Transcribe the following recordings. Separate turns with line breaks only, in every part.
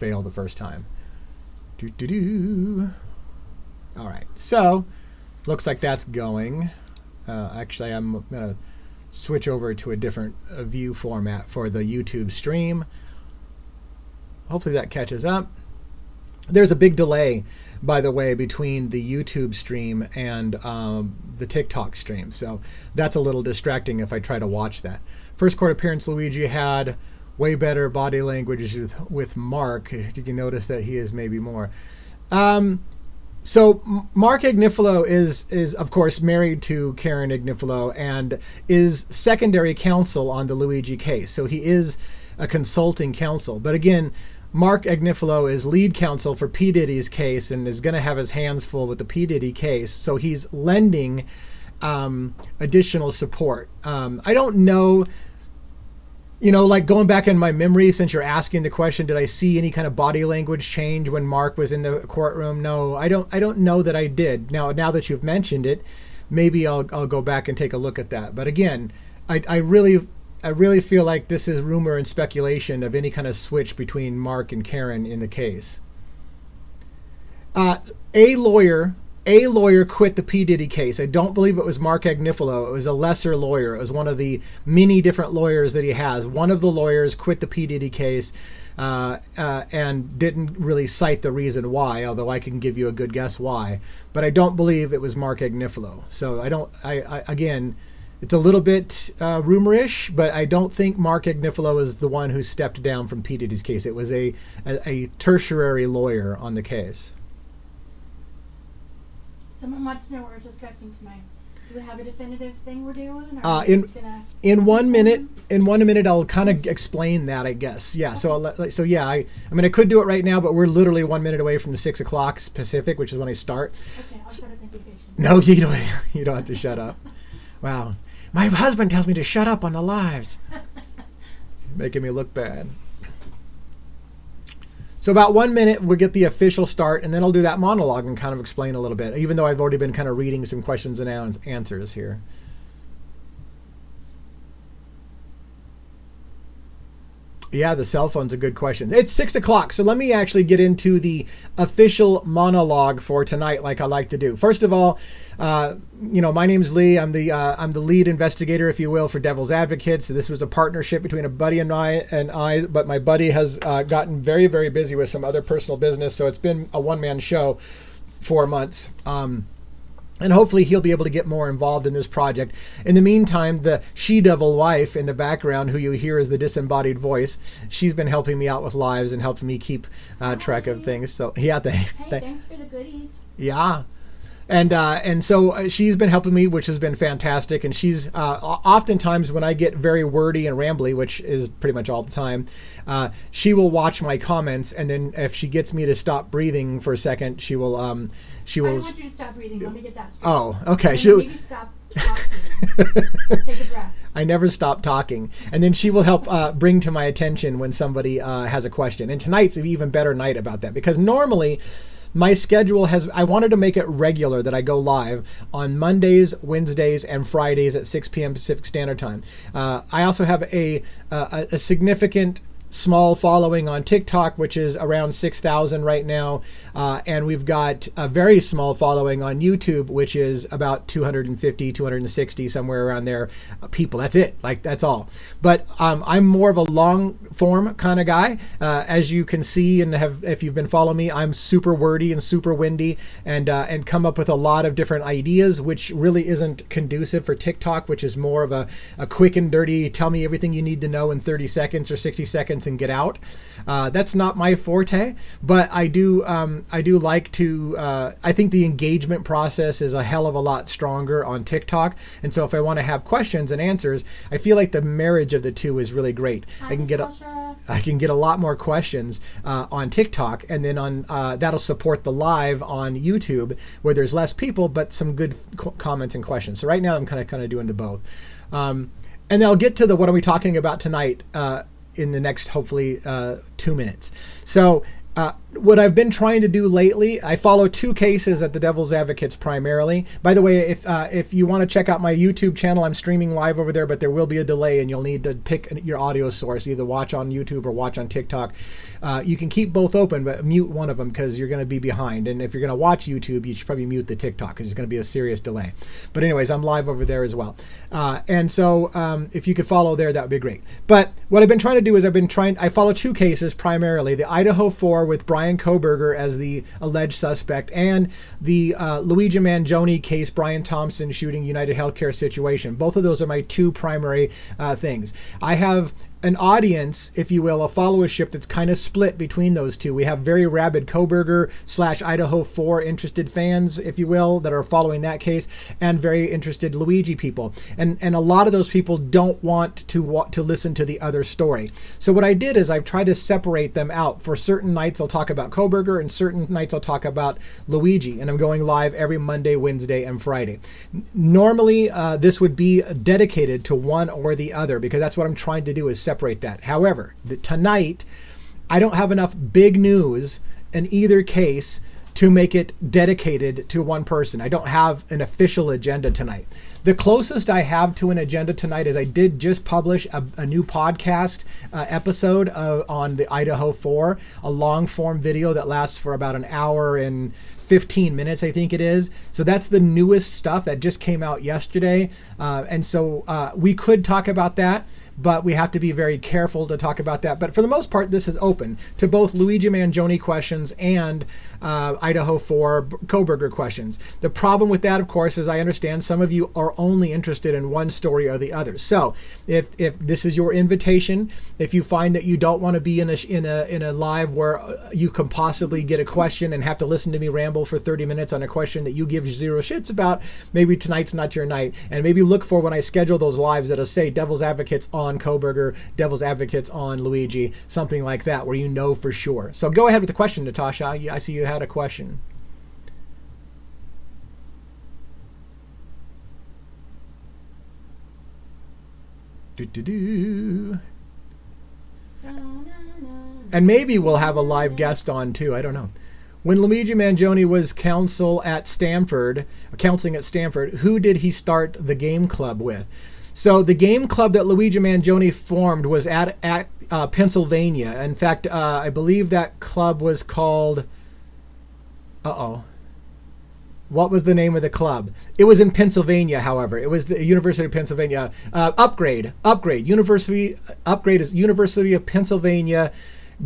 fail the first time. All right, so looks like that's going. Actually, I'm gonna switch over to a different view format for the YouTube stream. Hopefully that catches up. There's a big delay, by the way, between the YouTube stream and the TikTok stream, so that's a little distracting if I try to watch that. First court appearance, Luigi had way better body language with Mark. Did you notice that he is maybe more? So Mark Agnifilo is of course married to Karen Agnifilo and is secondary counsel on the Luigi case. So he is a consulting counsel. But again, Mark Agnifilo is lead counsel for P. Diddy's case and is going to have his hands full with the P. Diddy case. So he's lending additional support. I don't know. You know, like going back in my memory, since you're asking the question, did I see any kind of body language change when Mark was in the courtroom? No, I don't know that I did. Now that you've mentioned it, maybe I'll go back and take a look at that. But again, I really feel like this is rumor and speculation of any kind of switch between Mark and Karen in the case. A lawyer quit the P. Diddy case. I don't believe it was Mark Agnifilo. It was a lesser lawyer. It was one of the many different lawyers that he has. One of the lawyers quit the P. Diddy case and didn't really cite the reason why, although I can give you a good guess why. But I don't believe it was Mark Agnifilo. So again, it's a little bit rumorish, but I don't think Mark Agnifilo is the one who stepped down from P. Diddy's case. It was a tertiary lawyer on the case.
Someone wants to know what we're discussing tonight. Do we have a definitive thing we're doing?
Or in 1 minute, I'll kind of explain that, I guess. Yeah. Okay. So yeah, I mean, I could do it right now, but we're literally 1 minute away from the 6 o'clock Pacific, which is when I start.
Okay, I'll shut up and be patient.
No, you don't have to shut up. Wow, my husband tells me to shut up on the lives, making me look bad. So about 1 minute, we'll get the official start, and then I'll do that monologue and kind of explain a little bit, even though I've already been kind of reading some questions and answers here. Yeah, the cell phone's a good question. It's 6 o'clock, so let me actually get into the official monologue for tonight, like I like to do. First of all, my name's Lee. I'm the lead investigator, if you will, for Devil's Advocates. So this was a partnership between a buddy and I, but my buddy has gotten very, very busy with some other personal business, so it's been a one-man show for months. And hopefully he'll be able to get more involved in this project. In the meantime, the she-devil wife in the background, who you hear as the disembodied voice, she's been helping me out with lives and helping me keep track of things. So yeah,
thanks for the goodies.
Yeah. And so she's been helping me, which has been fantastic. And she's oftentimes when I get very wordy and rambly, which is pretty much all the time, she will watch my comments, and then if she gets me to stop breathing for a second, she will. I
want you to stop breathing. Let me get that straight.
Oh, okay.
Maybe stop talking. Take a breath.
I never stop talking. And then she will help bring to my attention when somebody has a question. And tonight's an even better night about that, because normally my schedule I wanted to make it regular that I go live on Mondays, Wednesdays, and Fridays at 6 p.m. Pacific Standard Time. I also have a significant small following on TikTok, which is around 6,000 right now. And we've got a very small following on YouTube, which is about 250, 260, somewhere around there people. That's it. Like, that's all. But I'm more of a long form kind of guy. As you can see, and if you've been following me, I'm super wordy and super windy and come up with a lot of different ideas, which really isn't conducive for TikTok, which is more of a quick and dirty, tell me everything you need to know in 30 seconds or 60 seconds and get out. That's not my forte, but I do like to, I think the engagement process is a hell of a lot stronger on TikTok. And so if I want to have questions and answers, I feel like the marriage of the two is really great. I can get a lot more questions on TikTok, and then on that'll support the live on YouTube, where there's less people but some good comments and questions. So right now I'm kind of doing the both. And then I'll get to what are we talking about tonight in the next, hopefully, 2 minutes. So what I've been trying to do lately, I follow two cases at the Devil's Advocates primarily. By the way, if you want to check out my YouTube channel, I'm streaming live over there, but there will be a delay, and you'll need to pick your audio source, either watch on YouTube or watch on TikTok. You can keep both open, but mute one of them because you're going to be behind. And if you're going to watch YouTube, you should probably mute the TikTok because it's going to be a serious delay. But anyways, I'm live over there as well. And so if you could follow there, that would be great. But what I've been trying to do is I follow two cases primarily: the Idaho 4 with Brian Kohberger as the alleged suspect, and the Luigi Manjoni case, Brian Thompson shooting United Healthcare situation. Both of those are my two primary things. I have an audience, if you will, a followership that's kind of split between those two. We have very rabid Kohberger / Idaho 4 interested fans, if you will, that are following that case, and very interested Luigi people. And a lot of those people don't want to listen to the other story. So what I did is I've tried to separate them out. For certain nights I'll talk about Kohberger, and certain nights I'll talk about Luigi, and I'm going live every Monday, Wednesday, and Friday. Normally this would be dedicated to one or the other, because that's what I'm trying to do, is separate that. However, tonight I don't have enough big news in either case to make it dedicated to one person. I don't have an official agenda tonight. The closest I have to an agenda tonight is I did just publish a new podcast episode on the Idaho 4, a long form video that lasts for about an hour and 15 minutes, I think it is. So that's the newest stuff that just came out yesterday. And so we could talk about that, but we have to be very careful to talk about that. But for the most part, this is open to both Luigi Manjoni questions and Idaho 4 Kohberger questions. The problem with that, of course, is I understand some of you are only interested in one story or the other. So if this is your invitation, if you find that you don't want to be in a live where you can possibly get a question and have to listen to me ramble for 30 minutes on a question that you give zero shits about, maybe tonight's not your night. And maybe look for, when I schedule those lives, that'll say Devil's Advocates on Kohberger, Devil's Advocates on Luigi, something like that, where you know for sure. So go ahead with the question, Natasha. I see you had a question. And maybe we'll have a live guest on too. I don't know. When Luigi Manjoni was counseling at Stanford, who did he start the game club with? So the game club that Luigi Manjoni formed was at Pennsylvania. In fact, I believe that club was called... What was the name of the club? It was in Pennsylvania, however. It was the University of Pennsylvania. Upgrade. University of Pennsylvania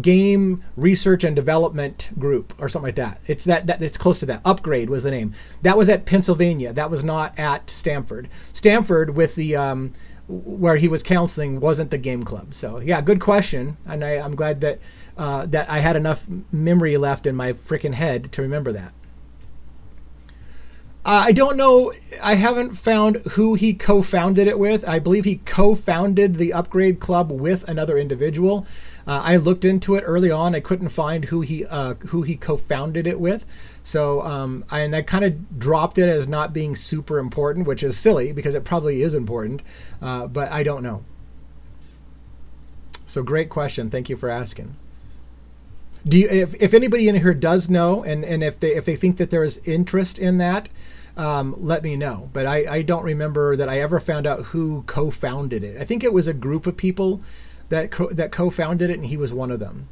Game Research and Development Group, or something like that. It's close to that. Upgrade was the name. That was at Pennsylvania. That was not at Stanford. Stanford, with the where he was counseling, wasn't the game club. So yeah, good question, and I'm glad that that I had enough memory left in my freaking head to remember that. I don't know. I haven't found who he co-founded it with. I believe he co-founded the Upgrade Club with another individual. I looked into it early on. I couldn't find who he co-founded it with. So and I kind of dropped it as not being super important, which is silly because it probably is important, but I don't know. So great question. Thank you for asking. Do you, if anybody in here does know, and if they think that there is interest in that, let me know. But I don't remember that I ever found out who co-founded it. I think it was a group of people that co-founded it, and he was one of them.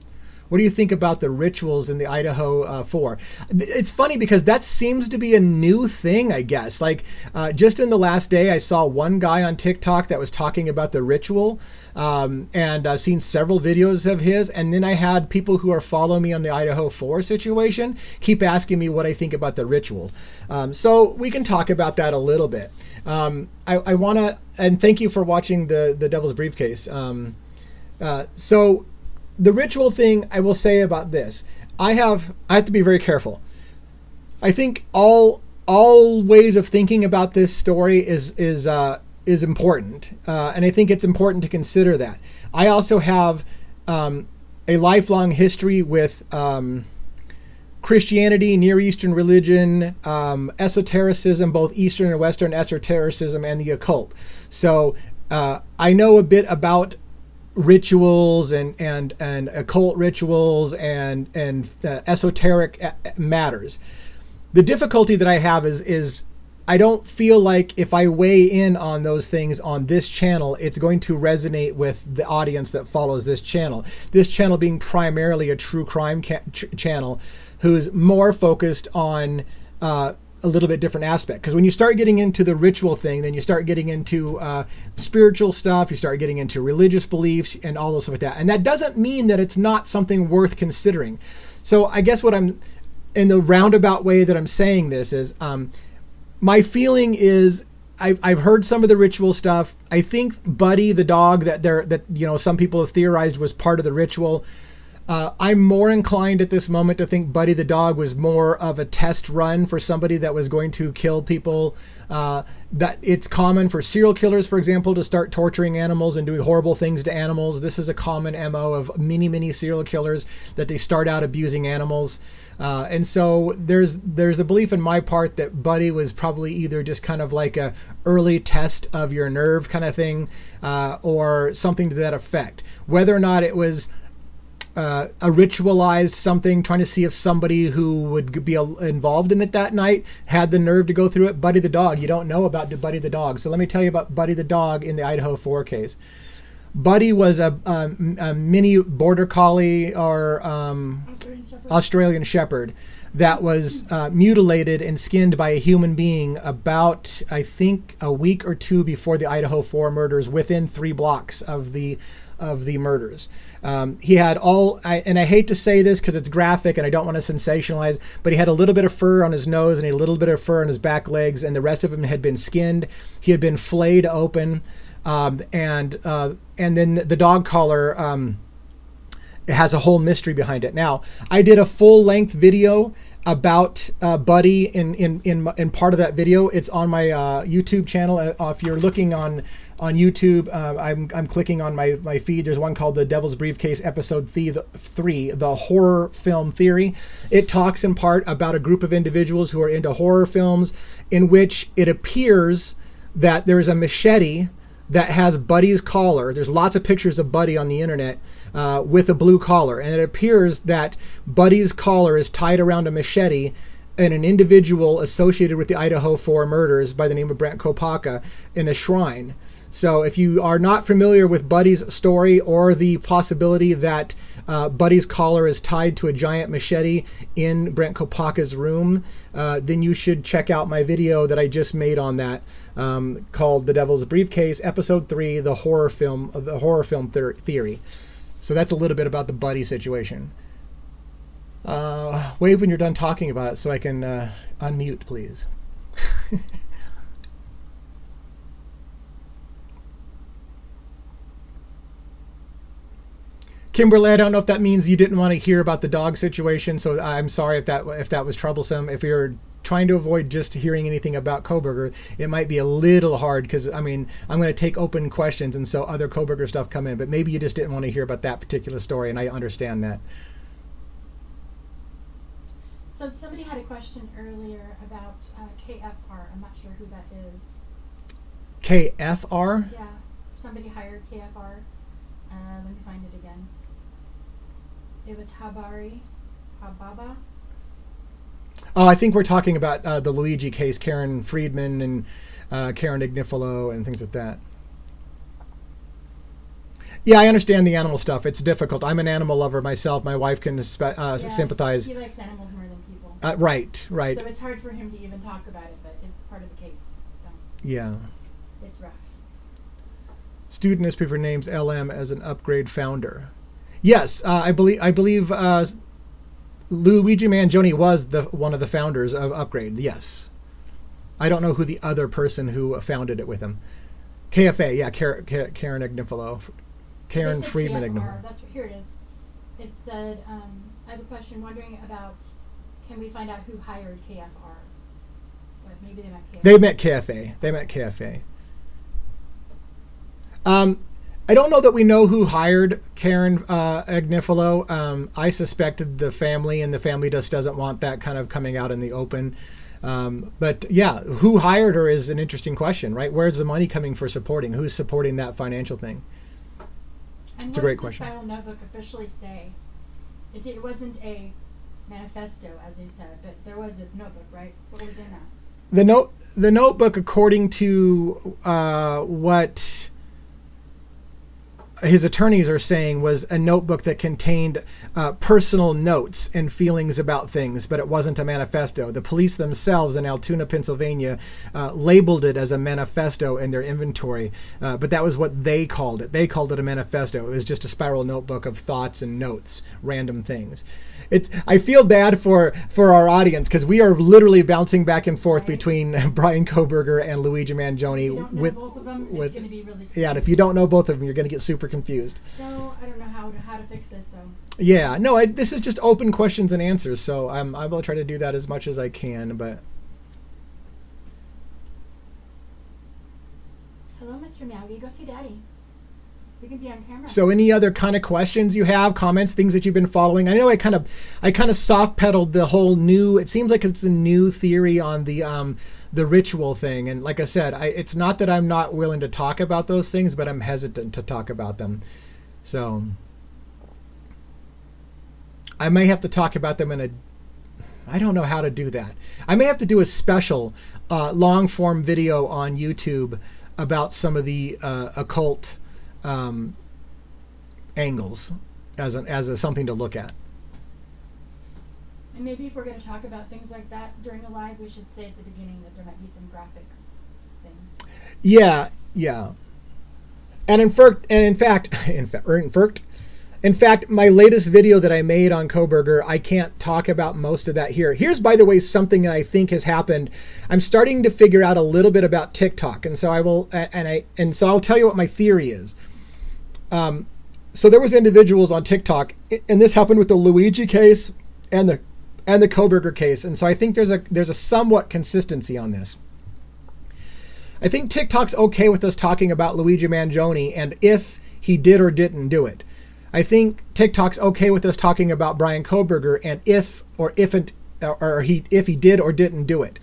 What do you think about the rituals in the Idaho 4? It's funny because that seems to be a new thing, I guess. Like just in the last day, I saw one guy on TikTok that was talking about the ritual, and I've seen several videos of his. And then I had people who are following me on the Idaho 4 situation keep asking me what I think about the ritual. So we can talk about that a little bit. I want to, and thank you for watching the Devil's Briefcase. So the ritual thing, I will say about this, I have to be very careful. I think all ways of thinking about this story is important, and I think it's important to consider that. I also have a lifelong history with Christianity, Near Eastern religion, esotericism, both Eastern and Western esotericism, and the occult. So I know a bit about rituals and occult rituals and esoteric matters. The difficulty that I have is I don't feel like if I weigh in on those things on this channel, it's going to resonate with the audience that follows this channel. This channel being primarily a true crime channel who's more focused on a little bit different aspect. Because when you start getting into the ritual thing, then you start getting into spiritual stuff, you start getting into religious beliefs and all those stuff like that. And that doesn't mean that it's not something worth considering. So I guess what I'm, in the roundabout way that I'm saying this is, my feeling is I've heard some of the ritual stuff. I think Buddy the dog that some people have theorized was part of the ritual. I'm more inclined at this moment to think Buddy the dog was more of a test run for somebody that was going to kill people. That it's common for serial killers, for example, to start torturing animals and doing horrible things to animals. This is a common MO of many serial killers, that they start out abusing animals. And so there's a belief in my part that Buddy was probably either just kind of like a early test of your nerve kind of thing, or something to that effect. Whether or not it was a ritualized something, trying to see if somebody who would be involved in it that night had the nerve to go through it. Buddy the dog, you don't know about Buddy the dog. So let me tell you about Buddy the dog in the Idaho 4 case. Buddy was a mini border collie or Australian Shepherd that was mutilated and skinned by a human being about, I think, a week or two before the Idaho 4 murders, within 3 blocks of the murders. He had and I hate to say this because it's graphic and I don't want to sensationalize, but he had a little bit of fur on his nose and a little bit of fur on his back legs, and the rest of him had been skinned. He had been flayed open, and then the dog collar it has a whole mystery behind it. Now, I did a full-length video about Buddy in part of that video. It's on my YouTube channel. If you're looking on YouTube, I'm clicking on my feed. There's one called The Devil's Briefcase Episode 3, the horror film theory. It talks in part about a group of individuals who are into horror films, in which it appears that there is a machete that has Buddy's collar. There's lots of pictures of Buddy on the internet with a blue collar, and it appears that Buddy's collar is tied around a machete and an individual associated with the Idaho 4 murders by the name of Brent Kopaka in a shrine. So if you are not familiar with Buddy's story, or the possibility that Buddy's collar is tied to a giant machete in Brent Kopaka's room, then you should check out my video that I just made on that, called The Devil's Briefcase, Episode 3, the horror film theory. So that's a little bit about the Buddy situation. Wave when you're done talking about it so I can unmute, please. Kimberly, I don't know if that means you didn't want to hear about the dog situation, so I'm sorry if that was troublesome. If you're trying to avoid just hearing anything about Koberger, it might be a little hard, because I mean, I'm going to take open questions, and so other Koberger stuff come in, but maybe you just didn't want to hear about that particular story, and I understand that.
So somebody had a question earlier about KFR. I'm not sure who that is.
KFR?
Yeah, somebody hired KFR. Let me find it again. It was Hababa.
Oh, I think we're talking about the Luigi case, Karen Friedman and Karen Ignifilo and things like that. Yeah, I understand the animal stuff. It's difficult. I'm an animal lover myself. My wife can sympathize.
He likes animals more than people.
Right.
So it's hard for him to even talk about it, but it's part of the case. So
yeah.
It's rough.
Student newspaper names LM as an Upgrade founder. Yes, I believe Luigi Manjoni was one of the founders of Upgrade. Yes, I don't know who the other person who founded it with him. KFA, yeah, Karen Ignifilo, Karen Friedman Ignifilo.
That's here it is. It said, I have a question. Wondering about, can we find out who hired KFR? But maybe they meant KFA. They meant KFA.
I don't know that we know who hired Karen Ignifilo. I suspected the family, and the family just doesn't want that kind of coming out in the open. But yeah, who hired her is an interesting question, right? Where's the money coming for supporting? Who's supporting that financial thing? It's a great question.
And what does the spiral notebook officially say? It wasn't a manifesto, as they said, but there was a notebook, right? What was in that?
The notebook, according to what his attorneys are saying, was a notebook that contained personal notes and feelings about things, but it wasn't a manifesto. The police themselves in Altoona, Pennsylvania, labeled it as a manifesto in their inventory, but that was what they called it. They called it a manifesto. It was just a spiral notebook of thoughts and notes, random things. I feel bad for our audience because we are literally bouncing back and forth between Brian Kohberger and Luigi Manjoni.
If you don't know both of them, it's going to be really confusing.
Yeah, and if you don't know both of them, you're going to get super confused.
So I don't know how to fix this, though.
Yeah, no, this is just open questions and answers, so I will try to do that as much as I can. But
hello, Mr. Miyagi. Go see Daddy. We can be on camera.
So any other kind of questions you have, comments, things that you've been following? I know I kind of soft pedaled the whole new. It seems like it's a new theory on the ritual thing, and like I said, it's not that I'm not willing to talk about those things, but I'm hesitant to talk about them. So I may have to talk about them I don't know how to do that. I may have to do a special long form video on YouTube about some of the occult angles as something to look at.
And maybe if we're going to talk about things like that during a live, we should say at the beginning that there might be some graphic things.
Yeah. And in fact, my latest video that I made on Kohberger, I can't talk about most of that here. Here's, by the way, something that I think has happened. I'm starting to figure out a little bit about TikTok, and so I'll tell you what my theory is. So there was individuals on TikTok, and this happened with the Luigi case and the Kohberger case, and so I think there's a somewhat consistency on this. I think TikTok's okay with us talking about Luigi Manjoni and if he did or didn't do it. I think TikTok's okay with us talking about Brian Kohberger and if he did or didn't do it.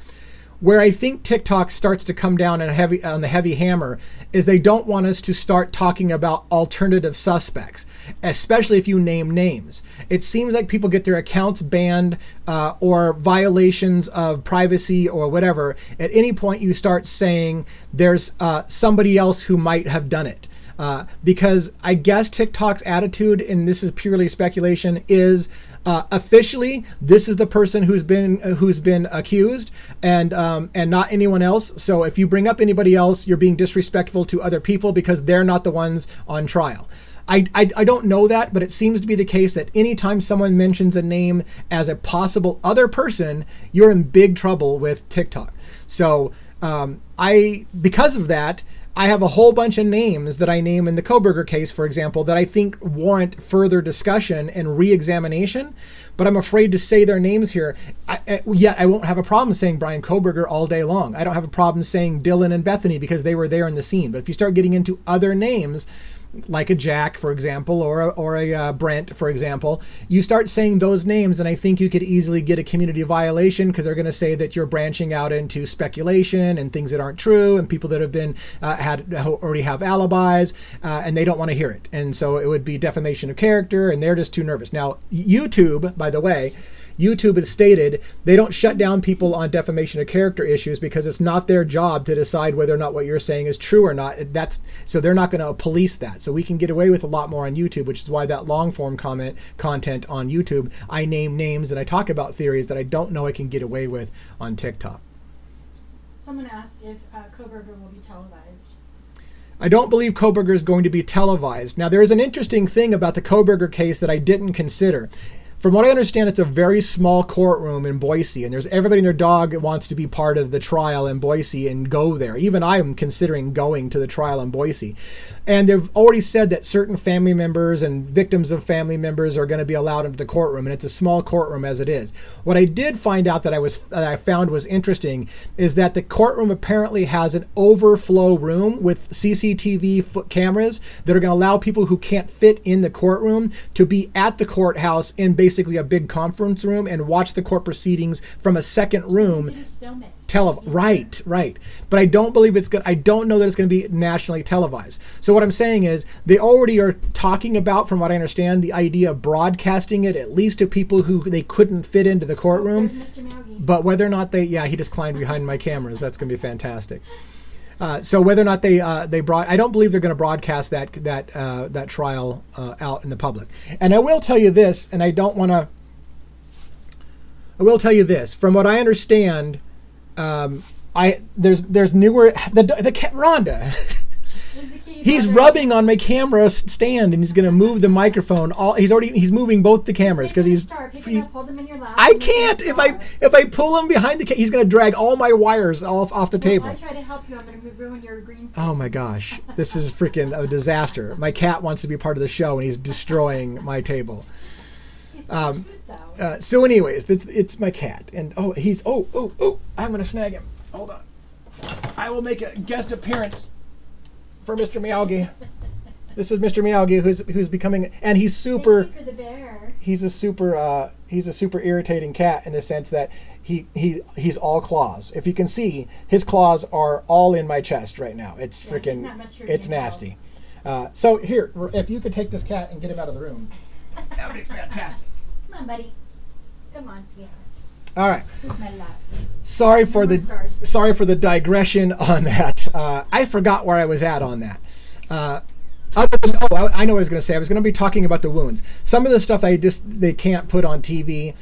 Where I think TikTok starts to come down on the heavy hammer is they don't want us to start talking about alternative suspects, especially if you name names. It seems like people get their accounts banned or violations of privacy or whatever. At any point you start saying there's somebody else who might have done it. Because I guess TikTok's attitude, and this is purely speculation, is officially this is the person who's been accused and not anyone else. So if you bring up anybody else, you're being disrespectful to other people because they're not the ones on trial. I don't know that, but it seems to be the case that anytime someone mentions a name as a possible other person, you're in big trouble with TikTok. So because of that, I have a whole bunch of names that I name in the Kohberger case, for example, that I think warrant further discussion and re-examination, but I'm afraid to say their names here. Yet I won't have a problem saying Brian Kohberger all day long. I don't have a problem saying Dylan and Bethany because they were there in the scene. But if you start getting into other names, like a Jack, for example, or a Brent, for example, you start saying those names, and I think you could easily get a community violation because they're going to say that you're branching out into speculation and things that aren't true, and people that have been already have alibis, and they don't want to hear it, and so it would be defamation of character, and they're just too nervous. Now, YouTube, by the way, YouTube has stated they don't shut down people on defamation of character issues because it's not their job to decide whether or not what you're saying is true or not. So they're not going to police that. So we can get away with a lot more on YouTube, which is why that long form content on YouTube, I name names and I talk about theories that I don't know I can get away with on TikTok.
Someone asked if Kohberger will be televised.
I don't believe Kohberger is going to be televised. Now, there is an interesting thing about the Kohberger case that I didn't consider. From what I understand, it's a very small courtroom in Boise, and there's everybody and their dog wants to be part of the trial in Boise and go there. Even I am considering going to the trial in Boise. And they've already said that certain family members and victims of family members are going to be allowed into the courtroom, and it's a small courtroom as it is. What I did find out that I found was interesting is that the courtroom apparently has an overflow room with CCTV cameras that are going to allow people who can't fit in the courtroom to be at the courthouse and basically basically a big conference room and watch the court proceedings from a second room.
Film it.
Right. But I don't believe it's good. I don't know that it's going to be nationally televised. So what I'm saying is they already are talking about, from what I understand, the idea of broadcasting it at least to people who they couldn't fit into the courtroom. But whether or not he just climbed behind my cameras. That's going to be fantastic. So whether or not I don't believe they're going to broadcast that trial out in the public. And I will tell you this, and I will tell you this. From what I understand, there's newer Rhonda. He's rubbing on my camera stand, and he's going to move the microphone. He's moving both the cameras because
hold them in your lap.
I can't. If I pull him behind he's going to drag all my wires off the table.
I try to help you. I'm going to ruin your green screen.
Oh my gosh, this is freaking a disaster. My cat wants to be part of the show, and he's destroying my table. So anyways, it's my cat, and I'm going to snag him. Hold on. I will make a guest appearance for Mr. Meowgy. This is Mr. Meowgy, who's becoming, and he's super.
Thank you for the bear.
He's a super irritating cat in the sense that he's all claws. If you can see, his claws are all in my chest right now. It's freaking, it's nasty. So here, if you could take this cat and get him out of the room, that would be fantastic.
Come on, buddy. Come on, sweetheart.
All right.
My lap.
Sorry for the digression on that. I forgot where I was at on that. Other than, I know what I was going to say. I was going to be talking about the wounds. Some of the stuff they can't put on TV.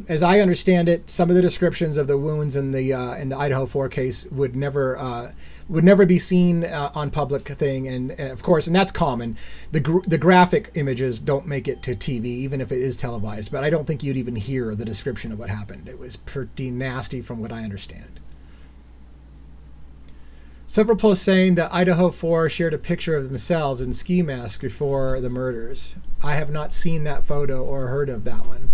As I understand it, some of the descriptions of the wounds in the Idaho 4 case would never be seen on public thing, and of course, and that's common. The graphic images don't make it to TV, even if it is televised. But I don't think you'd even hear the description of what happened. It was pretty nasty, from what I understand. Several posts saying that Idaho 4 shared a picture of themselves in ski masks before the murders. I have not seen that photo or heard of that one.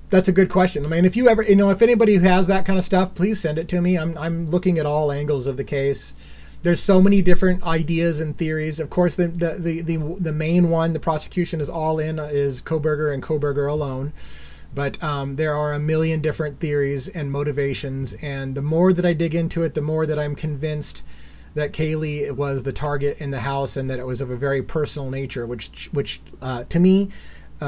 That's a good question. I mean, if you ever, if anybody who has that kind of stuff, please send it to me. I'm looking at all angles of the case. There's so many different ideas and theories. Of course, the main one, the prosecution is all in, is Kohberger and Kohberger alone. But there are a million different theories and motivations. And the more that I dig into it, the more that I'm convinced that Kaylee was the target in the house, and that it was of a very personal nature, which to me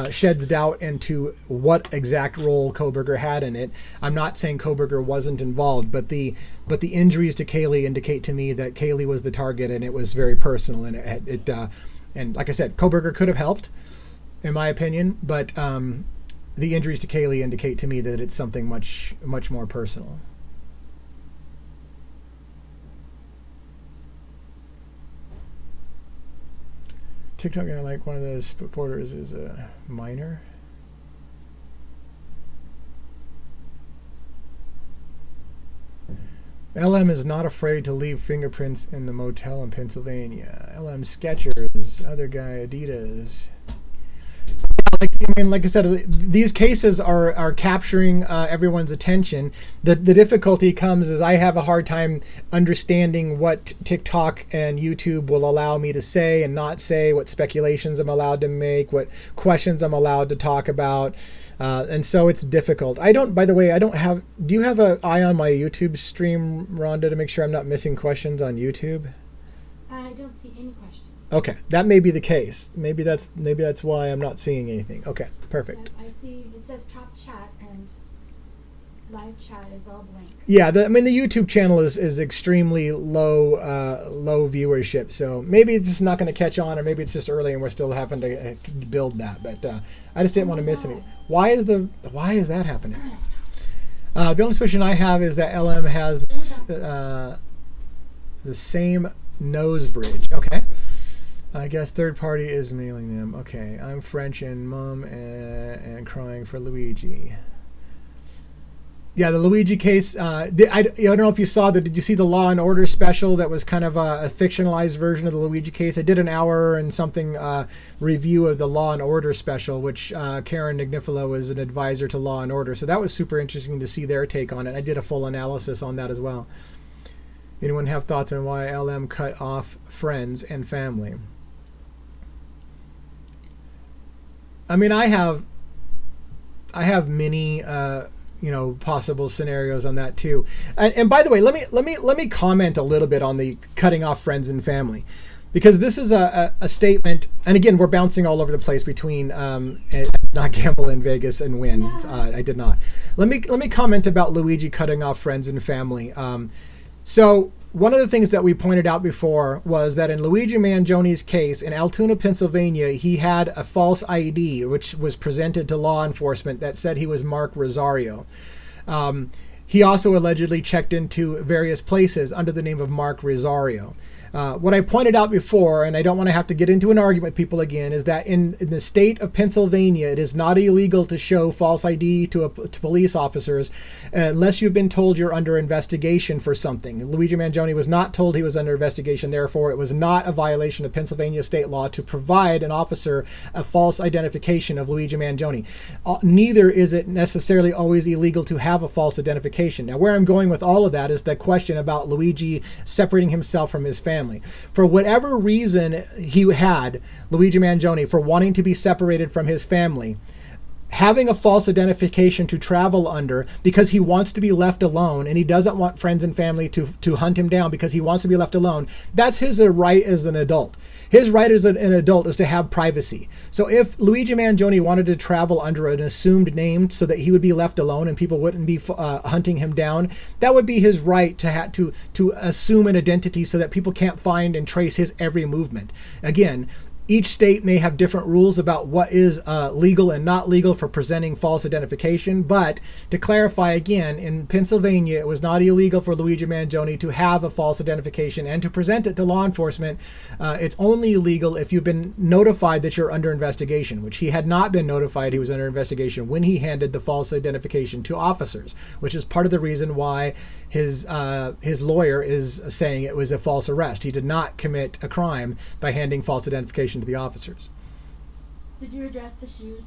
sheds doubt into what exact role Kohberger had in it. I'm not saying Kohberger wasn't involved, but the injuries to Kaylee indicate to me that Kaylee was the target, and it was very personal. And and like I said, Kohberger could have helped, in my opinion, but the injuries to Kaylee indicate to me that it's something much more personal. TikTok, like one of the supporters is a minor. LM is not afraid to leave fingerprints in the motel in Pennsylvania. LM Skechers, other guy Adidas. Like I said, these cases are capturing everyone's attention. The difficulty comes is I have a hard time understanding what TikTok and YouTube will allow me to say and not say, what speculations I'm allowed to make, what questions I'm allowed to talk about. And so it's difficult. By the way, do you have an eye on my YouTube stream, Rhonda, to make sure I'm not missing questions on YouTube?
I don't see any questions.
Okay, that may be the case. Maybe that's why I'm not seeing anything. Okay, perfect.
I see it says top chat, and live chat is all blank.
Yeah, the YouTube channel is extremely low viewership, so maybe it's just not going to catch on, or maybe it's just early and we're still having to build that. But I just didn't want to miss any. Why is that happening? The only suspicion I have is that LM has the same nose bridge. Okay. I guess third party is mailing them. Okay, I'm French and mom and crying for Luigi. Yeah, the Luigi case. I don't know if you saw that. Did you see the Law and Order special that was kind of a fictionalized version of the Luigi case? I did an hour and something review of the Law and Order special, which Karen Nignifilo is an advisor to Law and Order. So that was super interesting to see their take on it. I did a full analysis on that as well. Anyone have thoughts on why LM cut off friends and family? I mean, I have many possible scenarios on that too. And by the way, let me comment a little bit on the cutting off friends and family, because this is a statement. And again, we're bouncing all over the place between not gamble in Vegas and win. I did not. Let me comment about Luigi cutting off friends and family. So one of the things that we pointed out before was that in Luigi Manjoni's case in Altoona, Pennsylvania, he had a false ID which was presented to law enforcement that said he was Mark Rosario. He also allegedly checked into various places under the name of Mark Rosario. What I pointed out before, and I don't want to have to get into an argument with people again, is that in the state of Pennsylvania, it is not illegal to show false ID to police officers unless you've been told you're under investigation for something. Luigi Manjoni was not told he was under investigation, therefore it was not a violation of Pennsylvania state law to provide an officer a false identification of Luigi Manjoni. Neither is it necessarily always illegal to have a false identification. Now, where I'm going with all of that is the question about Luigi separating himself from his family. For whatever reason he had, Luigi Manjoni, for wanting to be separated from his family, having a false identification to travel under because he wants to be left alone and he doesn't want friends and family to hunt him down because he wants to be left alone, that's his right as an adult. His right as an adult is to have privacy. So if Luigi Manjoni wanted to travel under an assumed name so that he would be left alone and people wouldn't be hunting him down, that would be his right to assume an identity so that people can't find and trace his every movement. Again, each state may have different rules about what is legal and not legal for presenting false identification, but to clarify again, in Pennsylvania, it was not illegal for Luigi Manjoni to have a false identification and to present it to law enforcement. It's only illegal if you've been notified that you're under investigation, which he had not been notified he was under investigation when he handed the false identification to officers, which is part of the reason why his lawyer is saying it was a false arrest. He did not commit a crime by handing false identification to the officers.
Did you address the shoes?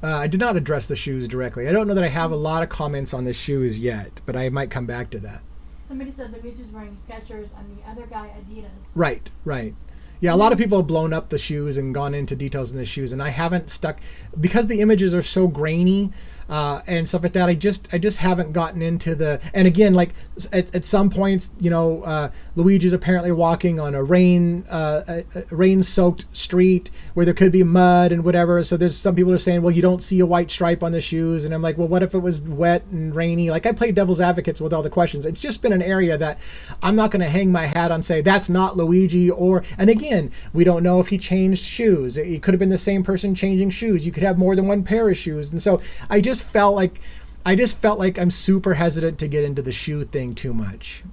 I did not address the shoes directly. I don't know that I have a lot of comments on the shoes yet, but I might come back to that.
Somebody said Luigi's wearing Skechers and the other guy Adidas.
Right. Yeah, a lot of people have blown up the shoes and gone into details in the shoes, and I haven't stuck because the images are so grainy and stuff like that. I just haven't gotten into the. And again, like at some points, Luigi's apparently walking on a rain-soaked street where there could be mud and whatever. So there's some people are saying, well, you don't see a white stripe on the shoes, and I'm like, well, what if it was wet and rainy? Like I play devil's advocates with all the questions. It's just been an area that I'm not going to hang my hat on, say that's not Luigi, and again, we don't know if he changed shoes. It could have been the same person changing shoes. You could have more than one pair of shoes. And so I just felt like I'm super hesitant to get into the shoe thing too much.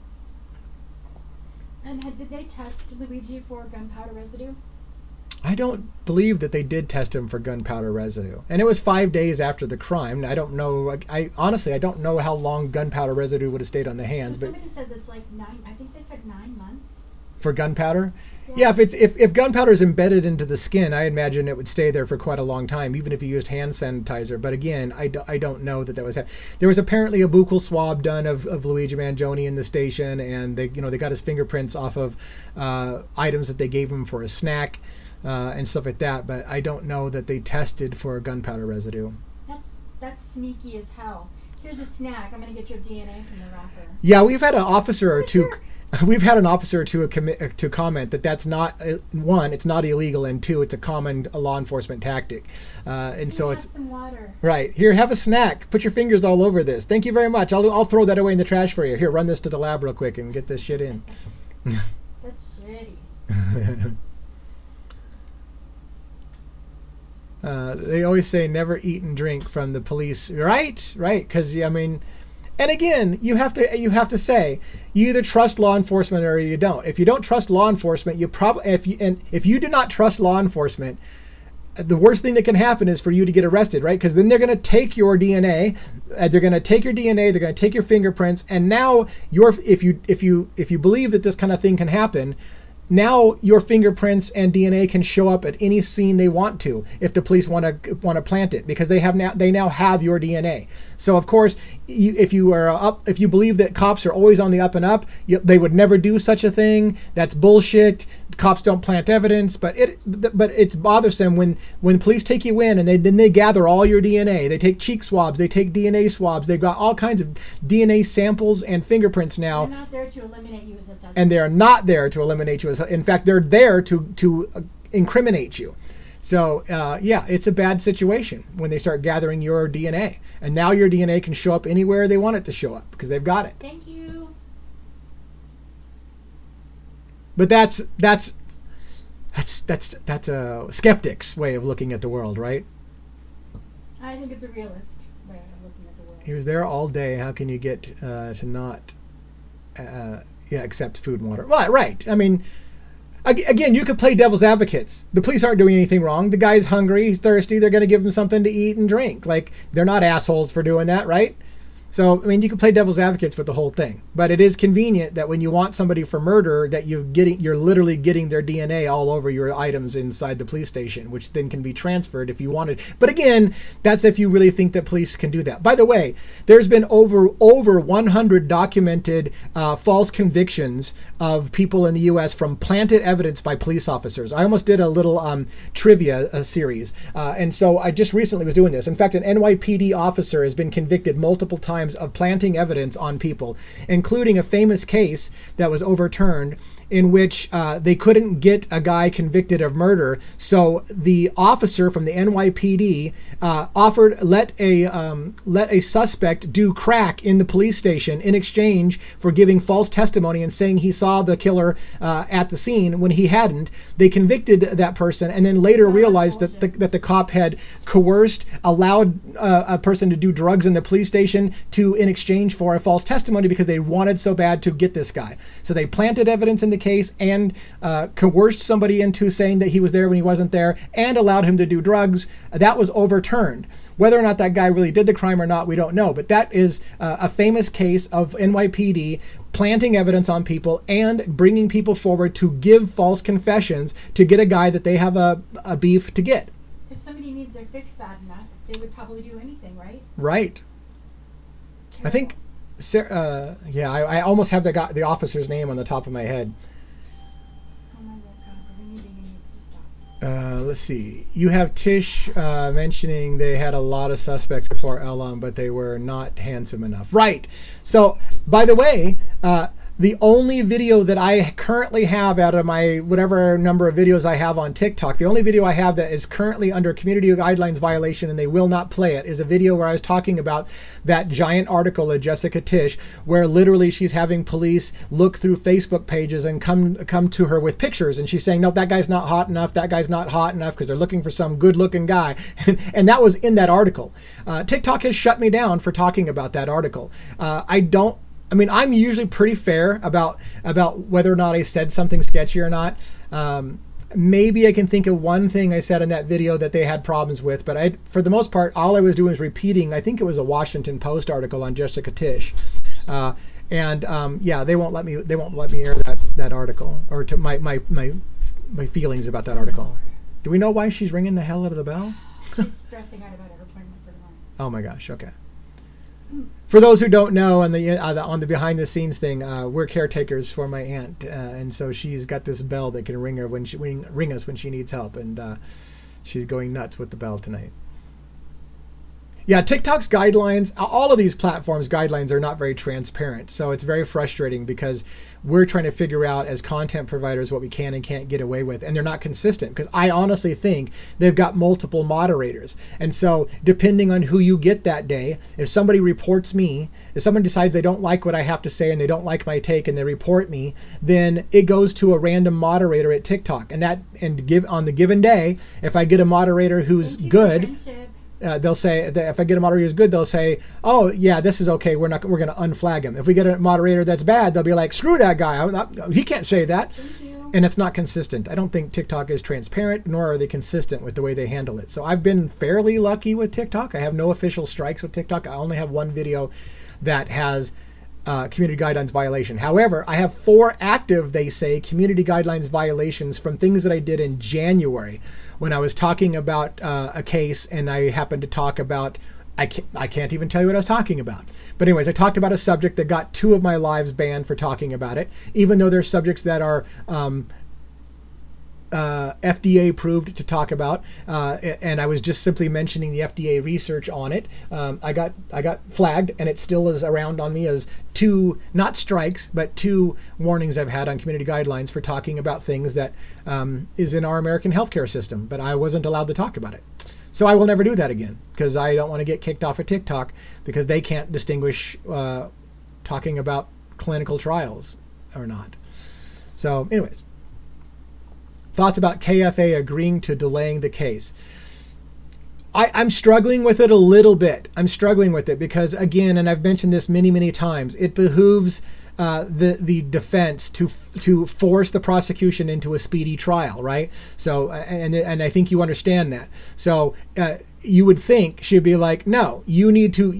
And did they test Luigi for gunpowder residue?
I don't believe that they did test him for gunpowder residue. And it was 5 days after the crime. I don't know. I honestly don't know how long gunpowder residue would have stayed on the hands.
So somebody says it's like 9. I think they said 9 months.
For gunpowder? Yeah, if gunpowder is embedded into the skin, I imagine it would stay there for quite a long time, even if you used hand sanitizer. But again, I don't know that was. There was apparently a buccal swab done of Luigi Manjoni in the station, and they got his fingerprints off of items that they gave him for a snack and stuff like that. But I don't know that they tested for gunpowder residue.
That's sneaky as hell. Here's a snack. I'm gonna get your DNA from the wrapper.
Yeah, we've had an officer or two. We've had an officer to comment that that's not one, it's not illegal, and two, it's a common law enforcement tactic, and so it's
some water.
Right here. Have a snack. Put your fingers all over this. Thank you very much. I'll throw that away in the trash for you. Here, run this to the lab real quick and get this shit in.
That's shitty.
They always say never eat and drink from the police. Right. Because I mean. And again, you have to say you either trust law enforcement or you don't. If you don't trust law enforcement, if you do not trust law enforcement, the worst thing that can happen is for you to get arrested, right? Because then they're going to take your DNA, they're going to take your fingerprints, and now if you believe that this kind of thing can happen, now your fingerprints and DNA can show up at any scene they want to if the police want to plant it, because they now have your DNA. So of course, if you believe that cops are always on the up and up, they would never do such a thing. That's bullshit. Cops don't plant evidence, but it's bothersome when police take you in and then they gather all your DNA. They take cheek swabs, they take DNA swabs. They've got all kinds of DNA samples and fingerprints now.
They're not there to eliminate you as a suspect.
And they're not there to eliminate you. In fact, they're there to incriminate you. So, yeah, it's a bad situation when they start gathering your DNA. And now your DNA can show up anywhere they want it to show up because they've got it.
Thank you.
But that's a skeptic's way of looking at the world, right?
I think it's a realist way of looking at the world.
He was there all day. How can you get to not accept food and water? Well, right. I mean, again, you could play devil's advocates. The police aren't doing anything wrong. The guy's hungry. He's thirsty. They're going to give him something to eat and drink. Like, they're not assholes for doing that, right? So, I mean, you can play devil's advocates with the whole thing. But it is convenient that when you want somebody for murder, that you're literally getting their DNA all over your items inside the police station, which then can be transferred if you wanted. But again, that's if you really think that police can do that. By the way, there's been over 100 documented false convictions of people in the U.S. from planted evidence by police officers. I almost did a little trivia series. And so I just recently was doing this. In fact, an NYPD officer has been convicted multiple times of planting evidence on people, including a famous case that was overturned in which they couldn't get a guy convicted of murder. So the officer from the NYPD let a suspect do crack in the police station in exchange for giving false testimony and saying he saw the killer at the scene when he hadn't. They convicted that person and then later realized that the cop had coerced, allowed a person to do drugs in the police station in exchange for a false testimony because they wanted so bad to get this guy. So they planted evidence in the case and coerced somebody into saying that he was there when he wasn't there and allowed him to do drugs. That was overturned. Whether or not that guy really did the crime or not, we don't know. But that is a famous case of NYPD planting evidence on people and bringing people forward to give false confessions to get a guy that they have a beef to get.
If somebody needs their fix bad enough, they would probably do anything, right?
Right. Terrible. I think, Sarah, I almost have the officer's name on the top of my head. Let's see. You have Tish mentioning they had a lot of suspects before Elam, but they were not handsome enough. Right. So, by the way, the only video that I currently have out of my whatever number of videos I have on TikTok, the only video I have that is currently under community guidelines violation and they will not play it, is a video where I was talking about that giant article of Jessica Tish, where literally she's having police look through Facebook pages and come to her with pictures, and she's saying, no, that guy's not hot enough, that guy's not hot enough, because they're looking for some good-looking guy. And that was in that article. TikTok has shut me down for talking about that article. I'm usually pretty fair about whether or not I said something sketchy or not. Maybe I can think of one thing I said in that video that they had problems with, but for the most part, all I was doing was repeating. I think it was a Washington Post article on Jessica Tish, they won't let me air that article or to my feelings about that article. Do we know why she's ringing the hell out of the bell?
She's stressing out about her appointment for tomorrow.
Oh my gosh. Okay. For those who don't know, on the behind the scenes thing, we're caretakers for my aunt, and so she's got this bell that can ring us when she needs help, and she's going nuts with the bell tonight. Yeah, TikTok's guidelines, all of these platforms' guidelines are not very transparent, so it's very frustrating because we're trying to figure out as content providers what we can and can't get away with, and they're not consistent because I honestly think they've got multiple moderators, and so depending on who you get that day, if somebody reports me, if someone decides they don't like what I have to say and they don't like my take and they report me, then it goes to a random moderator at TikTok, on the given day, if I get a moderator who's good. They'll say that if I get a moderator who's good, they'll say, "Oh yeah, this is okay. We're going to unflag him." If we get a moderator that's bad, they'll be like, "Screw that guy. He can't say that." And it's not consistent. I don't think TikTok is transparent, nor are they consistent with the way they handle it. So I've been fairly lucky with TikTok. I have no official strikes with TikTok. I only have one video that has community guidelines violation. However, I have 4 active, they say, community guidelines violations from things that I did in January when I was talking about a case, and I happened to talk about, I can't even tell you what I was talking about. But anyways, I talked about a subject that got 2 of my lives banned for talking about it, even though there's subjects that are FDA approved to talk about, and I was just simply mentioning the FDA research on it. I got flagged, and it still is around on me as 2, not strikes, but 2 warnings I've had on community guidelines for talking about things that is in our American healthcare system, but I wasn't allowed to talk about it. So I will never do that again, because I don't want to get kicked off of TikTok because they can't distinguish talking about clinical trials or not. So anyways. Thoughts about KFA agreeing to delaying the case. I'm struggling with it a little bit. I'm struggling with it because, again, and I've mentioned this many, many times, it behooves the defense to force the prosecution into a speedy trial, right? So, and I think you understand that. So you would think she'd be like, no, you need to,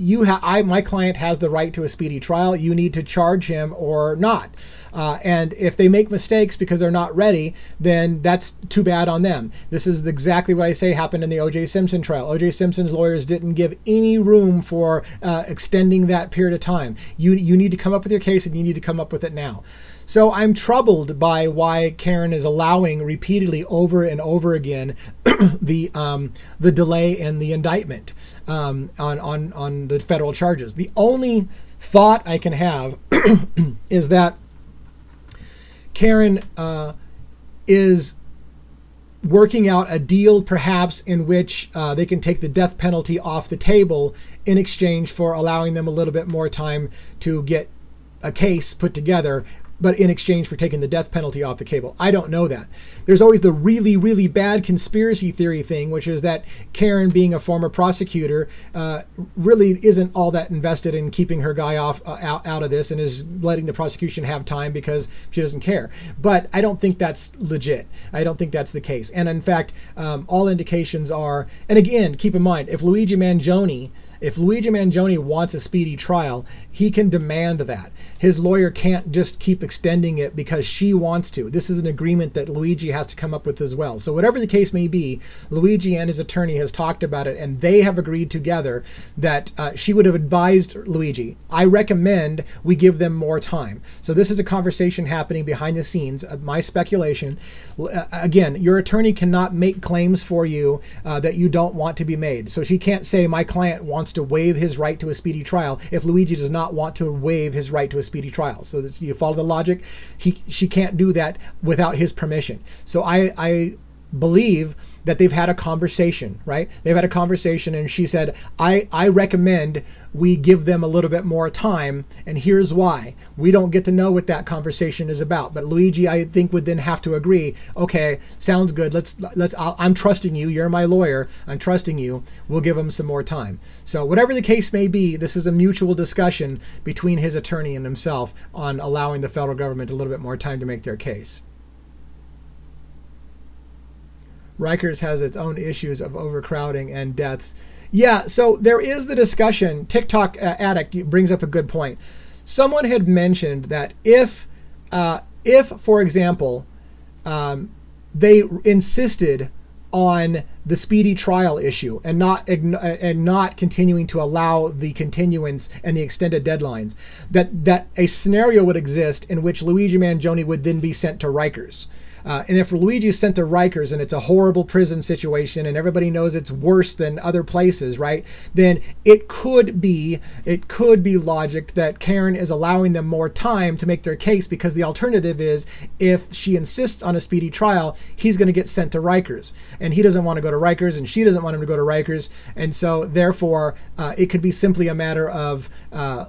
my client has the right to a speedy trial. You need to charge him or not. And if they make mistakes because they're not ready, then that's too bad on them. This is exactly what I say happened in the O.J. Simpson trial. O.J. Simpson's lawyers didn't give any room for extending that period of time. You need to come up with your case, and you need to come up with it now. So I'm troubled by why Karen is allowing repeatedly over and over again the delay in the indictment on the federal charges. The only thought I can have is that Karen is working out a deal perhaps in which they can take the death penalty off the table in exchange for allowing them a little bit more time to get a case put together, but in exchange for taking the death penalty off the table. I don't know that. There's always the really, really bad conspiracy theory thing, which is that Karen, being a former prosecutor, really isn't all that invested in keeping her guy out of this and is letting the prosecution have time because she doesn't care. But I don't think that's legit. I don't think that's the case. And in fact, all indications are, and again, keep in mind, if Luigi Manjoni wants a speedy trial, he can demand that. His lawyer can't just keep extending it because she wants to. This is an agreement that Luigi has to come up with as well. So whatever the case may be, Luigi and his attorney has talked about it, and they have agreed together that she would have advised Luigi, I recommend we give them more time. So this is a conversation happening behind the scenes, my speculation. Again, your attorney cannot make claims for you that you don't want to be made. So she can't say my client wants to waive his right to a speedy trial if Luigi does not want to waive his right to a speedy trial. So this, you follow the logic. She can't do that without his permission. So I believe that they've had a conversation, right? They've had a conversation, and she said, I recommend we give them a little bit more time, and here's why. We don't get to know what that conversation is about, but Luigi, I think, would then have to agree, okay, sounds good, I'm trusting you, you're my lawyer, I'm trusting you, we'll give him some more time. So whatever the case may be, this is a mutual discussion between his attorney and himself on allowing the federal government a little bit more time to make their case. Rikers has its own issues of overcrowding and deaths. Yeah, so there is the discussion. TikTok Addict brings up a good point. Someone had mentioned that if for example, they insisted on the speedy trial issue and not continuing to allow the continuance and the extended deadlines, that a scenario would exist in which Luigi Manjoni would then be sent to Rikers. And if Luigi is sent to Rikers and it's a horrible prison situation and everybody knows it's worse than other places, right? Then it could be logic that Karen is allowing them more time to make their case, because the alternative is, if she insists on a speedy trial, he's going to get sent to Rikers, and he doesn't want to go to Rikers, and she doesn't want him to go to Rikers, and so therefore it could be simply a matter of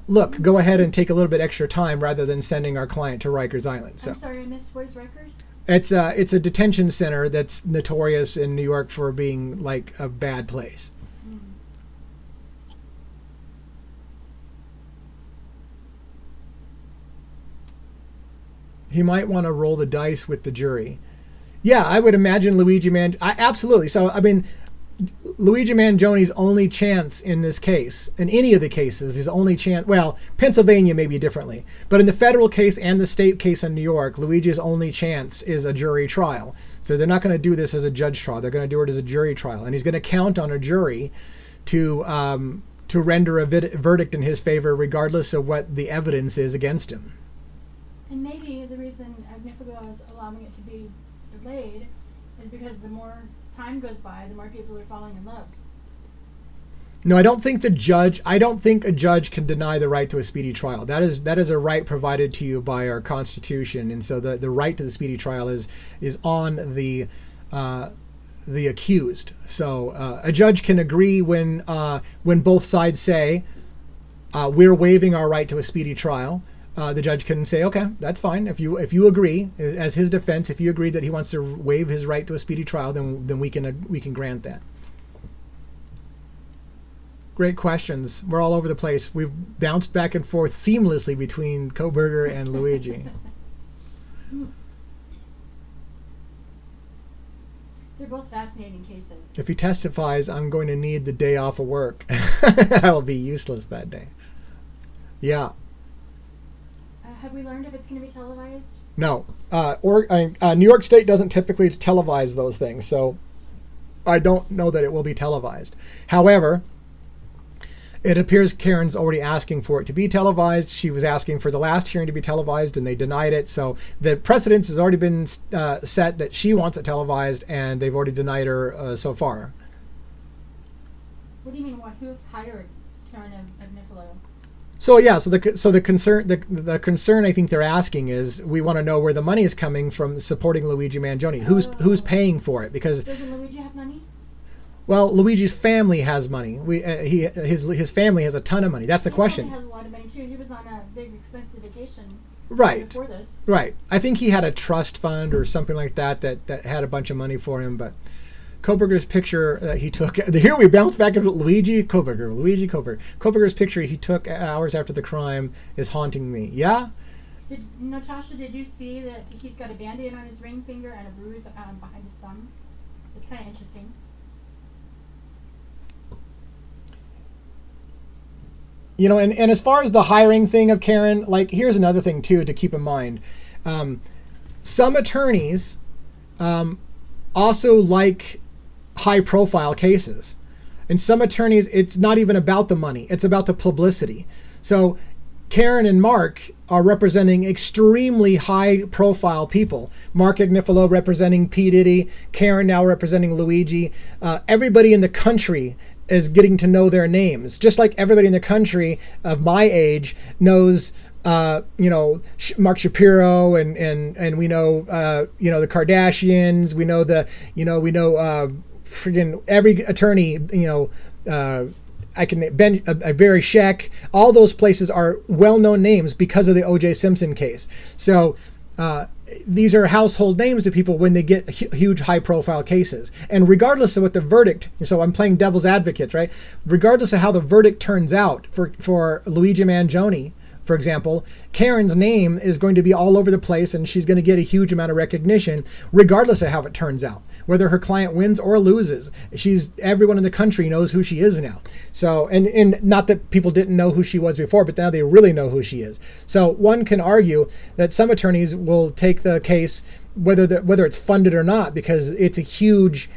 look, go ahead and take a little bit extra time rather than sending our client to Rikers Island. So
I'm sorry, I missed. Where's Rikers?
It's a detention center that's notorious in New York for being like a bad place. He might want to roll the dice with the jury. Yeah, I would imagine Luigi Absolutely. So I mean, Luigi Manjoni's only chance in this case, in any of the cases, his only chance, well, Pennsylvania maybe differently, but in the federal case and the state case in New York, Luigi's only chance is a jury trial. So they're not going to do this as a judge trial. They're going to do it as a jury trial. And he's going to count on a jury to render a verdict in his favor regardless of what the evidence is against him.
And maybe the reason Agnifico is allowing it to be delayed is because the more time goes by, the more people are falling in love.
No, I don't think a judge can deny the right to a speedy trial. That is a right provided to you by our Constitution, and so the right to the speedy trial is on the accused. So a judge can agree when both sides say we're waiving our right to a speedy trial. The judge can say, okay, that's fine. If you agree, as his defense, if you agree that he wants to waive his right to a speedy trial, then we can grant that. Great questions. We're all over the place. We've bounced back and forth seamlessly between Kohberger and Luigi.
They're both fascinating cases.
If he testifies, I'm going to need the day off of work. I will be useless that day. Yeah.
Have we learned if it's going to be televised?
No. New York State doesn't typically televise those things, so I don't know that it will be televised. However, it appears Karen's already asking for it to be televised. She was asking for the last hearing to be televised, and they denied it. So the precedence has already been set that she wants it televised, and they've already denied her so far.
What do you mean? Who hired Karen Agnifico?
So yeah, so the concern I think they're asking is, we want to know where the money is coming from supporting Luigi Manjoni. Who's paying for it? Because
doesn't Luigi have money?
Well, Luigi's family has money. His family has a ton of money. That's the question.
He has a lot of money too. He was on a big expensive vacation.
Right.
Before this.
Right. I think he had a trust fund or something like that had a bunch of money for him. But Kohberger's picture that he took, here we bounce back into Luigi Kohberger. Kohberger's picture he took hours after the crime is haunting me. Yeah?
Natasha, did you see that he's got a Band-Aid on his ring finger and a bruise behind his thumb? It's kind of interesting.
You know, and as far as the hiring thing of Karen, like, here's another thing too to keep in mind. Some attorneys also like high-profile cases, and some attorneys, it's not even about the money; it's about the publicity. So Karen and Mark are representing extremely high-profile people. Mark Agnifilo representing P. Diddy, Karen now representing Luigi. Everybody in the country is getting to know their names, just like everybody in the country of my age knows Mark Shapiro and we know the Kardashians, we know friggin' every attorney, I can Ben Barry Scheck. All those places are well-known names because of the O.J. Simpson case. So these are household names to people when they get huge high-profile cases. And regardless of what the verdict, so I'm playing devil's advocate, right? Regardless of how the verdict turns out for Luigi Manjoni, for example, Karen's name is going to be all over the place, and she's going to get a huge amount of recognition regardless of how it turns out. Whether her client wins or loses, everyone in the country knows who she is now. So, and not that people didn't know who she was before, but now they really know who she is. So one can argue that some attorneys will take the case whether it's funded or not, because it's a huge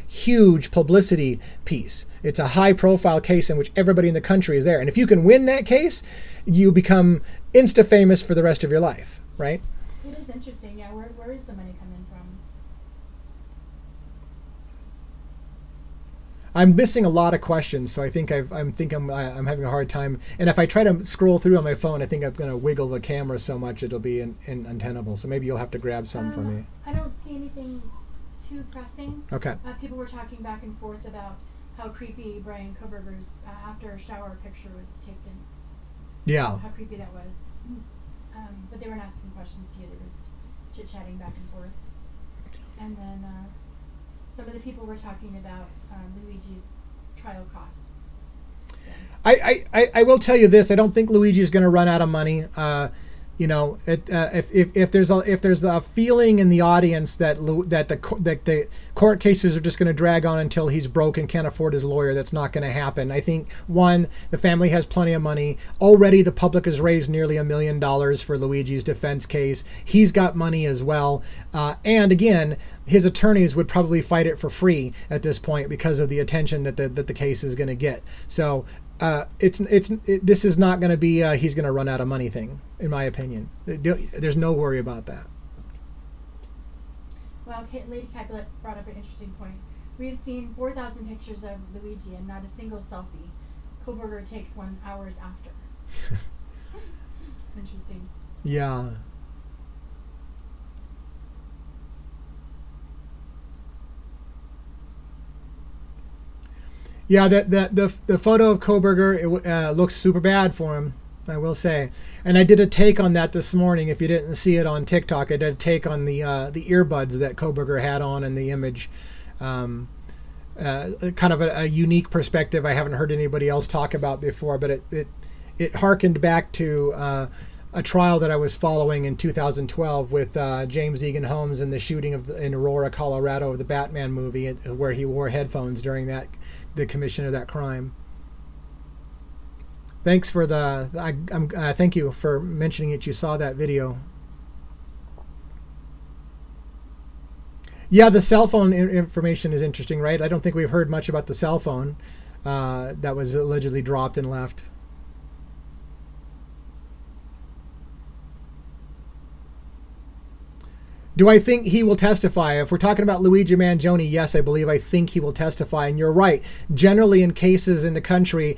publicity piece. It's a high-profile case in which everybody in the country is there. And if you can win that case, you become insta-famous for the rest of your life, right?
It is interesting, yeah. Where is the money coming from?
I'm missing a lot of questions, so I think I'm having a hard time. And if I try to scroll through on my phone, I think I'm going to wiggle the camera so much it'll be untenable. So maybe you'll have to grab some for me.
I don't see anything too pressing.
Okay.
People were talking back and forth about how creepy Brian Kohberger's after shower picture was taken.
Yeah.
How creepy that was. But they weren't asking questions to you. They were chit-chatting back and forth. And then some of the people were talking about Luigi's trial costs. So.
I will tell you this. I don't think Luigi is going to run out of money. You know, if there's a feeling in the audience that the court cases are just going to drag on until he's broke and can't afford his lawyer, that's not going to happen. I think, one, the family has plenty of money already. The public has raised nearly $1 million for Luigi's defense case. He's got money as well, and again, his attorneys would probably fight it for free at this point because of the attention that the case is going to get. So. This is not going to be he's going to run out of money thing, in my opinion. There's no worry about that.
Well, Lady Capulet brought up an interesting point. We've seen 4,000 pictures of Luigi and not a single selfie. Koberger takes one hours after. Interesting.
Yeah. Yeah, the photo of Koberger looks super bad for him, I will say. And I did a take on that this morning. If you didn't see it on TikTok, I did a take on the earbuds that Koberger had on in the image. Kind of a unique perspective I haven't heard anybody else talk about before, but it harkened back to a trial that I was following in 2012 with James Egan Holmes and the shooting in Aurora, Colorado of the Batman movie, where he wore headphones during the commission of that crime. Thanks for thank you for mentioning it. You saw that video. Yeah, the cell phone information is interesting, right? I don't think we've heard much about the cell phone that was allegedly dropped and left. Do I think he will testify? If we're talking about Luigi Manjoni, yes, I think he will testify. And you're right. Generally, in cases in the country,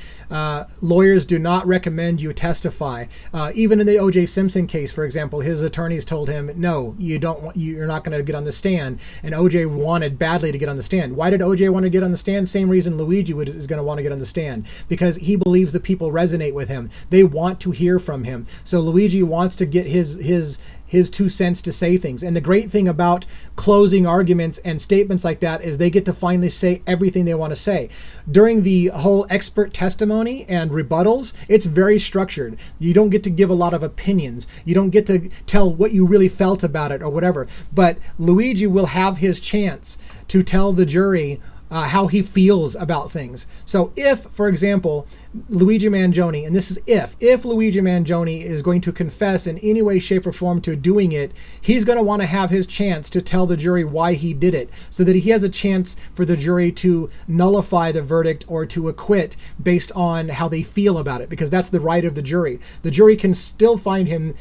lawyers do not recommend you testify. Even in the O.J. Simpson case, for example, his attorneys told him, no, you're not going to get on the stand. And O.J. wanted badly to get on the stand. Why did O.J. want to get on the stand? Same reason Luigi is going to want to get on the stand. Because he believes that people resonate with him. They want to hear from him. So Luigi wants to get his 2 cents to say things. And the great thing about closing arguments and statements like that is they get to finally say everything they want to say. During the whole expert testimony and rebuttals, it's very structured. You don't get to give a lot of opinions. You don't get to tell what you really felt about it or whatever. But Luigi will have his chance to tell the jury how he feels about things. So if, for example, Luigi Manjoni, and this is if Luigi Manjoni is going to confess in any way, shape, or form to doing it, he's going to want to have his chance to tell the jury why he did it, so that he has a chance for the jury to nullify the verdict or to acquit based on how they feel about it, because that's the right of the jury. The jury can still find him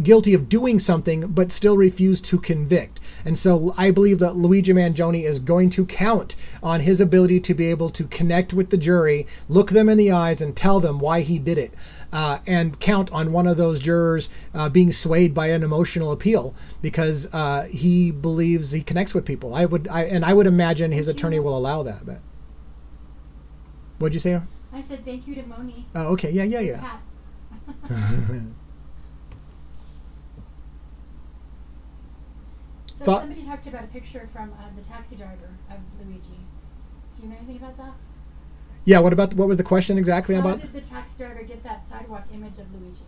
guilty of doing something, but still refuse to convict. And so I believe that Luigi Manjoni is going to count on his ability to be able to connect with the jury, look them in the eyes, and tell them why he did it, and count on one of those jurors being swayed by an emotional appeal because he believes he connects with people. I would imagine his attorney will allow that. But what'd you say?
I said thank you to Moni.
Oh, okay, yeah.
So somebody talked about a picture from the taxi driver of Luigi. Do you know anything about that?
Yeah, what was the question exactly about?
How did the taxi driver get that sidewalk image of Luigi?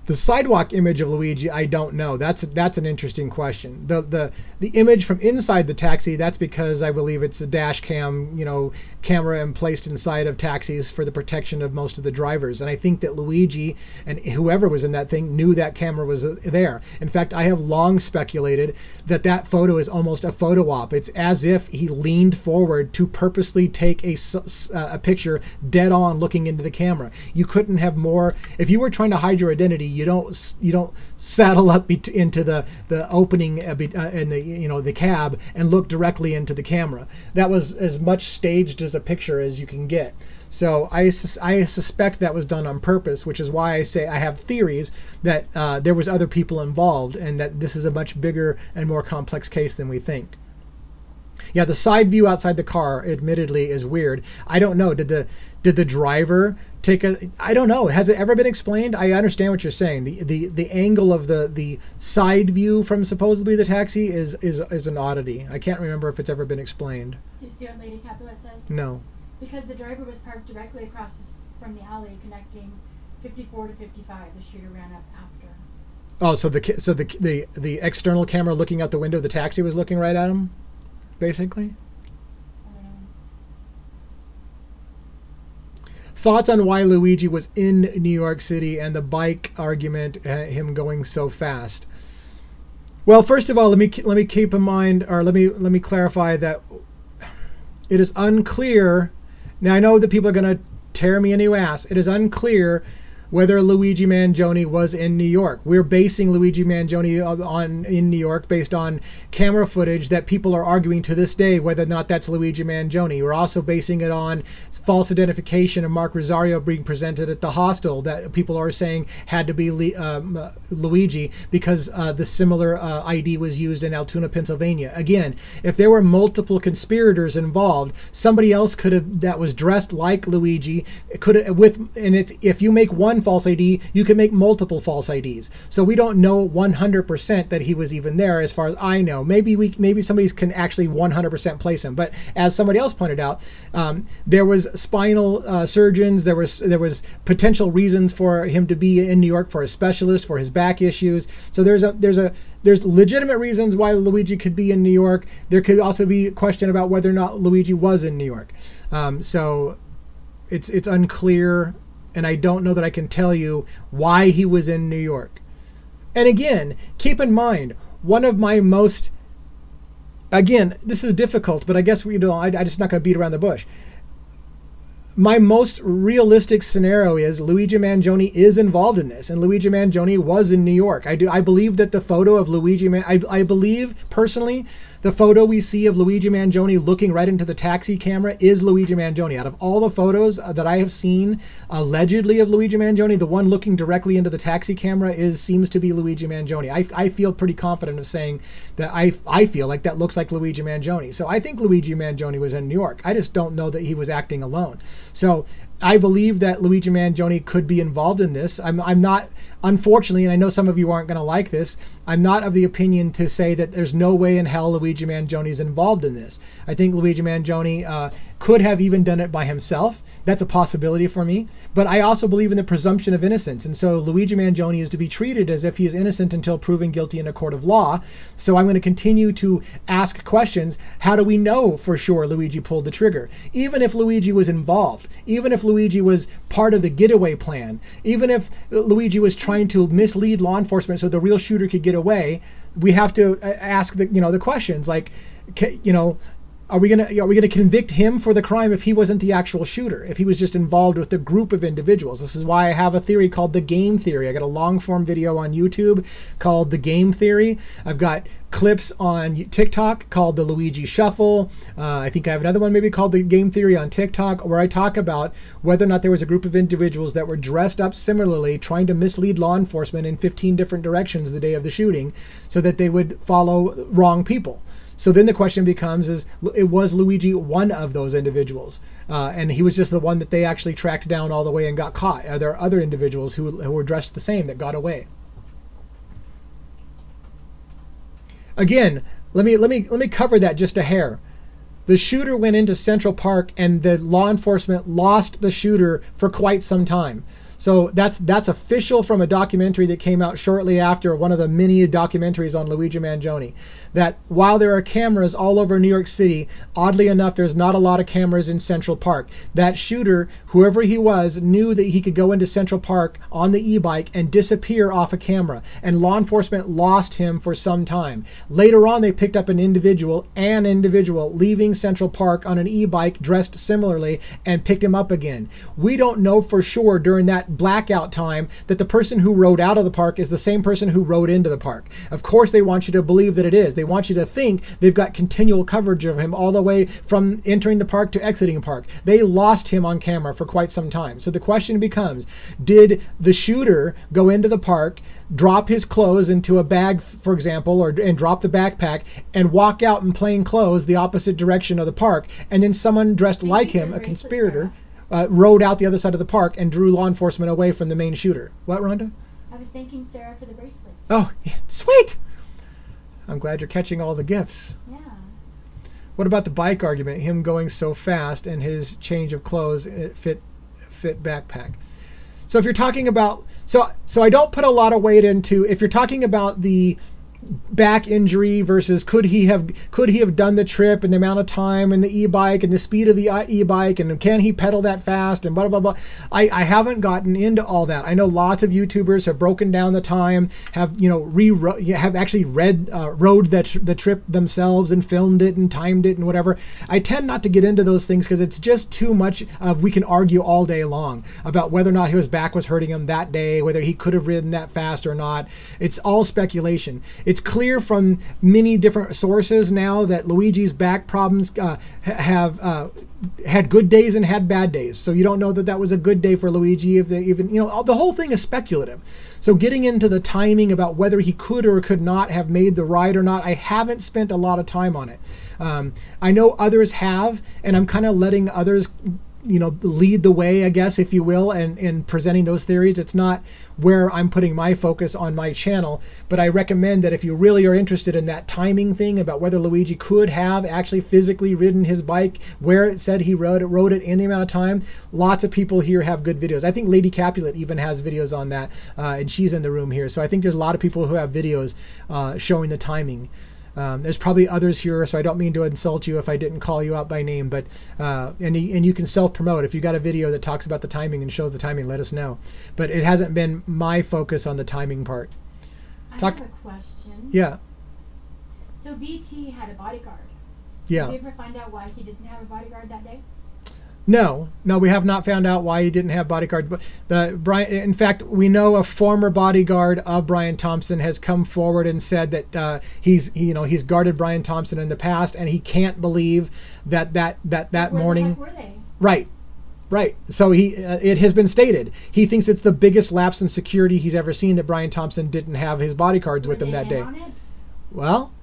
The sidewalk image of Luigi, I don't know. That's an interesting question. The image from inside the taxi, that's because I believe it's a dash cam, camera and placed inside of taxis for the protection of most of the drivers. And I think that Luigi and whoever was in that thing knew that camera was there. In fact, I have long speculated that photo is almost a photo op. It's as if he leaned forward to purposely take a picture dead on looking into the camera. You couldn't have more. If you were trying to hide your identity, you don't saddle up into the opening in the cab and look directly into the camera. That was as much staged as a picture as you can get. So I suspect that was done on purpose, which is why I say I have theories that there was other people involved and that this is a much bigger and more complex case than we think. Yeah, the side view outside the car, admittedly, is weird. I don't know. Did the driver take I don't know. Has it ever been explained? I understand what you're saying. The angle of the side view from supposedly the taxi is an oddity. I can't remember if it's ever been explained.
Do you see what Lady Capulet said?
No.
Because the driver was parked directly across from the alley connecting 54 to 55, the shooter ran up after.
Oh, so the external camera looking out the window of the taxi was looking right at him, basically.
I don't know.
Thoughts on why Luigi was in New York City and the bike argument, him going so fast. Well, first of all, let me keep in mind, or let me clarify that it is unclear. Now I know that people are going to tear me a new ass. It is unclear whether Luigi Manjoni was in New York. We're basing Luigi Manjoni in New York based on camera footage that people are arguing to this day whether or not that's Luigi Manjoni. We're also basing it on false identification of Mark Rosario being presented at the hostel that people are saying had to be Luigi because the similar ID was used in Altoona, Pennsylvania. Again, if there were multiple conspirators involved, somebody else could have that was dressed like Luigi if you make one false ID, you can make multiple false IDs. So we don't know 100% that he was even there, as far as I know. Maybe somebody can actually 100% place him. But as somebody else pointed out, there was spinal surgeons. There was potential reasons for him to be in New York for a specialist for his back issues. So there's legitimate reasons why Luigi could be in New York. There could also be a question about whether or not Luigi was in New York. So it's unclear. And I don't know that I can tell you why he was in New York. And again, keep in mind, one of my most, again, this is difficult, but I guess I'm just not going to beat around the bush. My most realistic scenario is Luigi Manjoni is involved in this, and Luigi Manjoni was in New York. I believe that the photo of I believe personally the photo we see of Luigi Manjoni looking right into the taxi camera is Luigi Manjoni. Out of all the photos that I have seen allegedly of Luigi Manjoni, the one looking directly into the taxi camera seems to be Luigi Manjoni. I feel pretty confident of saying that I feel like that looks like Luigi Manjoni. So I think Luigi Manjoni was in New York. I just don't know that he was acting alone. So I believe that Luigi Manjoni could be involved in this. I'm not, unfortunately, and I know some of you aren't going to like this, I'm not of the opinion to say that there's no way in hell Luigi Manjoni is involved in this. I think Luigi Manjoni could have even done it by himself. That's a possibility for me. But I also believe in the presumption of innocence. And so Luigi Manjoni is to be treated as if he is innocent until proven guilty in a court of law. So I'm going to continue to ask questions. How do we know for sure Luigi pulled the trigger? Even if Luigi was involved, even if Luigi was part of the getaway plan, even if Luigi was trying to mislead law enforcement so the real shooter could get away, we have to ask the questions like, are we gonna convict him for the crime if he wasn't the actual shooter, if he was just involved with a group of individuals? This is why I have a theory called the game theory. I got a long form video on YouTube called the game theory. I've got clips on TikTok called the Luigi Shuffle. I think I have another one maybe called the game theory on TikTok, where I talk about whether or not there was a group of individuals that were dressed up similarly, trying to mislead law enforcement in 15 different directions the day of the shooting so that they would follow wrong people. So then the question becomes, was Luigi one of those individuals? And he was just the one that they actually tracked down all the way and got caught. Are there other individuals who were dressed the same that got away? Again, let me cover that just a hair. The shooter went into Central Park and the law enforcement lost the shooter for quite some time. So that's official from a documentary that came out shortly after, one of the many documentaries on Luigi Manjoni, that while there are cameras all over New York City, oddly enough, there's not a lot of cameras in Central Park. That shooter, whoever he was, knew that he could go into Central Park on the e-bike and disappear off a camera, and law enforcement lost him for some time. Later on, they picked up an individual leaving Central Park on an e-bike dressed similarly and picked him up again. We don't know for sure during that blackout time that the person who rode out of the park is the same person who rode into the park. Of course they want you to believe that it is. They want you to think they've got continual coverage of him all the way from entering the park to exiting the park. They lost him on camera for quite some time. So the question becomes, did the shooter go into the park, drop his clothes into a bag, for example, and drop the backpack and walk out in plain clothes the opposite direction of the park, and then someone dressed like him, a conspirator, rode out the other side of the park and drew law enforcement away from the main shooter? What, Rhonda?
I was thanking Sarah for the bracelet.
Oh, yeah, sweet! I'm glad you're catching all the gifts.
Yeah.
What about the bike argument, him going so fast and his change of clothes fit backpack? So if you're talking about, so I don't put a lot of weight into, if you're talking about the back injury versus could he have done the trip and the amount of time and the e-bike and the speed of the e-bike and can he pedal that fast and blah blah blah. I haven't gotten into all that. I know lots of YouTubers have broken down the time, have have actually rode the trip themselves and filmed it and timed it and whatever. I tend not to get into those things because it's just too much. We can argue all day long about whether or not his back was hurting him that day, whether he could have ridden that fast or not. It's all speculation. It's clear from many different sources now that Luigi's back problems have had good days and had bad days. So you don't know that was a good day for Luigi. If they even, the whole thing is speculative. So getting into the timing about whether he could or could not have made the ride or not, I haven't spent a lot of time on it. I know others have, and I'm kind of letting others lead the way, I guess, if you will, and in presenting those theories. It's not where I'm putting my focus on my channel, but I recommend that if you really are interested in that timing thing about whether Luigi could have actually physically ridden his bike where it said he rode it in the amount of time, lots of people here have good videos. I think Lady Capulet even has videos on that, and she's in the room here. So I think there's a lot of people who have videos showing the timing. There's probably others here, so I don't mean to insult you if I didn't call you out by name, but and you can self-promote. If you got a video that talks about the timing and shows the timing, let us know. But it hasn't been my focus on the timing part.
I have a question.
Yeah.
So BT had a bodyguard.
Yeah.
Did you ever find out why he didn't have a bodyguard that day?
No, we have not found out why he didn't have bodyguards. But in fact, we know a former bodyguard of Brian Thompson has come forward and said that he's guarded Brian Thompson in the past, and he can't believe that morning.
Where the heck were they?
Right. So it has been stated he thinks it's the biggest lapse in security he's ever seen that Brian Thompson didn't have his bodyguards with him that day. Well,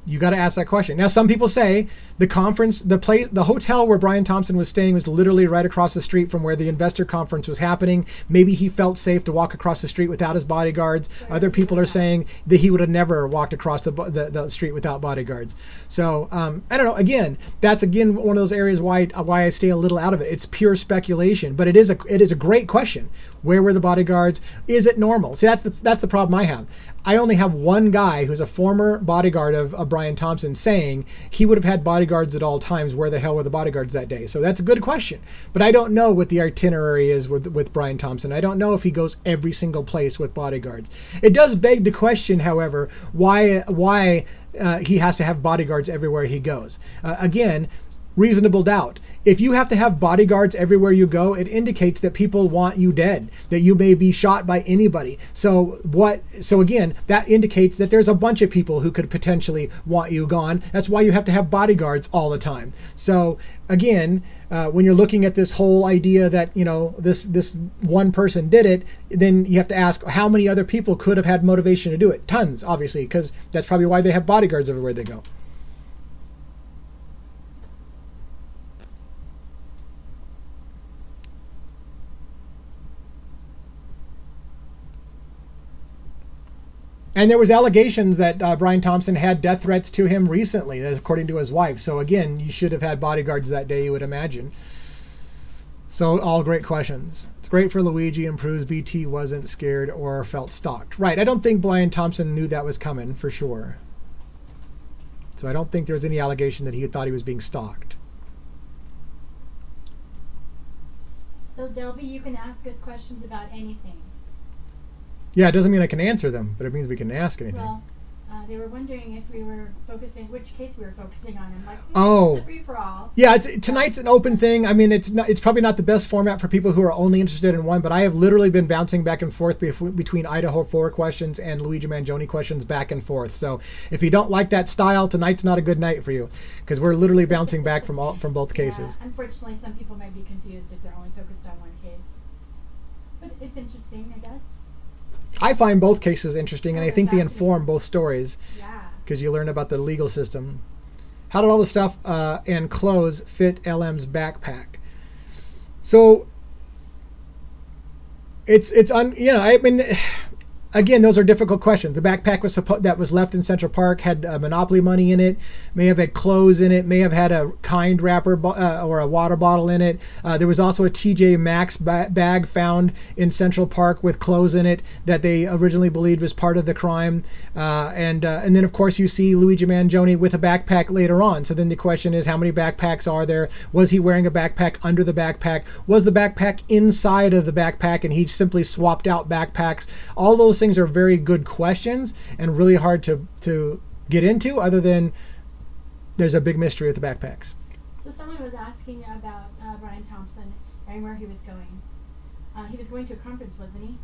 you got to ask that question. Now, some people say the hotel where Brian Thompson was staying was literally right across the street from where the investor conference was happening. Maybe he felt safe to walk across the street without his bodyguards. Other people are saying that he would have never walked across the street without bodyguards. So I don't know. Again, that's one of those areas why I stay a little out of it. It's pure speculation, but it is a great question. Where were the bodyguards? Is it normal? See, that's the problem I have. I only have one guy who's a former bodyguard of Brian Thompson saying he would have had bodyguards at all times. Where the hell were the bodyguards that day? So that's a good question. But I don't know what the itinerary is with Brian Thompson. I don't know if he goes every single place with bodyguards. It does beg the question, however, why he has to have bodyguards everywhere he goes. Again, reasonable doubt. If you have to have bodyguards everywhere you go, it indicates that people want you dead, that you may be shot by anybody. So again, that indicates that there's a bunch of people who could potentially want you gone. That's why you have to have bodyguards all the time. So again, when you're looking at this whole idea that this one person did it, then you have to ask how many other people could have had motivation to do it. Tons, obviously, because that's probably why they have bodyguards everywhere they go. And there was allegations that Brian Thompson had death threats to him recently, according to his wife. So again, you should have had bodyguards that day, you would imagine. So all great questions. It's great for Luigi and proves BT wasn't scared or felt stalked. Right, I don't think Brian Thompson knew that was coming, for sure. So I don't think there was any allegation that he thought he was being stalked.
So Delby, you can ask us questions about anything.
Yeah, it doesn't mean I can answer them, but it means we can ask anything.
Well, they were wondering if we were focusing, which case we were focusing on. I'm like,
oh,
it's a free for all.
Yeah, tonight's an open thing. I mean, it's probably not the best format for people who are only interested in one, but I have literally been bouncing back and forth between Idaho 4 questions and Luigi Manjoni questions back and forth. So if you don't like that style, tonight's not a good night for you, because we're literally bouncing back from both cases.
Yeah, unfortunately, some people might be confused if they're only focused on one case. But it's interesting, I guess.
I find both cases interesting, and I think they inform both stories.
Yeah.
Because you learn about the legal system. How did all the stuff and clothes fit LM's backpack? So I mean, Again, those are difficult questions. The backpack that was left in Central Park had Monopoly money in it, may have had clothes in it, may have had a Kind wrapper or a water bottle in it. There was also a TJ Maxx bag found in Central Park with clothes in it that they originally believed was part of the crime. And then, of course, you see Luigi Manjoni with a backpack later on. So then the question is, how many backpacks are there? Was he wearing a backpack under the backpack? Was the backpack inside of the backpack and he simply swapped out backpacks? All those things are very good questions and really hard to get into, other than there's a big mystery with the backpacks.
So someone was asking about Brian Thompson and where he was going. He was going to a conference, wasn't he?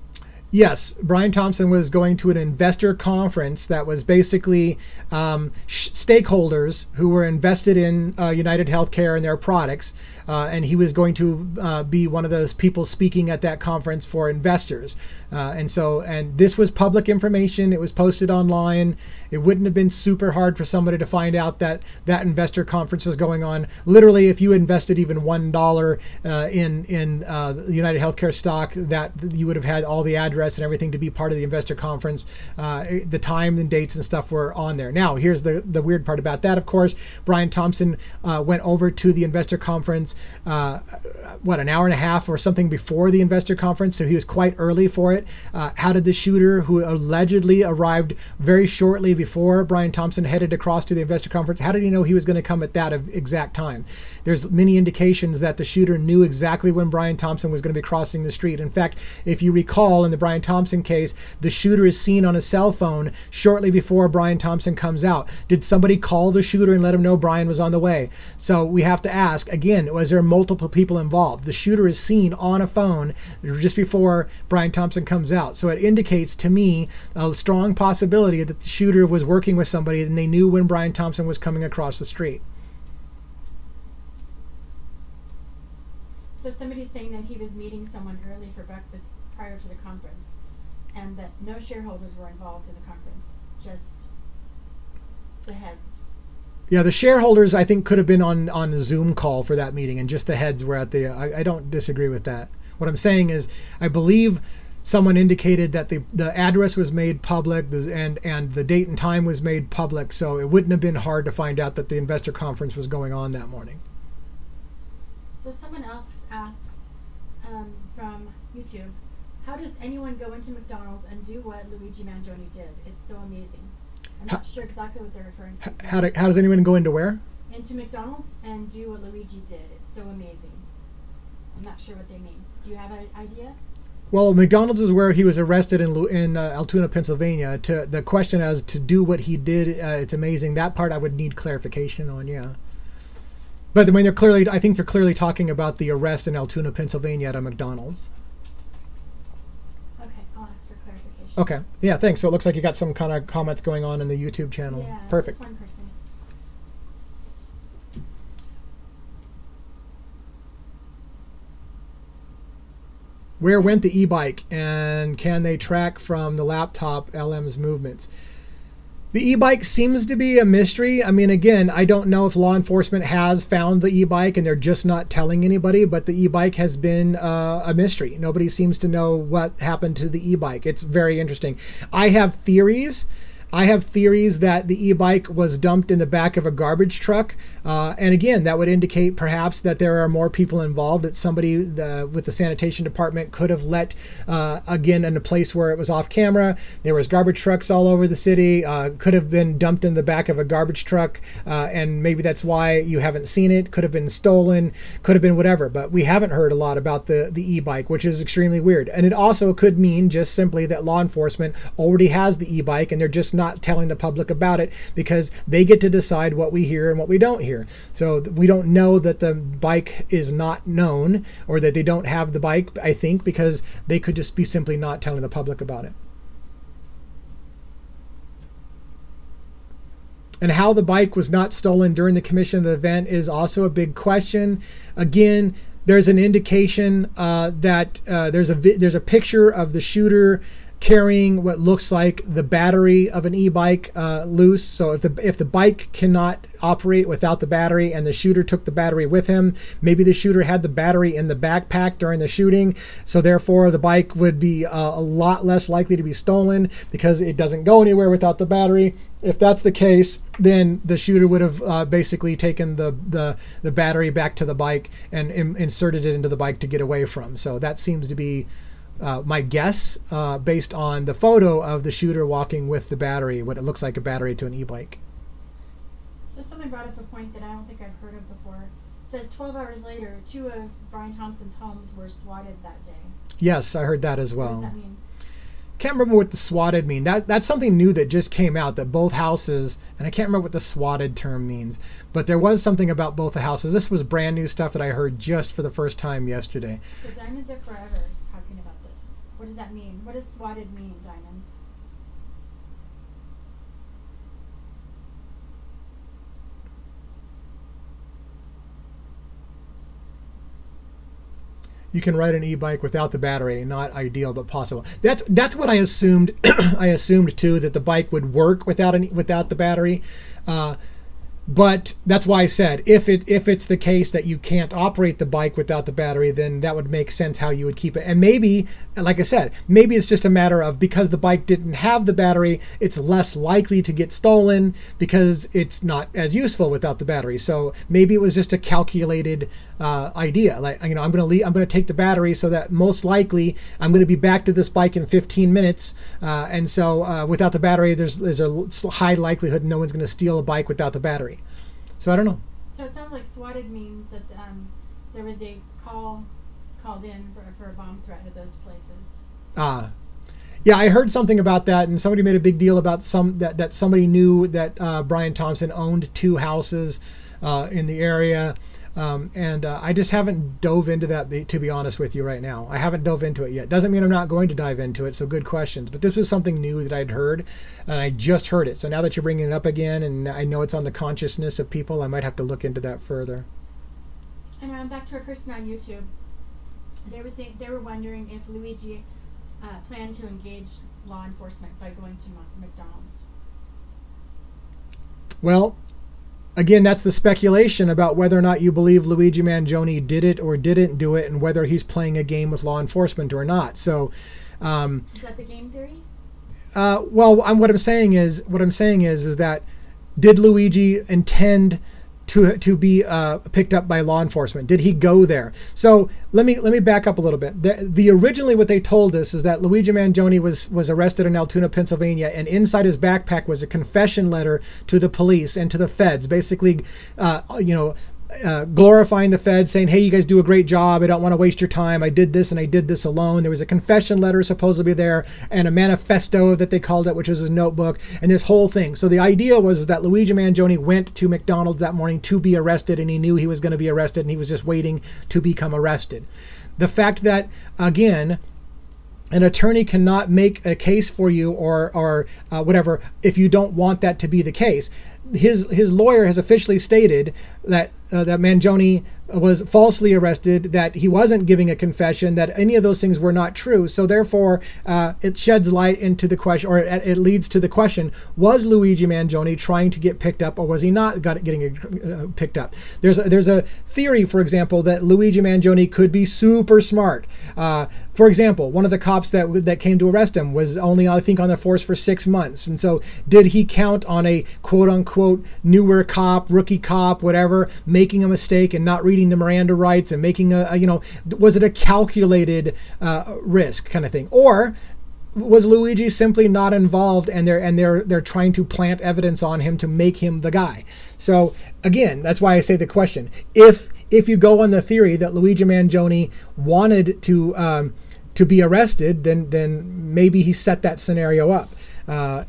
Yes, Brian Thompson was going to an investor conference that was basically stakeholders who were invested in United Healthcare and their products, and he was going to be one of those people speaking at that conference for investors. And this was public information. It was posted online. It wouldn't have been super hard for somebody to find out that that investor conference was going on. Literally, if you invested even $1 in United Healthcare stock, that you would have had all the address and everything to be part of the investor conference. The time and dates and stuff were on there. Now, here's the weird part about that. Of course, Brian Thompson went over to the investor conference, an hour and a half or something before the investor conference, so he was quite early for it. How did the shooter, who allegedly arrived very shortly before Brian Thompson headed across to the investor conference, how did he know he was going to come at that exact time? There's many indications that the shooter knew exactly when Brian Thompson was going to be crossing the street. In fact, if you recall, in the Brian Thompson case, the shooter is seen on a cell phone shortly before Brian Thompson comes out. Did somebody call the shooter and let him know Brian was on the way? So we have to ask, again, was there multiple people involved? The shooter is seen on a phone just before Brian Thompson comes out. So it indicates to me a strong possibility that the shooter was working with somebody and they knew when Brian Thompson was coming across the street.
So somebody's saying that he was meeting someone early for breakfast prior to the conference, and that no shareholders were involved in the conference, just the heads. Yeah,
the shareholders, I think, could have been on a Zoom call for that meeting, and just the heads were at the... I don't disagree with that. What I'm saying is, I believe someone indicated that the address was made public and the date and time was made public, so it wouldn't have been hard to find out that the investor conference was going on that morning.
So someone else asked from YouTube, how does anyone go into McDonald's and do what Luigi Manjoni did? It's so amazing. I'm not sure exactly what they're referring to.
How does anyone go into where?
Into McDonald's and do what Luigi did. It's so amazing. I'm not sure what they mean. Do you have an idea?
Well, McDonald's is where he was arrested in Altoona, Pennsylvania. To the question as to do what he did, it's amazing. That part I would need clarification on, yeah. But I mean, I think they're clearly talking about the arrest in Altoona, Pennsylvania at a McDonald's.
Okay, I'll ask for clarification.
Okay, yeah, thanks. So it looks like you got some kind of comments going on in the YouTube channel.
Yeah,
perfect.
Just one person.
Where went the e-bike, and can they track from the laptop LM's movements? The e-bike seems to be a mystery. I mean, again, I don't know if law enforcement has found the e-bike and they're just not telling anybody, but the e-bike has been a mystery. Nobody seems to know what happened to the e-bike. It's very interesting. I have theories that the e-bike was dumped in the back of a garbage truck. And again, that would indicate perhaps that there are more people involved, that somebody with the sanitation department could have let, again, in a place where it was off camera. There was garbage trucks all over the city, could have been dumped in the back of a garbage truck. And maybe that's why you haven't seen it. Could have been stolen, could have been whatever. But we haven't heard a lot about the e-bike, which is extremely weird. And it also could mean just simply that law enforcement already has the e-bike and they're just not telling the public about it because they get to decide what we hear and what we don't hear. So we don't know that the bike is not known or that they don't have the bike, I think, because they could just be simply not telling the public about it. And how the bike was not stolen during the commission of the event is also a big question. Again, there's an indication that there's a picture of the shooter carrying what looks like the battery of an e-bike loose. So if the bike cannot operate without the battery and the shooter took the battery with him, maybe the shooter had the battery in the backpack during the shooting, so therefore the bike would be a lot less likely to be stolen because it doesn't go anywhere without the battery. If that's the case, then the shooter would have basically taken the battery back to the bike and inserted it into the bike to get away from. So that seems to be my guess, based on the photo of the shooter walking with the battery, what it looks like a battery to an e-bike.
So someone brought up a point that I don't think I've heard of before. It says 12 hours later, 2 of Brian Thompson's homes were swatted that day.
Yes, I heard that as well.
What does that mean?
Can't remember what the swatted mean. That's something new that just came out, that both houses, and I can't remember what the swatted term means, but there was something about both the houses. This was brand new stuff that I heard just for the first time yesterday.
The Diamonds Are Forever is talking about this. What does that mean? What does swatted mean, Diamonds?
You can ride an e-bike without the battery. Not ideal, but possible. That's what I assumed. I assumed too that the bike would work without the battery. But that's why I said if it's the case that you can't operate the bike without the battery, then that would make sense how you would keep it. And maybe, like I said, maybe it's just a matter of because the bike didn't have the battery, it's less likely to get stolen because it's not as useful without the battery. So maybe it was just a calculated idea. Like, I'm going to take the battery so that most likely I'm going to be back to this bike in 15 minutes. And so without the battery, there's a high likelihood no one's going to steal a bike without the battery. So I don't know.
So it sounds like swatted means that there was a called in for a bomb threat at those places.
Yeah, I heard something about that, and somebody made a big deal about that somebody knew that Brian Thompson owned 2 houses in the area. And I just haven't dove into that, to be honest with you right now. I haven't dove into it yet. Doesn't mean I'm not going to dive into it, so good questions. But this was something new that I'd heard, and I just heard it. So now that you're bringing it up again, and I know it's on the consciousness of people, I might have to look into that further.
And back to a person on YouTube. They were wondering if Luigi planned to engage law enforcement by going to McDonald's.
Well, again, that's the speculation about whether or not you believe Luigi Manjoni did it or didn't do it, and whether he's playing a game with law enforcement or not. So,
is that the game theory?
Well, what I'm saying is that did Luigi intend to be picked up by law enforcement? Did he go there? So let me back up a little bit. The originally what they told us is that Luigi Manjoni was arrested in Altoona, Pennsylvania, and inside his backpack was a confession letter to the police and to the feds, basically, glorifying the feds, saying, hey, you guys do a great job. I don't want to waste your time. I did this and I did this alone. There was a confession letter supposedly there and a manifesto that they called it, which was his notebook, and this whole thing. So the idea was that Luigi Manjoni went to McDonald's that morning to be arrested, and he knew he was going to be arrested, and he was just waiting to become arrested. The fact that, again, an attorney cannot make a case for you or whatever if you don't want that to be the case. His lawyer has officially stated that Manjoni was falsely arrested, that he wasn't giving a confession, that any of those things were not true. So therefore, it sheds light into the question, or it leads to the question: was Luigi Manjoni trying to get picked up, or was he not getting picked up? There's a theory, for example, that Luigi Manjoni could be super smart. For example, one of the cops that came to arrest him was only, I think, on the force for 6 months. And so did he count on a quote-unquote newer cop, rookie cop, whatever, making a mistake and not reading the Miranda rights and making was it a calculated risk kind of thing? Or was Luigi simply not involved, and they're trying to plant evidence on him to make him the guy? So again, that's why I say the question: if you go on the theory that Luigi Manjoni wanted to be arrested, then maybe he set that scenario up.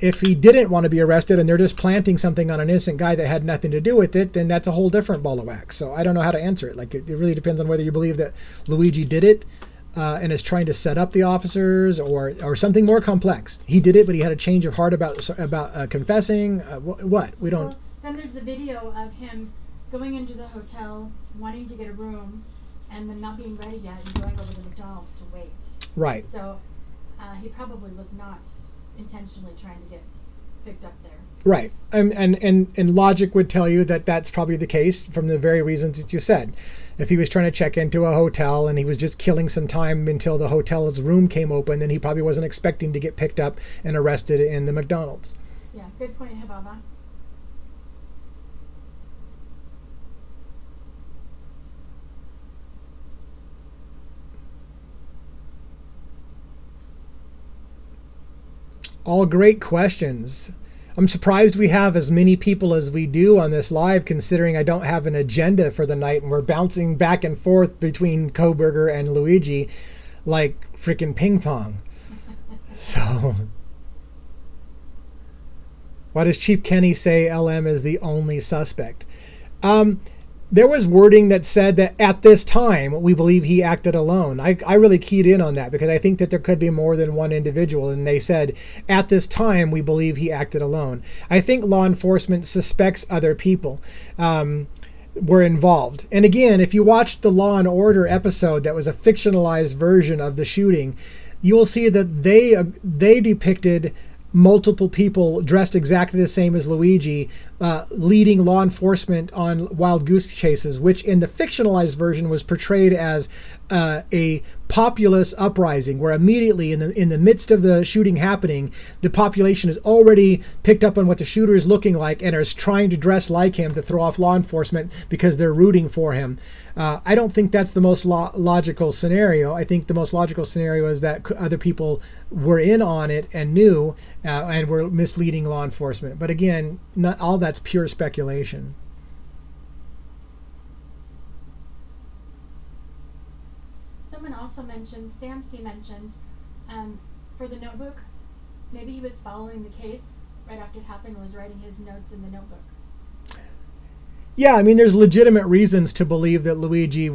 If he didn't want to be arrested and they're just planting something on an innocent guy that had nothing to do with it, then that's a whole different ball of wax. So I don't know how to answer it. Like, it really depends on whether you believe that Luigi did it and is trying to set up the officers, or something more complex. He did it, but he had a change of heart about confessing. What? We don't.
Well, then there's the video of him going into the hotel, wanting to get a room, and then not being ready yet, and going over to McDonald's to wait.
Right.
So he probably was not intentionally trying to get picked up there.
Right. And logic would tell you that that's probably the case from the very reasons that you said. If he was trying to check into a hotel and he was just killing some time until the hotel's room came open, then he probably wasn't expecting to get picked up and arrested in the McDonald's.
Yeah, good point, Hababa.
All great questions. I'm surprised we have as many people as we do on this live, considering I don't have an agenda for the night and we're bouncing back and forth between Koberger and Luigi like freaking ping pong. So, why does Chief Kenny say LM is the only suspect? There was wording that said that at this time we believe he acted alone. I really keyed in on that because I think that there could be more than one individual, and they said at this time we believe he acted alone. I think law enforcement suspects other people were involved. And again, if you watch the Law and Order episode that was a fictionalized version of the shooting, you will see that they depicted multiple people dressed exactly the same as Luigi, leading law enforcement on wild goose chases, which in the fictionalized version was portrayed as a populace uprising, where immediately in the midst of the shooting happening, the population is already picked up on what the shooter is looking like and is trying to dress like him to throw off law enforcement because they're rooting for him. I don't think that's the most logical scenario. I think the most logical scenario is that other people were in on it and knew and were misleading law enforcement. But again, not all that's pure speculation.
Someone also mentioned, Sam C. mentioned, for the notebook, maybe he was following the case right after it happened, was writing his notes in the notebook.
Yeah, I mean, there's legitimate reasons to believe that Luigi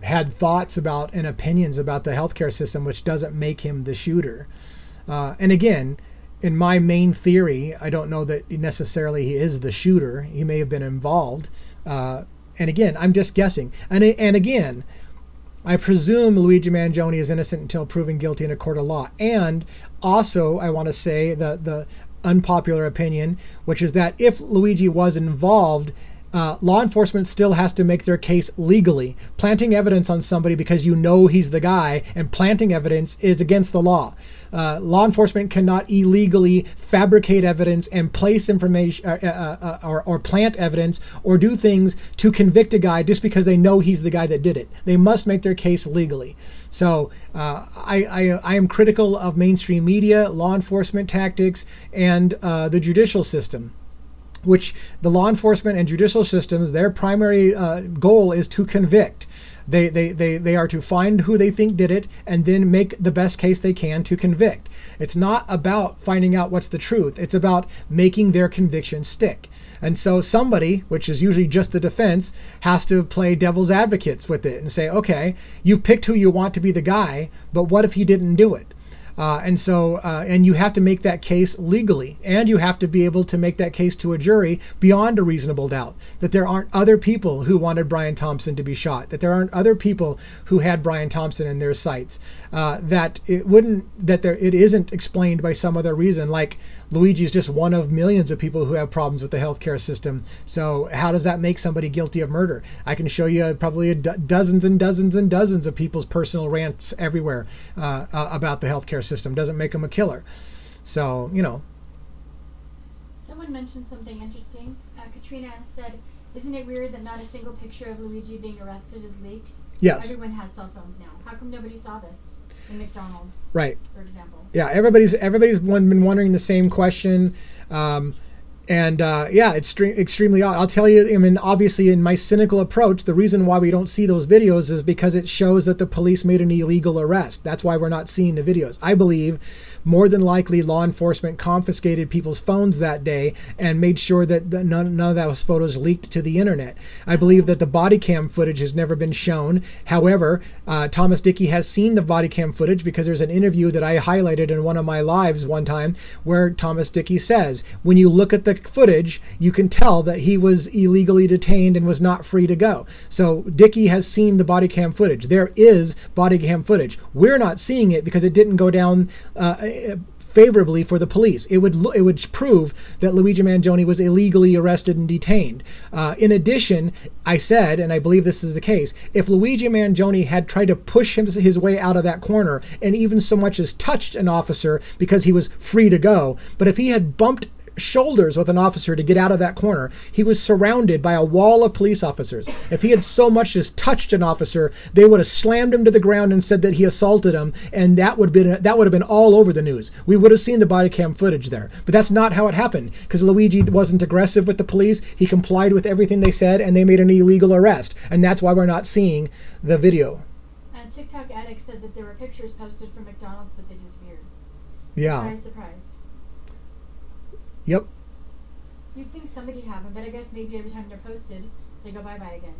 had thoughts about and opinions about the healthcare system, which doesn't make him the shooter. And again, in my main theory, I don't know that necessarily he is the shooter. He may have been involved. And again, I'm just guessing. And again, I presume Luigi Manjoni is innocent until proven guilty in a court of law. And also, I want to say the unpopular opinion, which is that if Luigi was involved, law enforcement still has to make their case legally. Planting evidence on somebody because you know he's the guy and planting evidence is against the law. Law enforcement cannot illegally fabricate evidence and place information or plant evidence or do things to convict a guy just because they know he's the guy that did it. They must make their case legally. So I am critical of mainstream media, law enforcement tactics, and the judicial system, which the law enforcement and judicial systems, their primary goal is to convict. They are to find who they think did it and then make the best case they can to convict. It's not about finding out what's the truth. It's about making their conviction stick. And so somebody, which is usually just the defense, has to play devil's advocates with it and say, okay, you've picked who you want to be the guy, but what if he didn't do it? And you have to make that case legally, and you have to be able to make that case to a jury beyond a reasonable doubt that there aren't other people who wanted Brian Thompson to be shot, that there aren't other people who had Brian Thompson in their sights, that it isn't explained by some other reason, like Luigi is just one of millions of people who have problems with the healthcare system. So how does that make somebody guilty of murder? I can show you probably dozens and dozens and dozens of people's personal rants everywhere about the healthcare system. Doesn't make them a killer. So, you know.
Someone mentioned something interesting. Katrina said, isn't it weird that not a single picture of Luigi being arrested is leaked?
Yes.
Everyone has cell phones now. How come nobody saw this in McDonald's?
Right.
For example.
Yeah, everybody's been wondering the same question. It's extremely odd. I'll tell you, I mean, obviously in my cynical approach, the reason why we don't see those videos is because it shows that the police made an illegal arrest. That's why we're not seeing the videos. I believe more than likely law enforcement confiscated people's phones that day and made sure that none of those photos leaked to the internet. I believe that the body cam footage has never been shown. However, Thomas Dickey has seen the body cam footage because there's an interview that I highlighted in one of my lives one time where Thomas Dickey says, when you look at the footage, you can tell that he was illegally detained and was not free to go. So Dickey has seen the body cam footage. There is body cam footage. We're not seeing it because it didn't go down favorably for the police. It would prove that Luigi Manjoni was illegally arrested and detained. In addition, I said, and I believe this is the case, if Luigi Manjoni had tried to push his way out of that corner and even so much as touched an officer because he was free to go, but if he had bumped shoulders with an officer to get out of that corner, he was surrounded by a wall of police officers. If he had so much as touched an officer, they would have slammed him to the ground and said that he assaulted him, and that would have been all over the news. We would have seen the body cam footage there. But that's not how it happened, because Luigi wasn't aggressive with the police. He complied with everything they said, and they made an illegal arrest, and that's why we're not seeing the video.
And TikTok Addict said that there were pictures posted from McDonald's, but they disappeared.
Yeah.
Surprise, surprise.
Yep.
You'd think somebody'd have them, but I guess maybe every time they're posted, they go bye-bye again.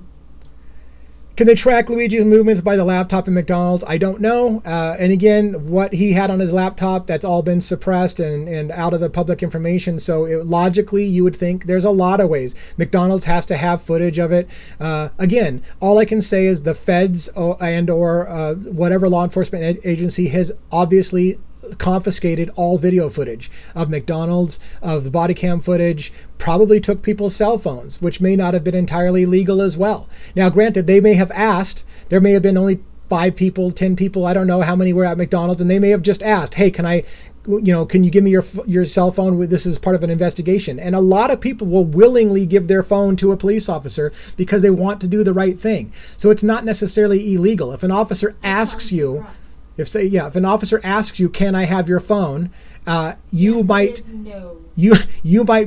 Can they track Luigi's movements by the laptop in McDonald's? I don't know. And again, what he had on his laptop, that's all been suppressed and out of the public information. So logically, you would think there's a lot of ways. McDonald's has to have footage of it. Again, all I can say is the feds or whatever law enforcement agency has obviously confiscated all video footage of McDonald's, of the body cam footage, probably took people's cell phones, which may not have been entirely legal as well. Now, granted, they may have asked, there may have been only 5 people, 10 people, I don't know how many were at McDonald's, and they may have just asked, hey, can you give me your cell phone? This is part of an investigation. And a lot of people will willingly give their phone to a police officer because they want to do the right thing. So it's not necessarily illegal. If an officer asks you, if an officer asks you, can I have your phone? You might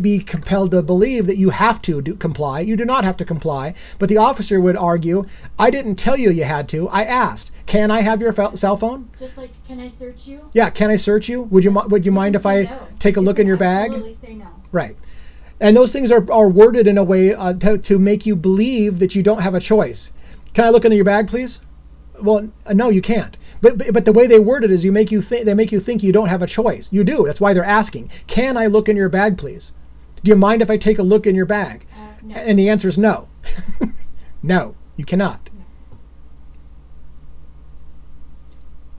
be compelled to believe that you have to comply. You do not have to comply, but the officer would argue, I didn't tell you you had to. I asked, can I have your cell phone?
Just like, can I search you?
Yeah, can I search you? Would you mind if I take a look in your bag?
Absolutely say no.
Right. And those things are worded in a way to make you believe that you don't have a choice. Can I look into your bag, please? Well, no, you can't. But the way they word it is they make you think you don't have a choice. You do. That's why they're asking. Can I look in your bag, please? Do you mind if I take a look in your bag?
No.
And the answer is no. No, you cannot.
No.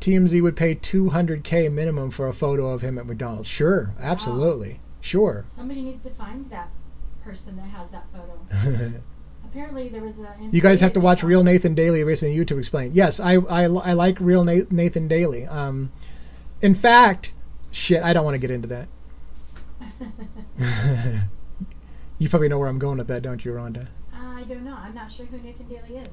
TMZ would pay $200K minimum for a photo of him at McDonald's. Sure, absolutely. Wow. Sure.
Somebody needs to find that person that has that photo. Apparently there was
you guys have to watch Real Nathan Daly recently on YouTube explain. Yes, I like Real Nathan Daly. In fact, shit, I don't want to get into that. You probably know where I'm going with that, don't you, Rhonda?
I don't know. I'm not sure who Nathan Daly is.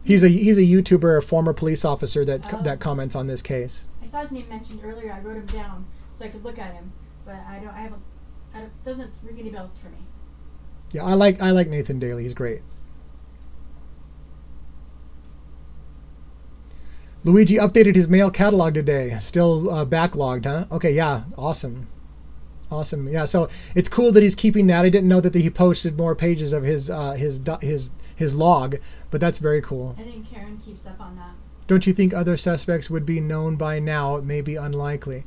He's a YouTuber, a former police officer that comments on this case.
I saw his name mentioned earlier. I wrote him down so I could look at him, but it doesn't ring any bells for me.
Yeah, I like Nathan Daly. He's great. Luigi updated his mail catalog today. Still backlogged, huh? Okay, yeah, awesome. Yeah, so it's cool that he's keeping that. I didn't know that he posted more pages of his log, but that's very cool.
I think Karen keeps up on that.
Don't you think other suspects would be known by now? It may be unlikely.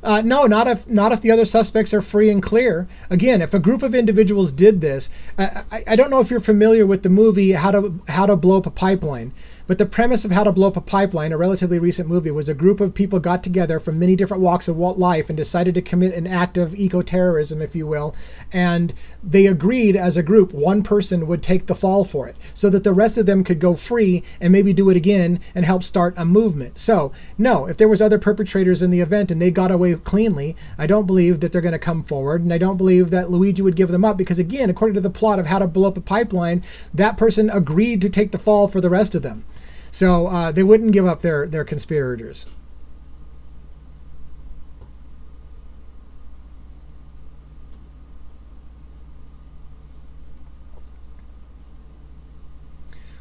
No, not if the other suspects are free and clear. Again, if a group of individuals did this, I don't know if you're familiar with the movie How to Blow Up a Pipeline. But the premise of How to Blow Up a Pipeline, a relatively recent movie, was a group of people got together from many different walks of life and decided to commit an act of eco-terrorism, if you will. And they agreed as a group, one person would take the fall for it so that the rest of them could go free and maybe do it again and help start a movement. So, no, if there was other perpetrators in the event and they got away cleanly, I don't believe that they're going to come forward. And I don't believe that Luigi would give them up because, again, according to the plot of How to Blow Up a Pipeline, that person agreed to take the fall for the rest of them. So they wouldn't give up their conspirators.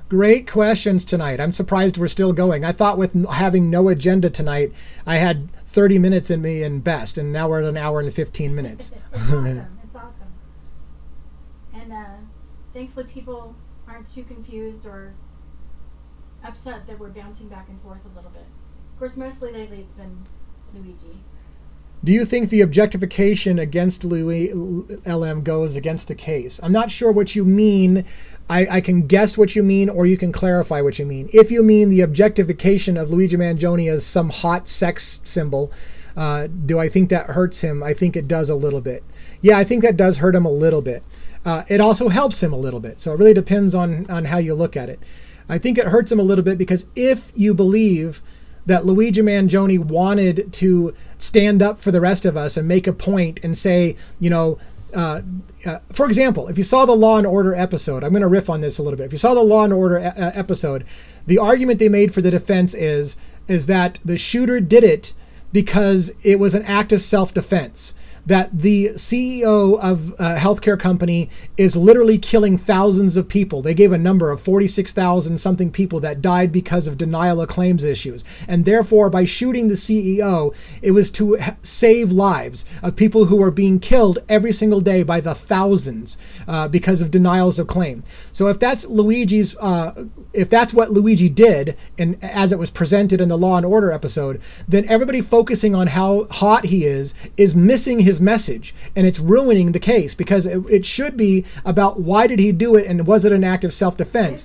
Great questions tonight. I'm surprised we're still going. I thought with having no agenda tonight, I had 30 minutes in me in best, and now we're at an hour and 15 minutes.
It's awesome. It's awesome. And thankfully people aren't too confused or upset that we're bouncing back and forth a little bit. Of course, mostly lately it's been Luigi.
Do you think the objectification against LM goes against the case? I'm not sure what you mean. I can guess what you mean, or you can clarify what you mean. If you mean the objectification of Luigi Manjoni as some hot sex symbol, do I think that hurts him? I think it does a little bit. Yeah, I think that does hurt him a little bit. It also helps him a little bit. So it really depends on how you look at it. I think it hurts him a little bit because if you believe that Luigi Manjoni wanted to stand up for the rest of us and make a point and say, for example, if you saw the Law and Order episode, I'm going to riff on this a little bit. If you saw the Law and Order episode, the argument they made for the defense is that the shooter did it because it was an act of self-defense. That the CEO of a healthcare company is literally killing thousands of people. They gave a number of 46,000 something people that died because of denial of claims issues. And therefore, by shooting the CEO, it was to save lives of people who are being killed every single day by the thousands because of denials of claim. So if that's if that's what Luigi did, and as it was presented in the Law and Order episode, then everybody focusing on how hot he is missing his message, and it's ruining the case, because it should be about why did he do it and was it an act of self-defense.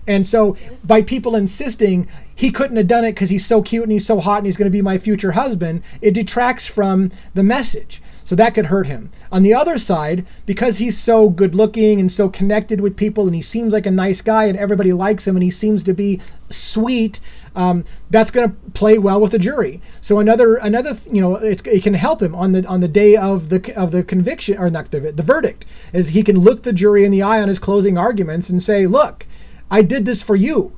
And so by people insisting he couldn't have done it because he's so cute and he's so hot and he's going to be my future husband, it detracts from the message. So that could hurt him. On the other side, because he's so good looking and so connected with people and he seems like a nice guy and everybody likes him and he seems to be sweet, that's going to play well with the jury. So another it can help him on the day of the conviction, or not the verdict, is he can look the jury in the eye on his closing arguments and say, look, I did this for you.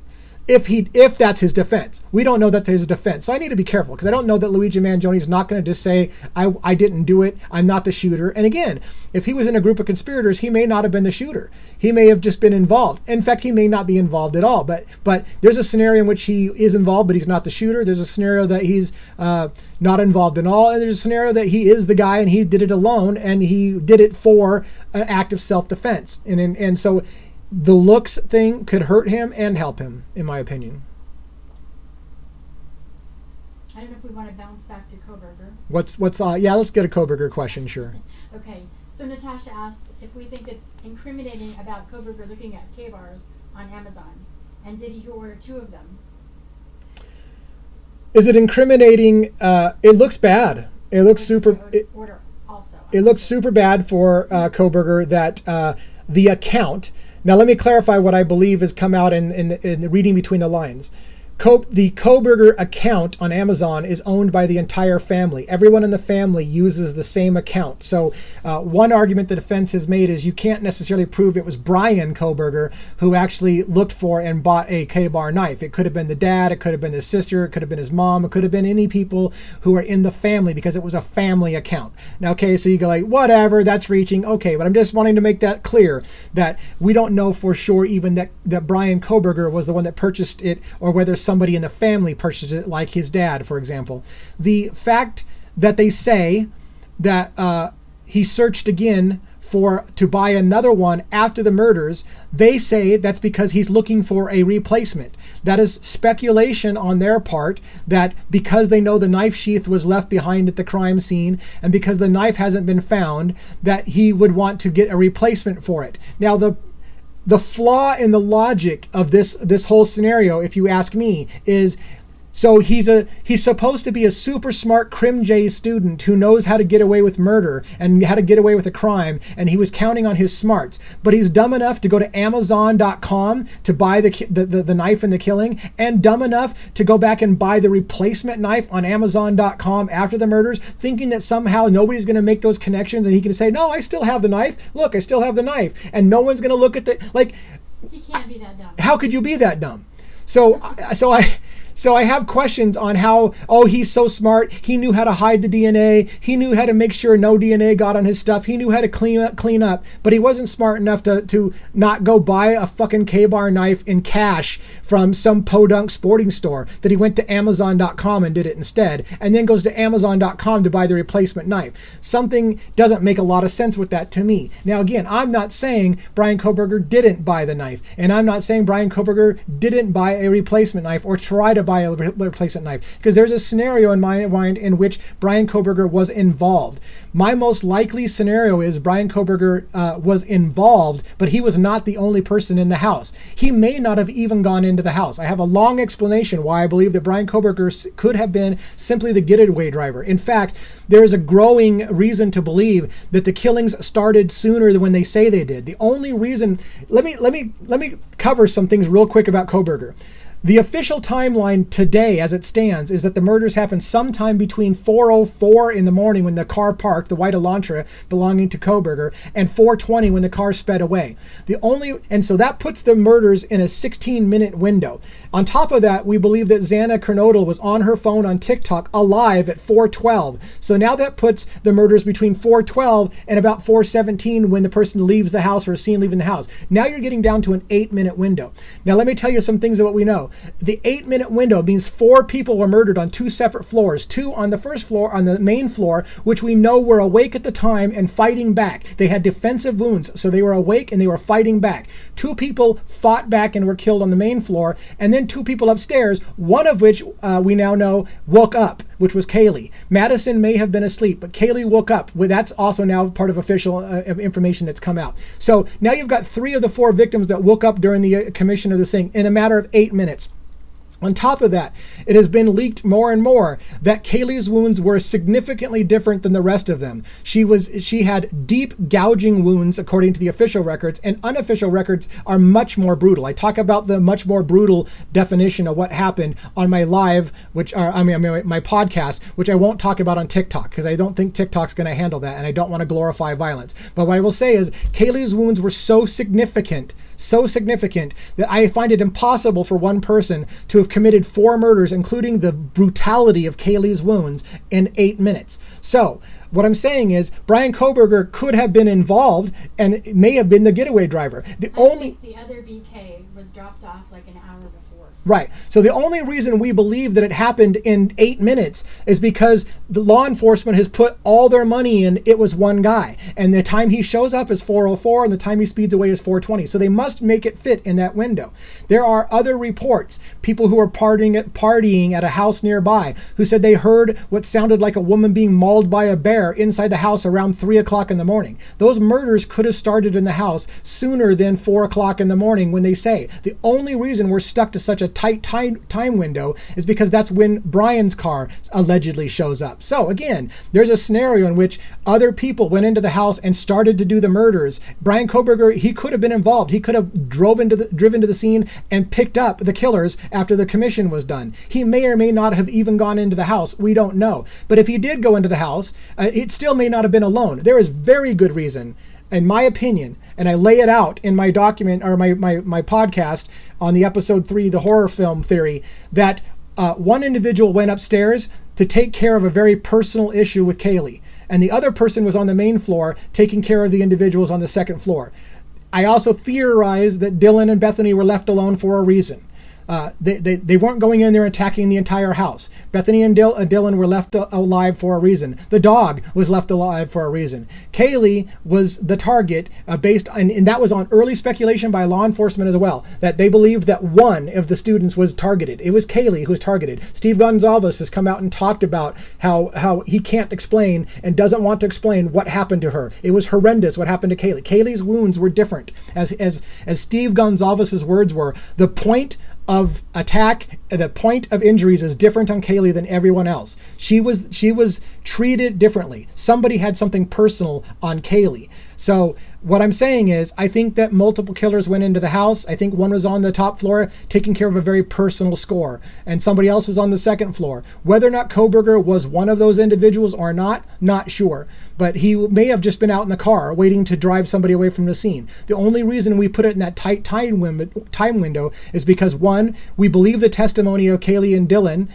If that's his defense. We don't know that's his defense. So I need to be careful, because I don't know that Luigi Manjoni is not going to just say, I didn't do it, I'm not the shooter. And again, if he was in a group of conspirators, he may not have been the shooter. He may have just been involved. In fact, he may not be involved at all. But there's a scenario in which he is involved, but he's not the shooter. There's a scenario that he's not involved at all. And there's a scenario that he is the guy and he did it alone, and he did it for an act of self-defense. And so the looks thing could hurt him and help him, in my opinion.
I don't know if we want to bounce back to Kohberger.
Let's get a Kohberger question, sure.
Okay, so Natasha asked if we think it's incriminating about Kohberger looking at K-bars on Amazon, and did he order 2 of them?
Is it incriminating? It looks bad. It looks super. It looks super bad for Kohberger that the account. Now, let me clarify what I believe has come out in the reading between the lines. The Kohberger account on Amazon is owned by the entire family. Everyone in the family uses the same account. So one argument the defense has made is you can't necessarily prove it was Brian Kohberger who actually looked for and bought a K-bar knife. It could have been the dad, it could have been his sister, it could have been his mom, it could have been any people who are in the family, because it was a family account. Now, okay, so you go like, whatever, that's reaching. Okay, but I'm just wanting to make that clear that we don't know for sure even that Brian Kohberger was the one that purchased it, or whether somebody in the family purchased it, like his dad, for example. The fact that they say that he searched again to buy another one after the murders, they say that's because he's looking for a replacement. That is speculation on their part, that because they know the knife sheath was left behind at the crime scene and because the knife hasn't been found, that he would want to get a replacement for it. Now, the flaw in the logic of this whole scenario, if you ask me, is so he's supposed to be a super smart Crim J student who knows how to get away with murder and how to get away with a crime, and he was counting on his smarts. But he's dumb enough to go to Amazon.com to buy the knife and the killing, and dumb enough to go back and buy the replacement knife on Amazon.com after the murders, thinking that somehow nobody's going to make those connections and he can say, no, I still have the knife. Look, I still have the knife. And no one's going to look at
He can't be that dumb.
How could you be that dumb? So I have questions on how, oh, he's so smart. He knew how to hide the DNA. He knew how to make sure no DNA got on his stuff. He knew how to clean up, but he wasn't smart enough to not go buy a fucking K-bar knife in cash from some podunk sporting store, that he went to Amazon.com and did it instead, and then goes to Amazon.com to buy the replacement knife. Something doesn't make a lot of sense with that to me. Now, again, I'm not saying Bryan Kohberger didn't buy the knife, and I'm not saying Bryan Kohberger didn't buy a replacement knife or try to buy a replacement knife, because there's a scenario in my mind in which Bryan Kohberger was involved. My most likely scenario is Bryan Kohberger was involved, but he was not the only person in the house. He may not have even gone into the house. I have a long explanation why I believe that Bryan Kohberger could have been simply the getaway driver. In fact, there is a growing reason to believe that the killings started sooner than when they say they did. The only reason, let me cover some things real quick about Kohberger. The official timeline today, as it stands, is that the murders happened sometime between 4:04 in the morning when the car parked, the white Elantra belonging to Kohberger, and 4:20 when the car sped away. And so that puts the murders in a 16-minute window. On top of that, we believe that Xana Kernodle was on her phone on TikTok alive at 4:12. So now that puts the murders between 4:12 and about 4:17 when the person leaves the house or is seen leaving the house. Now you're getting down to an 8-minute window. Now let me tell you some things of what we know. The 8-minute window means 4 people were murdered on 2 separate floors. 2 on the first floor, on the main floor, which we know were awake at the time and fighting back. They had defensive wounds, so they were awake and they were fighting back. 2 people fought back and were killed on the main floor, and then 2 people upstairs, one of which we now know woke up, which was Kaylee. Madison may have been asleep, but Kaylee woke up. Well, that's also now part of official information that's come out. So now you've got 3 of the 4 victims that woke up during the commission of this thing in a matter of 8 minutes. On top of that, it has been leaked more and more that Kaylee's wounds were significantly different than the rest of them. She had deep gouging wounds according to the official records, and unofficial records are much more brutal. I talk about the much more brutal definition of what happened on my live, my podcast, which I won't talk about on TikTok because I don't think TikTok's going to handle that, and I don't want to glorify violence. But what I will say is Kaylee's wounds were so significant that I find it impossible for one person to have committed 4 murders, including the brutality of Kaylee's wounds, in 8 minutes. So what I'm saying is Bryan Kohberger could have been involved and may have been the getaway driver.
The other BK was dropped off like an hour before.
Right. So the only reason we believe that it happened in 8 minutes is because the law enforcement has put all their money in it was one guy. And the time he shows up is 4:04 and the time he speeds away is 4:20. So they must make it fit in that window. There are other reports, people who are partying at a house nearby, who said they heard what sounded like a woman being mauled by a bear inside the house around 3 o'clock in the morning. Those murders could have started in the house sooner than 4 o'clock in the morning when they say. The only reason we're stuck to such a tight time window is because that's when Brian's car allegedly shows up. So again, there's a scenario in which other people went into the house and started to do the murders. Bryan Kohberger, he could have been involved. He could have driven to the scene and picked up the killers after the commission was done. He may or may not have even gone into the house. We don't know. But if he did go into the house, it still may not have been alone. There is very good reason, in my opinion, and I lay it out in my document or my podcast on the episode 3, the horror film theory, that one individual went upstairs to take care of a very personal issue with Kaylee, and the other person was on the main floor taking care of the individuals on the second floor. I also theorize that Dylan and Bethany were left alone for a reason. They weren't going in there attacking the entire house. Bethany and Dylan were left alive for a reason. The dog was left alive for a reason. Kaylee was the target and that was on early speculation by law enforcement as well, that they believed that one of the students was targeted. It was Kaylee who was targeted. Steve Gonzalez has come out and talked about how he can't explain and doesn't want to explain what happened to her. It was horrendous what happened to Kaylee. Kaylee's wounds were different. As Steve Gonzalez's words were, the point of attack, the point of injuries is different on Kaylee than everyone else. She was treated differently. Somebody had something personal on Kaylee. So what I'm saying is, I think that multiple killers went into the house. I think one was on the top floor taking care of a very personal score, and somebody else was on the second floor. Whether or not Kohberger was one of those individuals or not sure. but he may have just been out in the car waiting to drive somebody away from the scene. The only reason we put it in that tight time window is because, one, we believe the testimony of Kaylee and Dylan,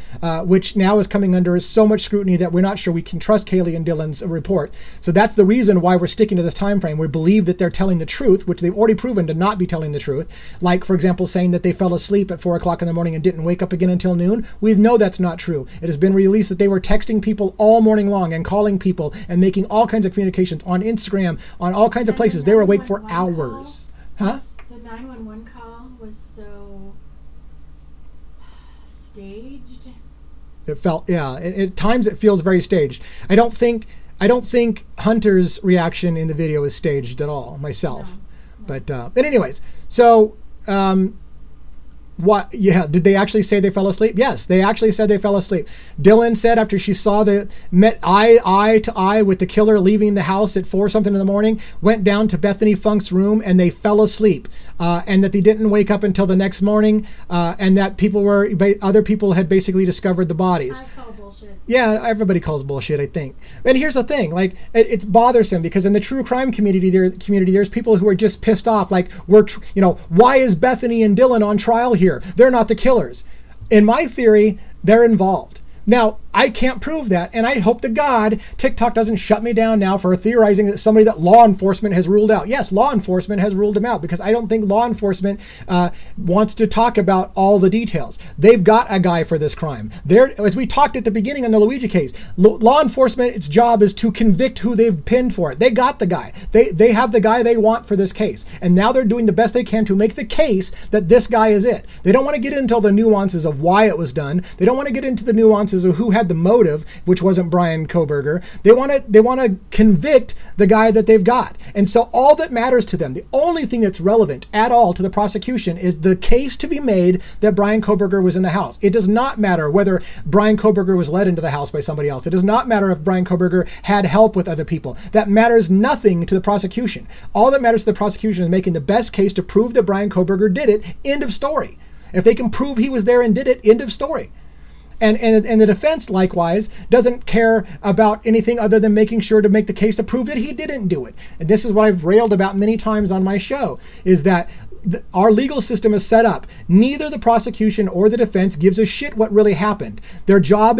which now is coming under so much scrutiny that we're not sure we can trust Kaylee and Dylan's report. So that's the reason why we're sticking to this time frame. We believe that they're telling the truth, which they've already proven to not be telling the truth. Like, for example, saying that they fell asleep at 4 o'clock in the morning and didn't wake up again until noon. We know that's not true. It has been released that they were texting people all morning long and calling people and making all kinds of communications on Instagram, on all kinds of places. They were awake for hours. Huh?
The 911 call was so staged.
It felt, yeah. At times it feels very staged. I don't think Hunter's reaction in the video is staged at all, myself. No. But anyways, so what? Yeah, did they actually say they fell asleep? Yes, they actually said they fell asleep. Dylan said after she saw met eye to eye with the killer leaving the house at 4 something in the morning, went down to Bethany Funk's room and they fell asleep, and that they didn't wake up until the next morning, and that other people had basically discovered the bodies.
I call bullshit.
Yeah, everybody calls bullshit, I think. And here's the thing, like, it's bothersome because in the true crime community, there's people who are just pissed off, like, why is Bethany and Dylan on trial here? They're not the killers. In my theory, they're involved. Now, I can't prove that, and I hope to God TikTok doesn't shut me down now for theorizing that somebody that law enforcement has ruled out. Yes, law enforcement has ruled them out because I don't think law enforcement wants to talk about all the details. They've got a guy for this crime. As we talked at the beginning on the Luigi case, law enforcement, its job is to convict who they've pinned for it. They got the guy. They have the guy they want for this case, and now they're doing the best they can to make the case that this guy is it. They don't want to get into all the nuances of why it was done. They don't want to get into the nuances of who had the motive, which wasn't Brian Kohberger. They want to convict the guy that they've got. And so all that matters to them, the only thing that's relevant at all to the prosecution is the case to be made that Brian Kohberger was in the house. It does not matter whether Brian Kohberger was led into the house by somebody else. It does not matter if Brian Kohberger had help with other people. That matters nothing to the prosecution. All that matters to the prosecution is making the best case to prove that Brian Kohberger did it. End of story. If they can prove he was there and did it, end of story. And the defense, likewise, doesn't care about anything other than making sure to make the case to prove that he didn't do it. And this is what I've railed about many times on my show, is that our legal system is set up. Neither the prosecution or the defense gives a shit what really happened. Their job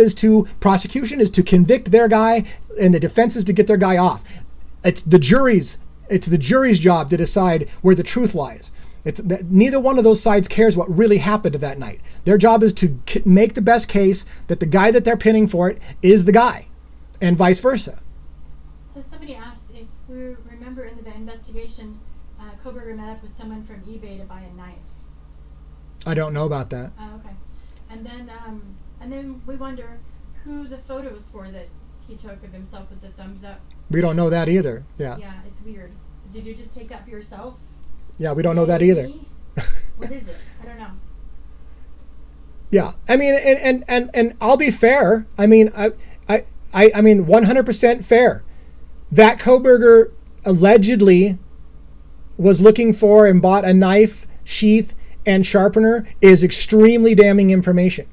prosecution is to convict their guy, and the defense is to get their guy off. It's the jury's job to decide where the truth lies. Neither one of those sides cares what really happened that night. Their job is to make the best case that the guy that they're pinning for it is the guy, and vice versa.
So somebody asked if we remember in the investigation, Kohberger met up with someone from eBay to buy a knife.
I don't know about that.
Oh, okay. And then we wonder who the photo was for that he took of himself with the thumbs up.
We don't know that either. Yeah.
Yeah, it's weird. Did you just take that for yourself?
Yeah, we don't know that either.
What is it? I don't know.
Yeah, I mean, and I'll be fair. I mean, I mean, 100% fair. That Kohberger allegedly was looking for and bought a knife, sheath, and sharpener is extremely damning information.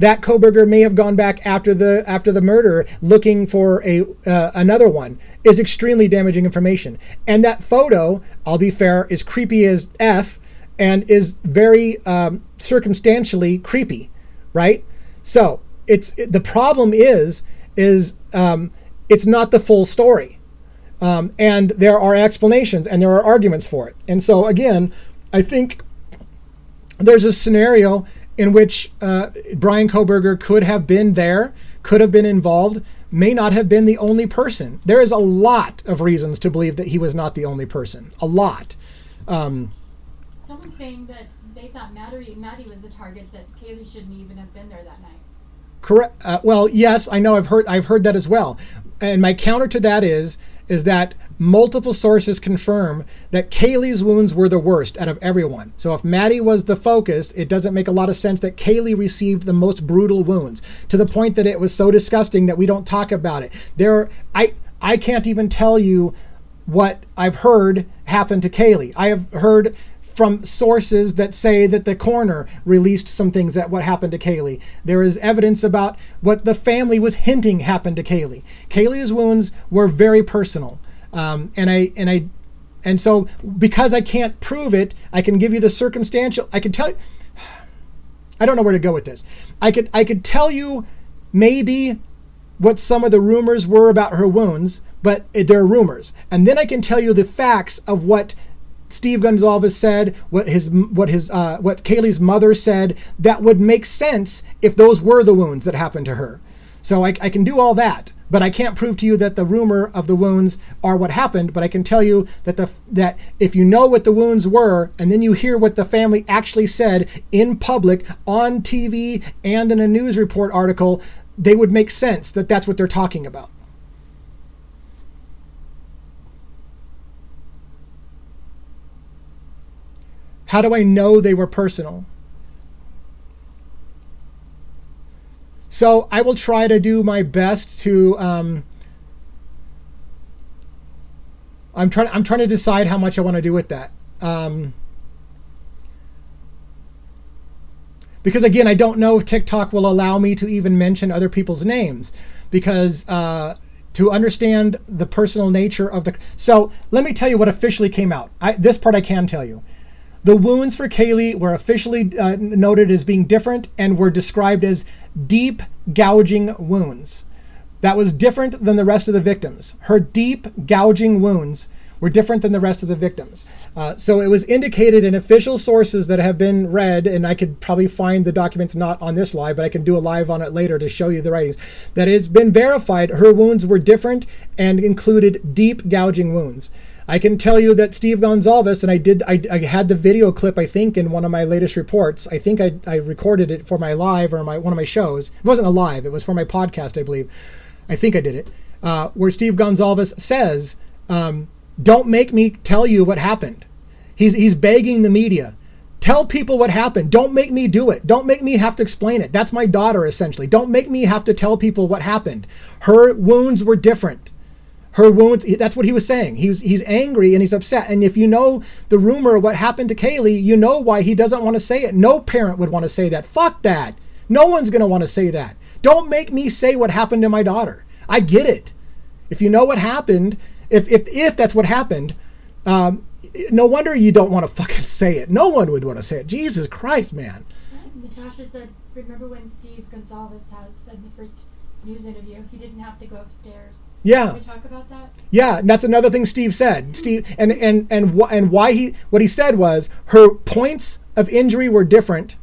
That Kohberger may have gone back after the murder looking for another one is extremely damaging information. And that photo, I'll be fair, is creepy as F and is very circumstantially creepy, right? So the problem is it's not the full story, and there are explanations and there are arguments for it. And so again, I think there's a scenario in which Brian Kohberger could have been there, could have been involved, may not have been the only person. There is a lot of reasons to believe that he was not the only person. A lot.
Someone's saying that they thought Maddie was the target, that Kaylee shouldn't even have been there that night.
Correct. Well, yes, I know. I've heard that as well. And my counter to that is that multiple sources confirm that Kaylee's wounds were the worst out of everyone. So if Maddie was the focus, it doesn't make a lot of sense that Kaylee received the most brutal wounds, to the point that it was so disgusting that we don't talk about it. I can't even tell you what I've heard happened to Kaylee. I have heard from sources that say that the coroner released some things that what happened to Kaylee. There is evidence about what the family was hinting happened to Kaylee. Kaylee's wounds were very personal, and so because I can't prove it, I can give you the circumstantial. I can tell you. I don't know where to go with this. I could tell you maybe what some of the rumors were about her wounds, but they're rumors. And then I can tell you the facts of what Steve Gonzalez said, what Kaylee's mother said, that would make sense if those were the wounds that happened to her. So I can do all that, but I can't prove to you that the rumor of the wounds are what happened. But I can tell you that if you know what the wounds were, and then you hear what the family actually said in public, on TV, and in a news report article, they would make sense that that's what they're talking about. How do I know they were personal? So I will try to do my best to. I'm trying to decide how much I want to do with that. Because again, I don't know if TikTok will allow me to even mention other people's names, because to understand the personal nature of the. So let me tell you what officially came out. This part I can tell you. The wounds for Kaylee were officially noted as being different and were described as deep gouging wounds. That was different than the rest of the victims. Her deep gouging wounds were different than the rest of the victims. So it was indicated in official sources that have been read, and I could probably find the documents not on this live, but I can do a live on it later to show you the writings, that it's been verified her wounds were different and included deep gouging wounds. I can tell you that Steve Gonzalez, and I had the video clip, I think, in one of my latest reports. I think I recorded it for my live or one of my shows. It wasn't a live, it was for my podcast, I believe. I think I did it. Where Steve Gonzalez says, don't make me tell you what happened. He's begging the media. Tell people what happened. Don't make me do it. Don't make me have to explain it. That's my daughter, essentially. Don't make me have to tell people what happened. Her wounds were different. Her wounds, that's what he was saying. He's angry and he's upset. And if you know the rumor of what happened to Kaylee, you know why he doesn't want to say it. No parent would want to say that. Fuck that. No one's going to want to say that. Don't make me say what happened to my daughter. I get it. If you know what happened, if that's what happened, no wonder you don't want to fucking say it. No one would want to say it. Jesus Christ, man.
Natasha said, remember when Steve Gonzalez said in the first news interview, he didn't have to go upstairs.
Yeah.
Can we talk about that?
Yeah, and that's another thing Steve said. Steve and why what he said was her points of injury were different,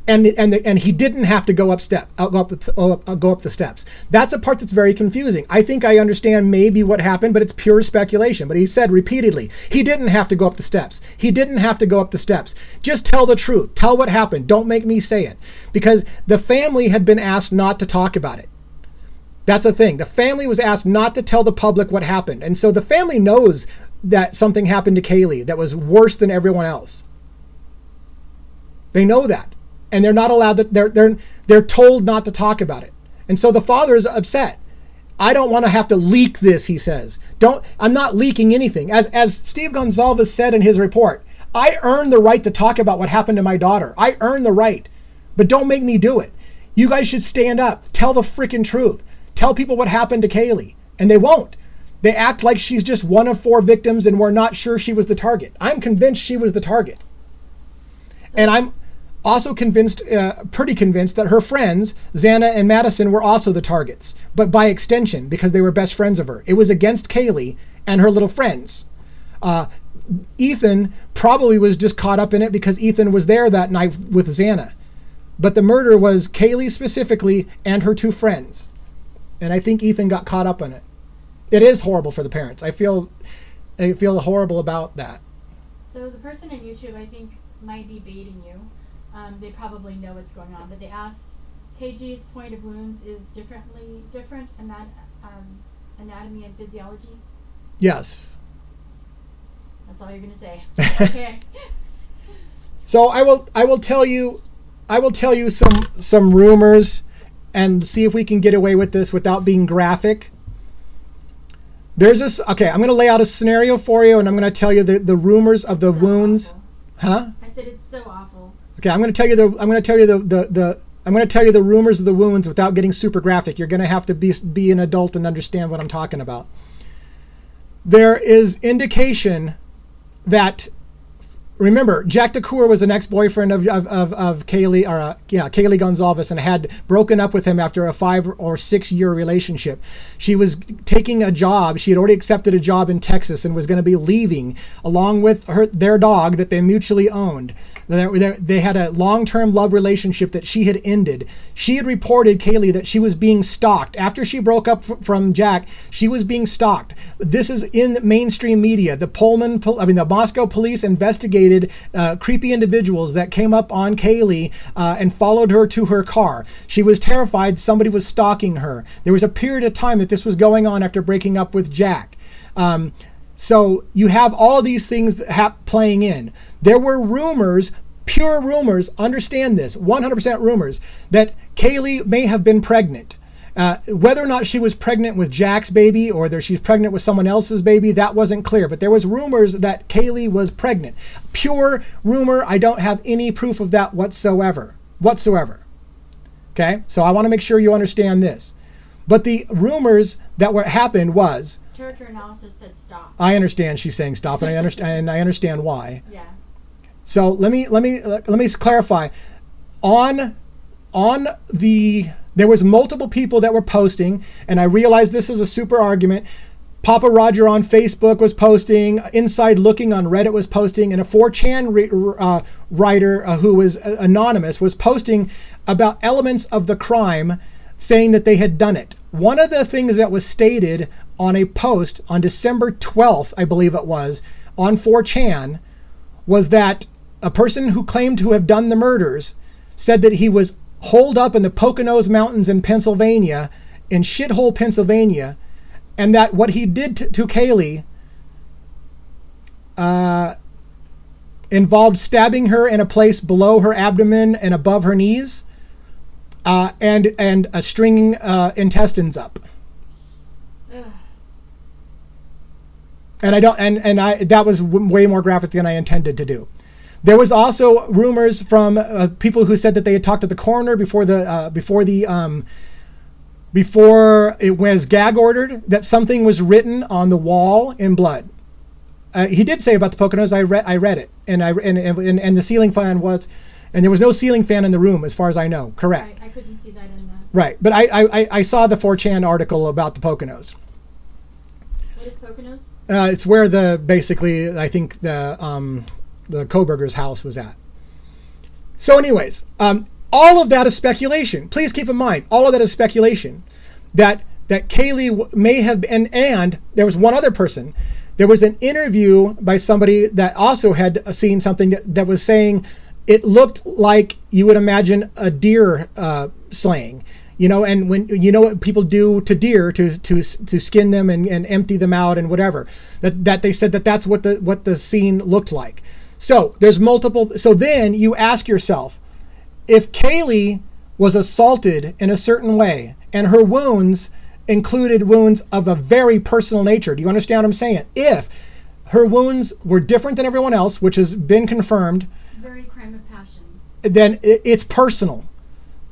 and he didn't have to go up the steps. That's a part that's very confusing. I think I understand maybe what happened, but it's pure speculation. But he said repeatedly he didn't have to go up the steps. He didn't have to go up the steps. Just tell the truth. Tell what happened. Don't make me say it, because the family had been asked not to talk about it. That's the thing. The family was asked not to tell the public what happened. And so the family knows that something happened to Kaylee that was worse than everyone else. They know that. And they're not allowed to, they're told not to talk about it. And so the father is upset. I don't want to have to leak this, he says. I'm not leaking anything. As Steve Gonzalez said in his report, I earned the right to talk about what happened to my daughter. I earned the right. But don't make me do it. You guys should stand up. Tell the freaking truth. Tell people what happened to Kaylee. And they won't. They act like she's just one of 4 victims and we're not sure she was the target. I'm convinced she was the target. And I'm also convinced, pretty convinced, that her friends, Xana and Madison, were also the targets. But by extension, because they were best friends of her. It was against Kaylee and her little friends. Ethan probably was just caught up in it because Ethan was there that night with Xana. But the murder was Kaylee specifically and her 2 friends. And I think Ethan got caught up in it. It is horrible for the parents. I feel horrible about that.
So the person on YouTube, I think, might be baiting you. They probably know what's going on, but they asked, KG's point of wounds is different anatomy and physiology?
Yes.
That's all you're going to say. Okay.
So I will tell you some rumors and see if we can get away with this without being graphic. There's this, okay, I'm going to lay out a scenario for you, and I'm going to tell you the rumors of the wounds. Huh?
I said it's so awful.
Okay, I'm going to tell you the rumors of the wounds without getting super graphic. You're going to have to be an adult and understand what I'm talking about. There is indication that, remember, Jack DeCoeur was an ex-boyfriend of Kaylee, Kaylee Gonzalez, and had broken up with him after a 5 or 6 year relationship. She was taking a job. She had already accepted a job in Texas and was going to be leaving along with their dog that they mutually owned. They had a long-term love relationship that she had ended. She had reported, Kaylee, that she was being stalked. After she broke up from Jack, she was being stalked. This is in mainstream media. The Moscow police investigated creepy individuals that came up on Kaylee and followed her to her car. She was terrified somebody was stalking her. There was a period of time that this was going on after breaking up with Jack. So you have all these things playing in. There were rumors, pure rumors, understand this, 100% rumors, that Kaylee may have been pregnant. Whether or not she was pregnant with Jack's baby or whether she's pregnant with someone else's baby, that wasn't clear. But there was rumors that Kaylee was pregnant. Pure rumor. I don't have any proof of that whatsoever. Okay? So I want to make sure you understand this. But the rumors that happened was...
Character analysis said stop.
I understand she's saying stop, and I understand why.
Yeah.
So let me clarify. There was multiple people that were posting, and I realize this is a super argument. Papa Roger on Facebook was posting, Inside Looking on Reddit was posting, and a 4chan writer who was anonymous was posting about elements of the crime, saying that they had done it. One of the things that was stated on a post on December 12th, I believe it was, on 4chan, was that a person who claimed to have done the murders said that he was holed up in the Poconos Mountains in Pennsylvania, in shithole Pennsylvania, and that what he did to Kaylee involved stabbing her in a place below her abdomen and above her knees, and stringing intestines up. And that was way more graphic than I intended to do. There was also rumors from people who said that they had talked to the coroner before it was gag ordered, that something was written on the wall in blood. He did say about the Poconos. I read it, and the ceiling fan was, and there was no ceiling fan in the room as far as I know. Correct.
I couldn't see that in the.
Right, but I saw the 4chan article about the Poconos.
What is Poconos?
It's where I think the Koberger's house was at. So anyways, all of that is speculation. Please keep in mind, all of that is speculation. That Kaylee may have been, and there was one other person. There was an interview by somebody that also had seen something that was saying it looked like you would imagine a deer slaying. And when what people do to deer to skin them and empty them out and whatever, that they said that's what the scene looked like. So there's multiple. So then you ask yourself, if Kaylee was assaulted in a certain way and her wounds included wounds of a very personal nature, do you understand what I'm saying? If her wounds were different than everyone else, which has been confirmed,
very crime of passion,
then it's personal.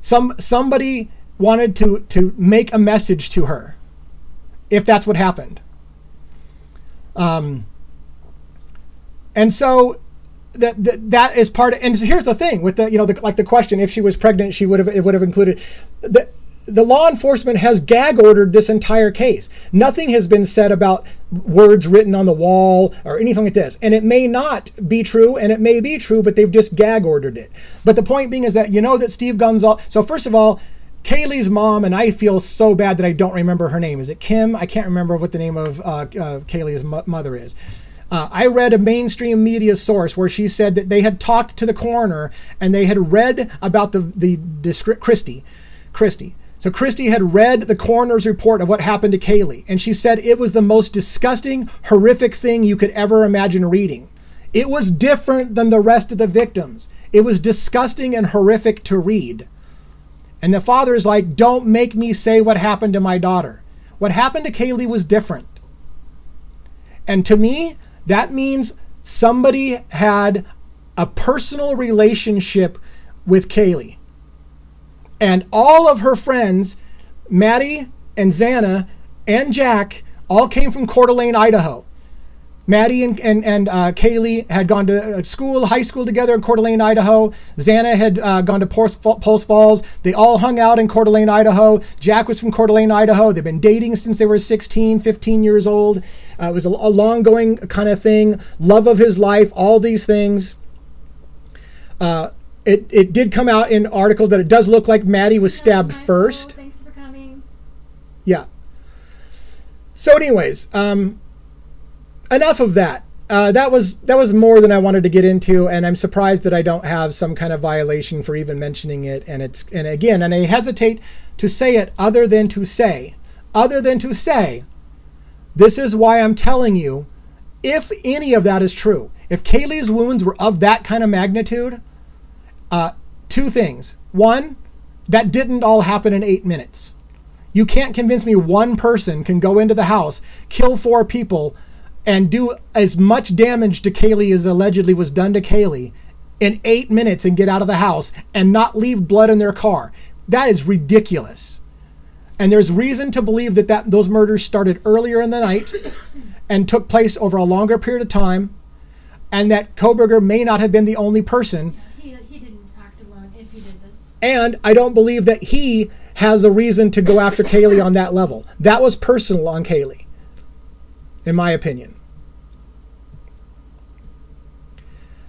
Somebody wanted to make a message to her, if that's what happened. And so that is part of, and here's the thing with the question, if she was pregnant, it would have included the law enforcement has gag ordered this entire case. Nothing has been said about words written on the wall or anything like this. And it may not be true, and it may be true, but they've just gag ordered it. But the point being is that that Steve Gonzalez. So first of all, Kaylee's mom, and I feel so bad that I don't remember her name. Is it Kim? I can't remember what the name of Kaylee's mother is. I read a mainstream media source where she said that they had talked to the coroner and they had read about the Christy. So Christy had read the coroner's report of what happened to Kaylee, and she said it was the most disgusting, horrific thing you could ever imagine reading. It was different than the rest of the victims. It was disgusting and horrific to read. And the father is like, don't make me say what happened to my daughter. What happened to Kaylee was different. And to me, that means somebody had a personal relationship with Kaylee. And all of her friends, Maddie and Xana and Jack, all came from Coeur d'Alene, Idaho. Maddie and Kaylee had gone to high school together in Coeur d'Alene, Idaho. Xana had gone to Post Falls. They all hung out in Coeur d'Alene, Idaho. Jack was from Coeur d'Alene, Idaho. They've been dating since they were 16, 15 years old. It was a long-going kind of thing. Love of his life, all these things. It did come out in articles that it does look like Maddie was stabbed first.
Thanks for coming.
Yeah. So anyways, enough of that. That was more than I wanted to get into, and I'm surprised that I don't have some kind of violation for even mentioning it. And I hesitate to say it other than to say, this is why I'm telling you, if any of that is true, if Kaylee's wounds were of that kind of magnitude, two things. One, that didn't all happen in 8 minutes. You can't convince me one person can go into the house, kill 4 people, and do as much damage to Kaylee as allegedly was done to Kaylee in 8 minutes and get out of the house and not leave blood in their car. That is ridiculous. And there's reason to believe that those murders started earlier in the night and took place over a longer period of time, and that Kohberger may not have been the only person.
Yeah, he didn't act alone if he did this.
And I don't believe that he has a reason to go after Kaylee on that level. That was personal on Kaylee, in my opinion.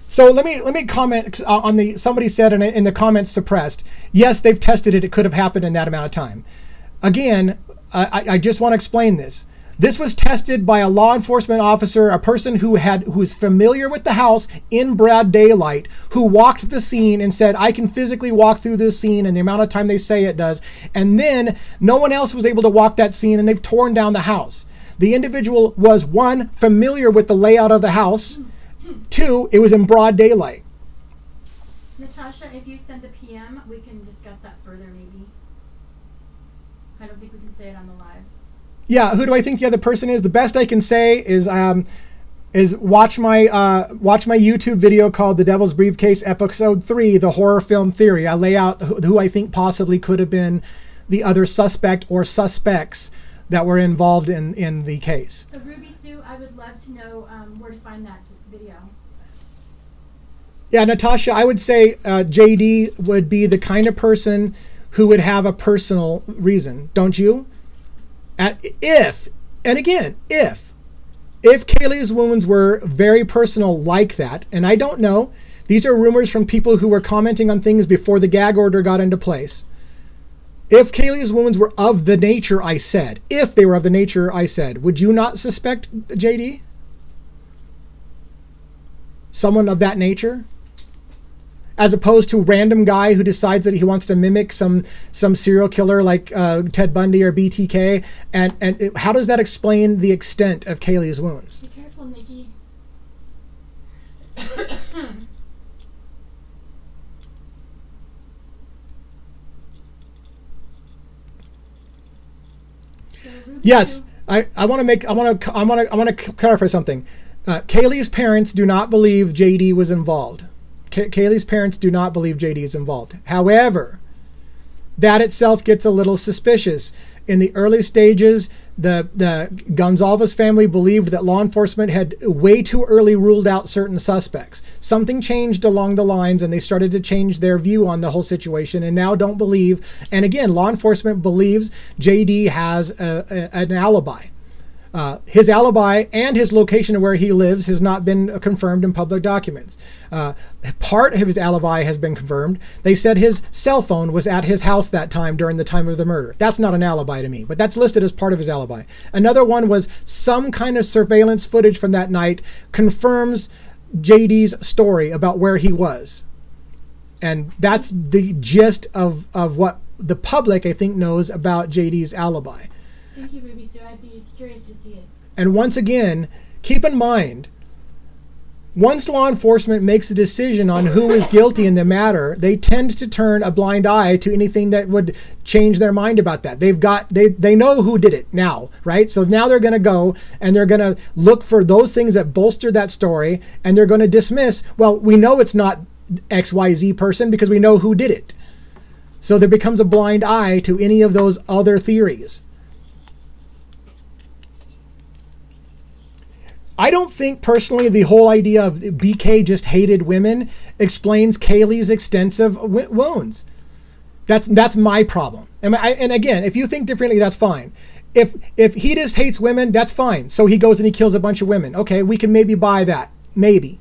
So let me comment on somebody said in the comments suppressed, yes, they've tested it. It could have happened in that amount of time. Again, I just want to explain this. This was tested by a law enforcement officer, a person who is familiar with the house in broad daylight, who walked the scene and said, I can physically walk through this scene in the amount of time they say it does. And then no one else was able to walk that scene, and they've torn down the house. The individual was, 1, familiar with the layout of the house. 2, it was in broad daylight.
Natasha, if you send a PM, we can discuss that further maybe. I don't think we can say it on the live.
Yeah, who do I think the other person is? The best I can say is watch my YouTube video called The Devil's Briefcase Episode 3, The Horror Film Theory. I lay out who I think possibly could have been the other suspect or suspects that were involved in the case.
So Ruby Sue, I would love to know where to find that video.
Yeah, Natasha, I would say JD would be the kind of person who would have a personal reason, don't you? If Kaylee's wounds were very personal like that, and I don't know, these are rumors from people who were commenting on things before the gag order got into place. If Kaylee's wounds were of the nature I said, would you not suspect JD? Someone of that nature? As opposed to a random guy who decides that he wants to mimic some serial killer like Ted Bundy or BTK. And how does that explain the extent of Kaylee's wounds?
Be careful, Nikki.
Yes, I want to clarify something. Kaylee's parents do not believe JD was involved. Kaylee's parents do not believe JD is involved. However, that itself gets a little suspicious. In the early stages, the Gonzalez family believed that law enforcement had way too early ruled out certain suspects. Something changed along the lines, and they started to change their view on the whole situation, and now don't believe. And again, law enforcement believes JD has an alibi. His alibi and his location of where he lives has not been confirmed in public documents. Part of his alibi has been confirmed. They said his cell phone was at his house that time during the time of the murder. That's not an alibi to me, but that's listed as part of his alibi. Another one was some kind of surveillance footage from that night confirms JD's story about where he was. And that's the gist of what the public, I think, knows about JD's alibi.
Thank you, Ruby Sue. I'd be curious to see it.
And once again, keep in mind, Once law enforcement makes a decision on who is guilty in the matter, they tend to turn a blind eye to anything that would change their mind about that. They know who did it now, right? So now they're going to go and they're going to look for those things that bolster that story, and they're going to dismiss, well, we know it's not XYZ person because we know who did it. So there becomes a blind eye to any of those other theories. I don't think personally the whole idea of BK just hated women explains Kaylee's extensive wounds. That's my problem. And again, if you think differently, that's fine. If he just hates women, that's fine. So he goes and he kills a bunch of women. Okay, we can maybe buy that, maybe,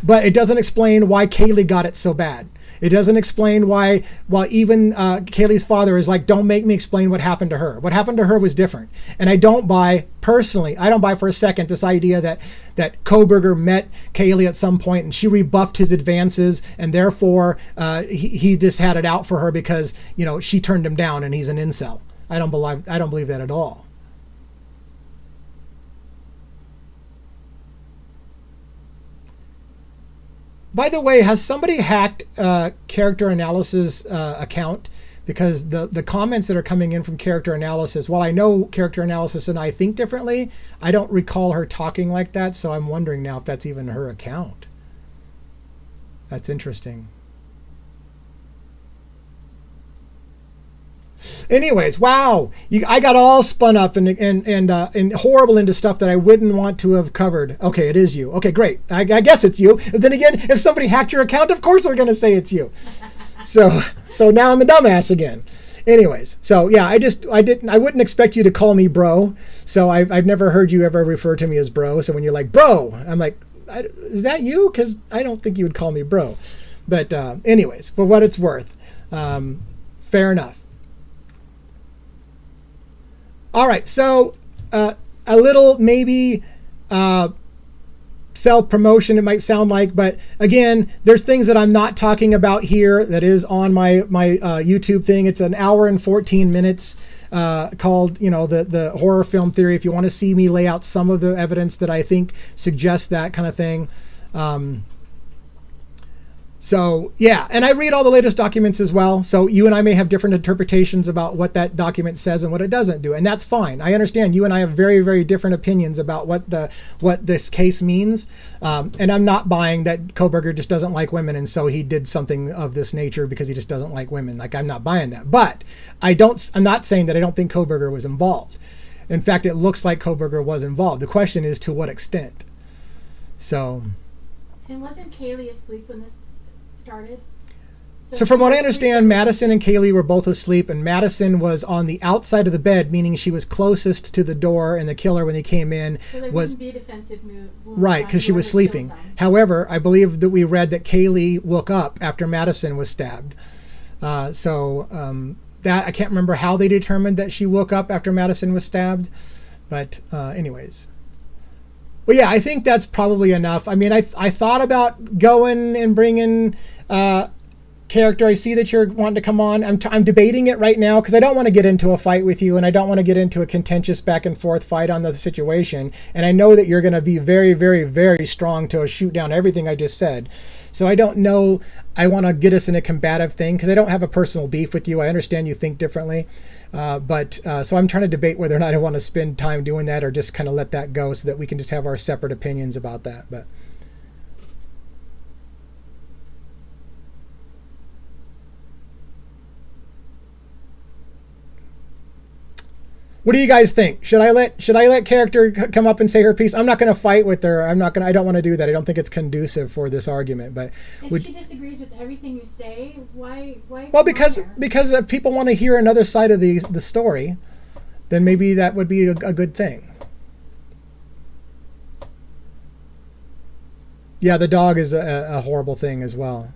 but it doesn't explain why Kaylee got it so bad. It doesn't explain why even Kaylee's father is like, don't make me explain what happened to her. What happened to her was different. And I don't buy for a second this idea that Kohberger met Kaylee at some point and she rebuffed his advances and therefore he just had it out for her because, she turned him down and he's an incel. I don't believe that at all. By the way, has somebody hacked Character Analysis account? Because the comments that are coming in from Character Analysis, while I know Character Analysis and I think differently, I don't recall her talking like that, so I'm wondering now if that's even her account. That's interesting. Anyways, wow, I got all spun up and horrible into stuff that I wouldn't want to have covered. Okay, it is you. Okay, great. I guess it's you. But then again, if somebody hacked your account, of course they're going to say it's you. So now I'm a dumbass again. Anyways, so yeah, I wouldn't expect you to call me bro. So I've never heard you ever refer to me as bro. So when you're like bro, I'm like, is that you? Because I don't think you would call me bro. But anyways, for what it's worth, fair enough. All right, so a little maybe self-promotion it might sound like, but again, there's things that I'm not talking about here that is on my YouTube thing. It's an hour and 14 minutes called, the horror film theory. If you want to see me lay out some of the evidence that I think suggests that kind of thing. So yeah, and I read all the latest documents as well. So you and I may have different interpretations about what that document says and what it doesn't do, and that's fine. I understand you and I have very, very different opinions about what this case means, and I'm not buying that Kohberger just doesn't like women, and so he did something of this nature because he just doesn't like women. Like, I'm not buying that, but I'm not saying that I don't think Kohberger was involved. In fact, it looks like Kohberger was involved. The question is to what extent. So.
And wasn't Kaylee asleep when this started?
So from what I understand, Madison and Kaylee were both asleep, and Madison was on the outside of the bed, meaning she was closest to the door, and the killer, when he came in,
so there wouldn't be a defensive move.
Right, because she was sleeping. However, I believe that we read that Kaylee woke up after Madison was stabbed. That I can't remember how they determined that she woke up after Madison was stabbed, but anyways. Well, yeah, I think that's probably enough. I mean, I thought about going and bringing character. I see that you're wanting to come on. I'm debating it right now because I don't want to get into a fight with you, and I don't want to get into a contentious back and forth fight on the situation. And I know that you're going to be very, very, very strong to shoot down everything I just said. So I don't know. I want to get us in a combative thing because I don't have a personal beef with you. I understand you think differently. So I'm trying to debate whether or not I want to spend time doing that or just kind of let that go so that we can just have our separate opinions about that. But what do you guys think? Should I let character come up and say her piece? I'm not going to fight with her. I don't want to do that. I don't think it's conducive for this argument. But
if she disagrees with everything you say, why?
Well, because if people want to hear another side of the story, then maybe that would be a good thing. Yeah, the dog is a horrible thing as well.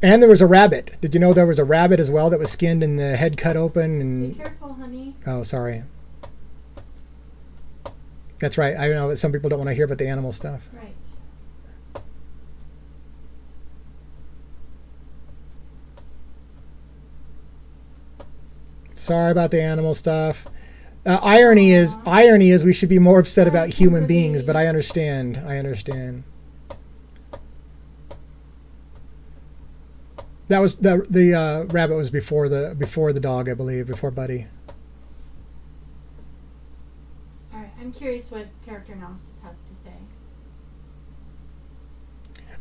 And there was a rabbit. Did you know there was a rabbit as well that was skinned and the head cut open? And
be careful, honey.
Oh, sorry. That's right. I know some people don't want to hear about the animal stuff.
Right.
Sorry about the animal stuff. Irony is we should be more upset about human beings,
Kimberly.
but I understand. That was the rabbit was before the dog, I believe, before Buddy.
All right, I'm curious what character analysis has to say.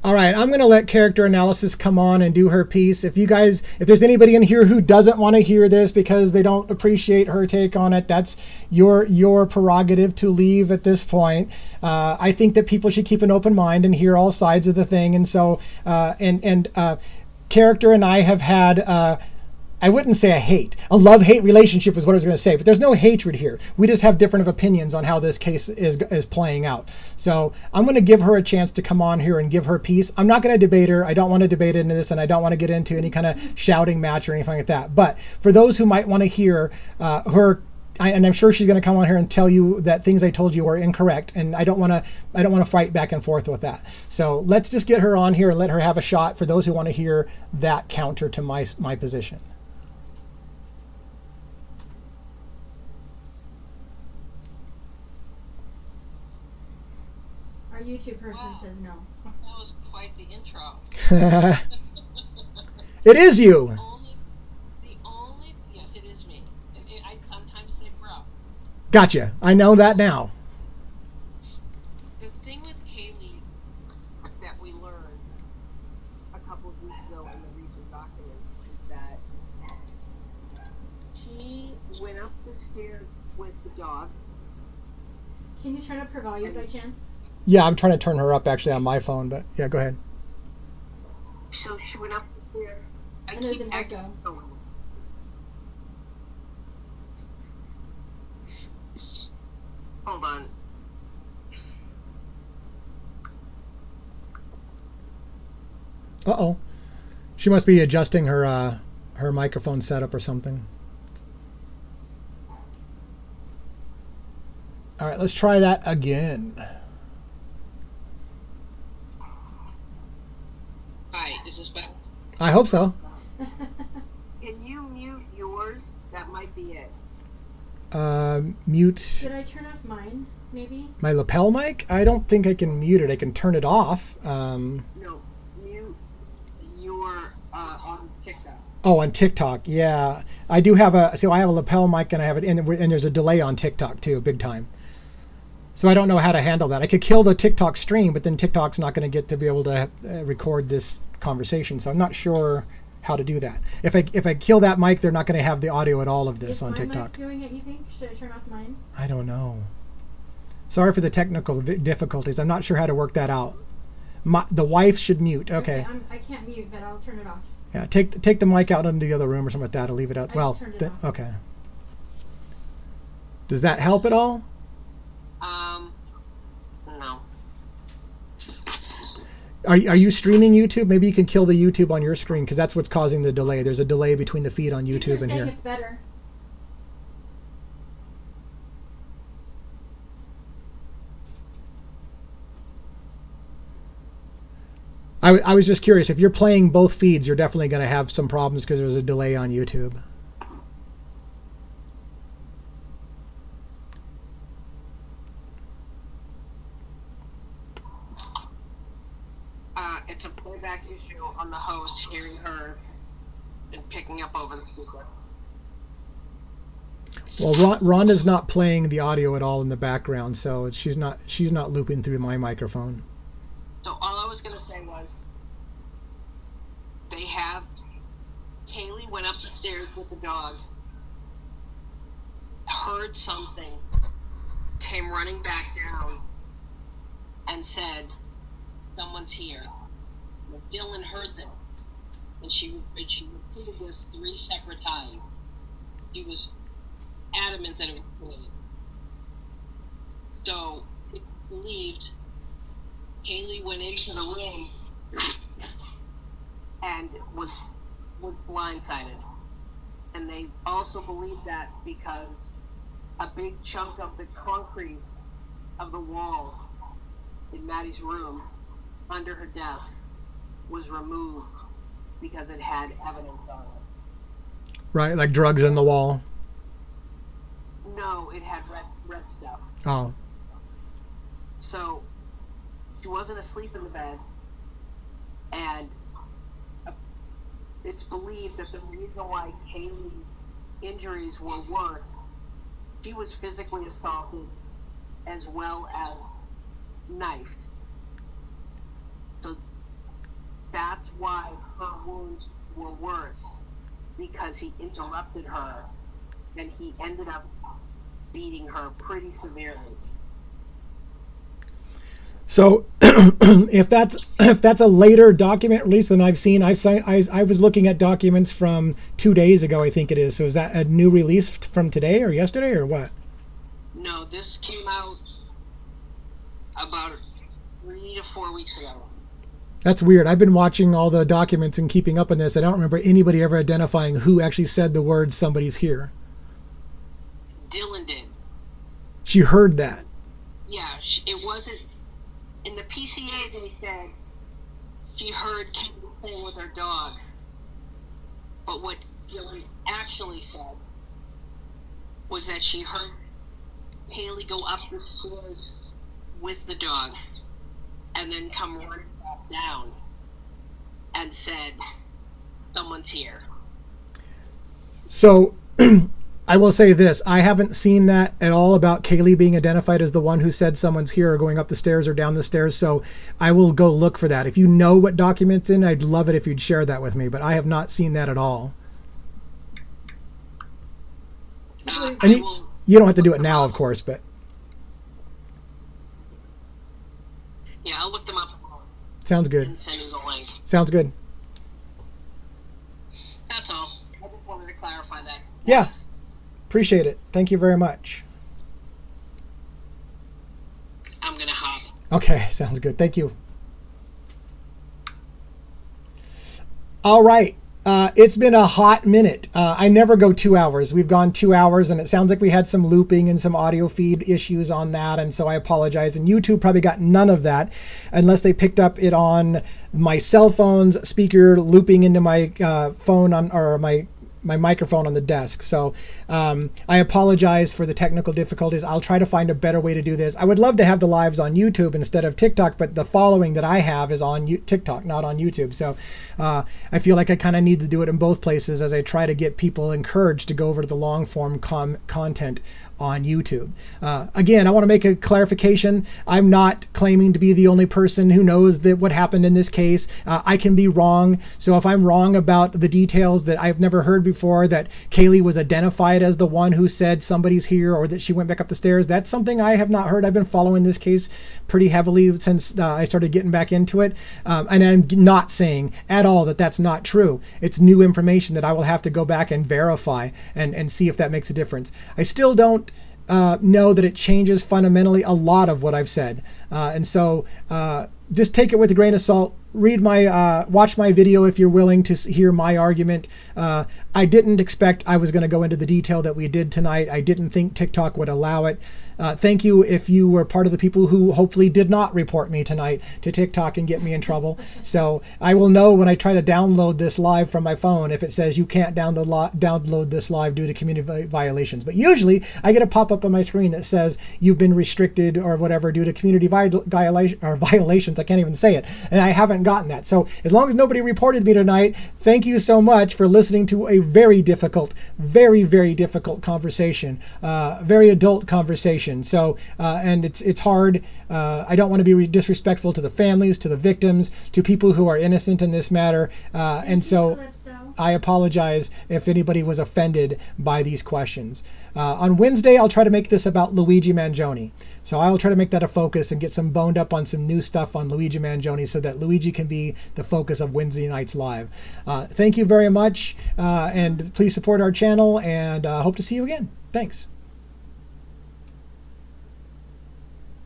All right, I'm going to let character analysis come on and do her piece. If there's anybody in here who doesn't want to hear this because they don't appreciate her take on it, that's your prerogative to leave at this point. I think that people should keep an open mind and hear all sides of the thing. And so, character and I have had, I wouldn't say a love-hate relationship is what I was going to say, but there's no hatred here. We just have different opinions on how this case is playing out. So I'm going to give her a chance to come on here and give her piece. I'm not going to debate her. I don't want to debate into this, and I don't want to get into any kind of shouting match or anything like that. But for those who might want to hear her, and I'm sure she's going to come on here and tell you that things I told you are incorrect, and I don't want to fight back and forth with that. So let's just get her on here and let her have a shot for those who want to hear that counter to my position.
Our YouTube person says no.
That was quite the intro.
It is you.
Yes, it is me. I sometimes say bro.
Gotcha. I know that now.
The thing with Kaylee that we learned a couple of weeks ago in the recent documents is that she went up the stairs with the dog.
Can you turn up her volume by chance?
Yeah, I'm trying to turn her up actually on my phone, but yeah, go ahead.
So she went up the stairs.
And there's an echo.
Hold on.
Uh-oh. She must be adjusting her microphone setup or something. All right, let's try that again.
Hi, is this better?
I hope so.
Can you mute yours? That might be it.
Mute
Did I turn off mine, maybe?
my lapel mic? I don't think I can mute it. I can turn it off.
No, mute your on TikTok.
Oh, on TikTok, yeah. I do have I have a lapel mic and I have it, and there's a delay on TikTok too, big time. So I don't know how to handle that. I could kill the TikTok stream, but then TikTok's not going to get to be able to record this conversation. So I'm not sure how to do that. If I kill that mic, they're not going to have the audio at all of this on TikTok.
Is my mic doing it, you think? Should I turn off mine?
I don't know. Sorry for the technical difficulties. I'm not sure how to work that out. The wife should mute. Okay.
I can't mute, but I'll turn it off.
Yeah, take the mic out into the other room or something like that. I'll leave it out.
I just turned it off.
Okay. Does that help at all?
No.
Are you streaming YouTube? Maybe you can kill the YouTube on your screen because that's what's causing the delay. There's a delay between the feed on YouTube and
saying
here.
It's better.
I was just curious. If you're playing both feeds, you're definitely going to have some problems because there's a delay on YouTube.
It's a playback issue on the host hearing her and picking up over the speaker.
Well, Rhonda's not playing the audio at all in the background, so she's not looping through my microphone.
So all I was going to say was Kaylee went up the stairs with the dog, heard something, came running back down, and said, "Someone's here." Dylan heard them, and she repeated this 3 separate times. She was adamant that it was Kaylee. So it believed Kaylee went into the room and was blindsided. And they also believed that because a big chunk of the concrete of the wall in Maddie's room under her desk was removed because it had evidence on it.
Right, like drugs in the wall.
No, No, it had red stuff.
Oh.
So she wasn't asleep in the bed, and it's believed that the reason why Kaylee's injuries were worse, she was physically assaulted as well as knifed. So that's why her wounds were worse, because he interrupted her and he ended up beating her pretty severely.
So if that's a later document release than I've seen, I was looking at documents from 2 days ago, I think it is. So is that a new release from today or yesterday or what?
No, this came out about 3 to 4 weeks ago.
That's weird. I've been watching all the documents and keeping up on this. I don't remember anybody ever identifying who actually said the words "somebody's here."
Dylan did.
She heard that.
Yeah, it wasn't. In the PCA, they said she heard Kaylee playing with her dog. But what Dylan actually said was that she heard Kaylee go up the stairs with the dog and then come running back down and said, "Someone's here."
So I will say this. I haven't seen that at all about Kaylee being identified as the one who said someone's here or going up the stairs or down the stairs. So I will go look for that. If you know what document's in, I'd love it if you'd share that with me. But I have not seen that at all. And you don't have to do it now, of course, but.
Yeah, I'll look them up.
Sounds good.
And send you the link.
Sounds good.
That's all. I just wanted to clarify that.
Yes. Appreciate it. Thank you very much.
I'm going to hop.
Okay, sounds good. Thank you. All right. It's been a hot minute. I never go 2 hours. We've gone 2 hours, and it sounds like we had some looping and some audio feed issues on that, and so I apologize. And YouTube probably got none of that unless they picked up it on my cell phone's speaker looping into my phone or my microphone on the desk. So I apologize for the technical difficulties. I'll try to find a better way to do this. I would love to have the lives on YouTube instead of TikTok, but the following that I have is on TikTok, not on YouTube. So I feel like I kind of need to do it in both places as I try to get people encouraged to go over to the long form content on YouTube. Again, I want to make a clarification. I'm not claiming to be the only person who knows that what happened in this case. I can be wrong. So if I'm wrong about the details that I've never heard before, that Kaylee was identified as the one who said somebody's here or that she went back up the stairs, that's something I have not heard. I've been following this case pretty heavily since I started getting back into it. And I'm not saying at all that that's not true. It's new information that I will have to go back and verify and see if that makes a difference. I still don't know that it changes fundamentally a lot of what I've said. And so just take it with a grain of salt. Read my, watch my video if you're willing to hear my argument. I didn't expect I was going to go into the detail that we did tonight. I didn't think TikTok would allow it. Thank you if you were part of the people who hopefully did not report me tonight to TikTok and get me in trouble. So I will know when I try to download this live from my phone if it says you can't download this live due to community violations. But usually I get a pop-up on my screen that says you've been restricted or whatever due to community violations. I can't even say it. And I haven't gotten that. So as long as nobody reported me tonight, thank you so much for listening to a very difficult, very, very difficult conversation, very adult conversation. So, and it's hard. I don't want to be disrespectful to the families, to the victims, to people who are innocent in this matter. And so I apologize if anybody was offended by these questions. On Wednesday, I'll try to make this about Luigi Manjoni. So I'll try to make that a focus and get some boned up on some new stuff on Luigi Manjoni so that Luigi can be the focus of Wednesday night's live. Thank you very much, and please support our channel, and hope to see you again. Thanks.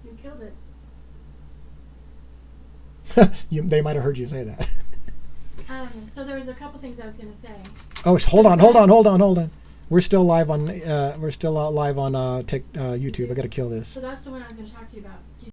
You killed it.
They might have heard you say that.
So there was a couple things I was going to say.
Oh, hold on. We're still live on YouTube. I got to kill this.
So that's the one I was going to talk to you about.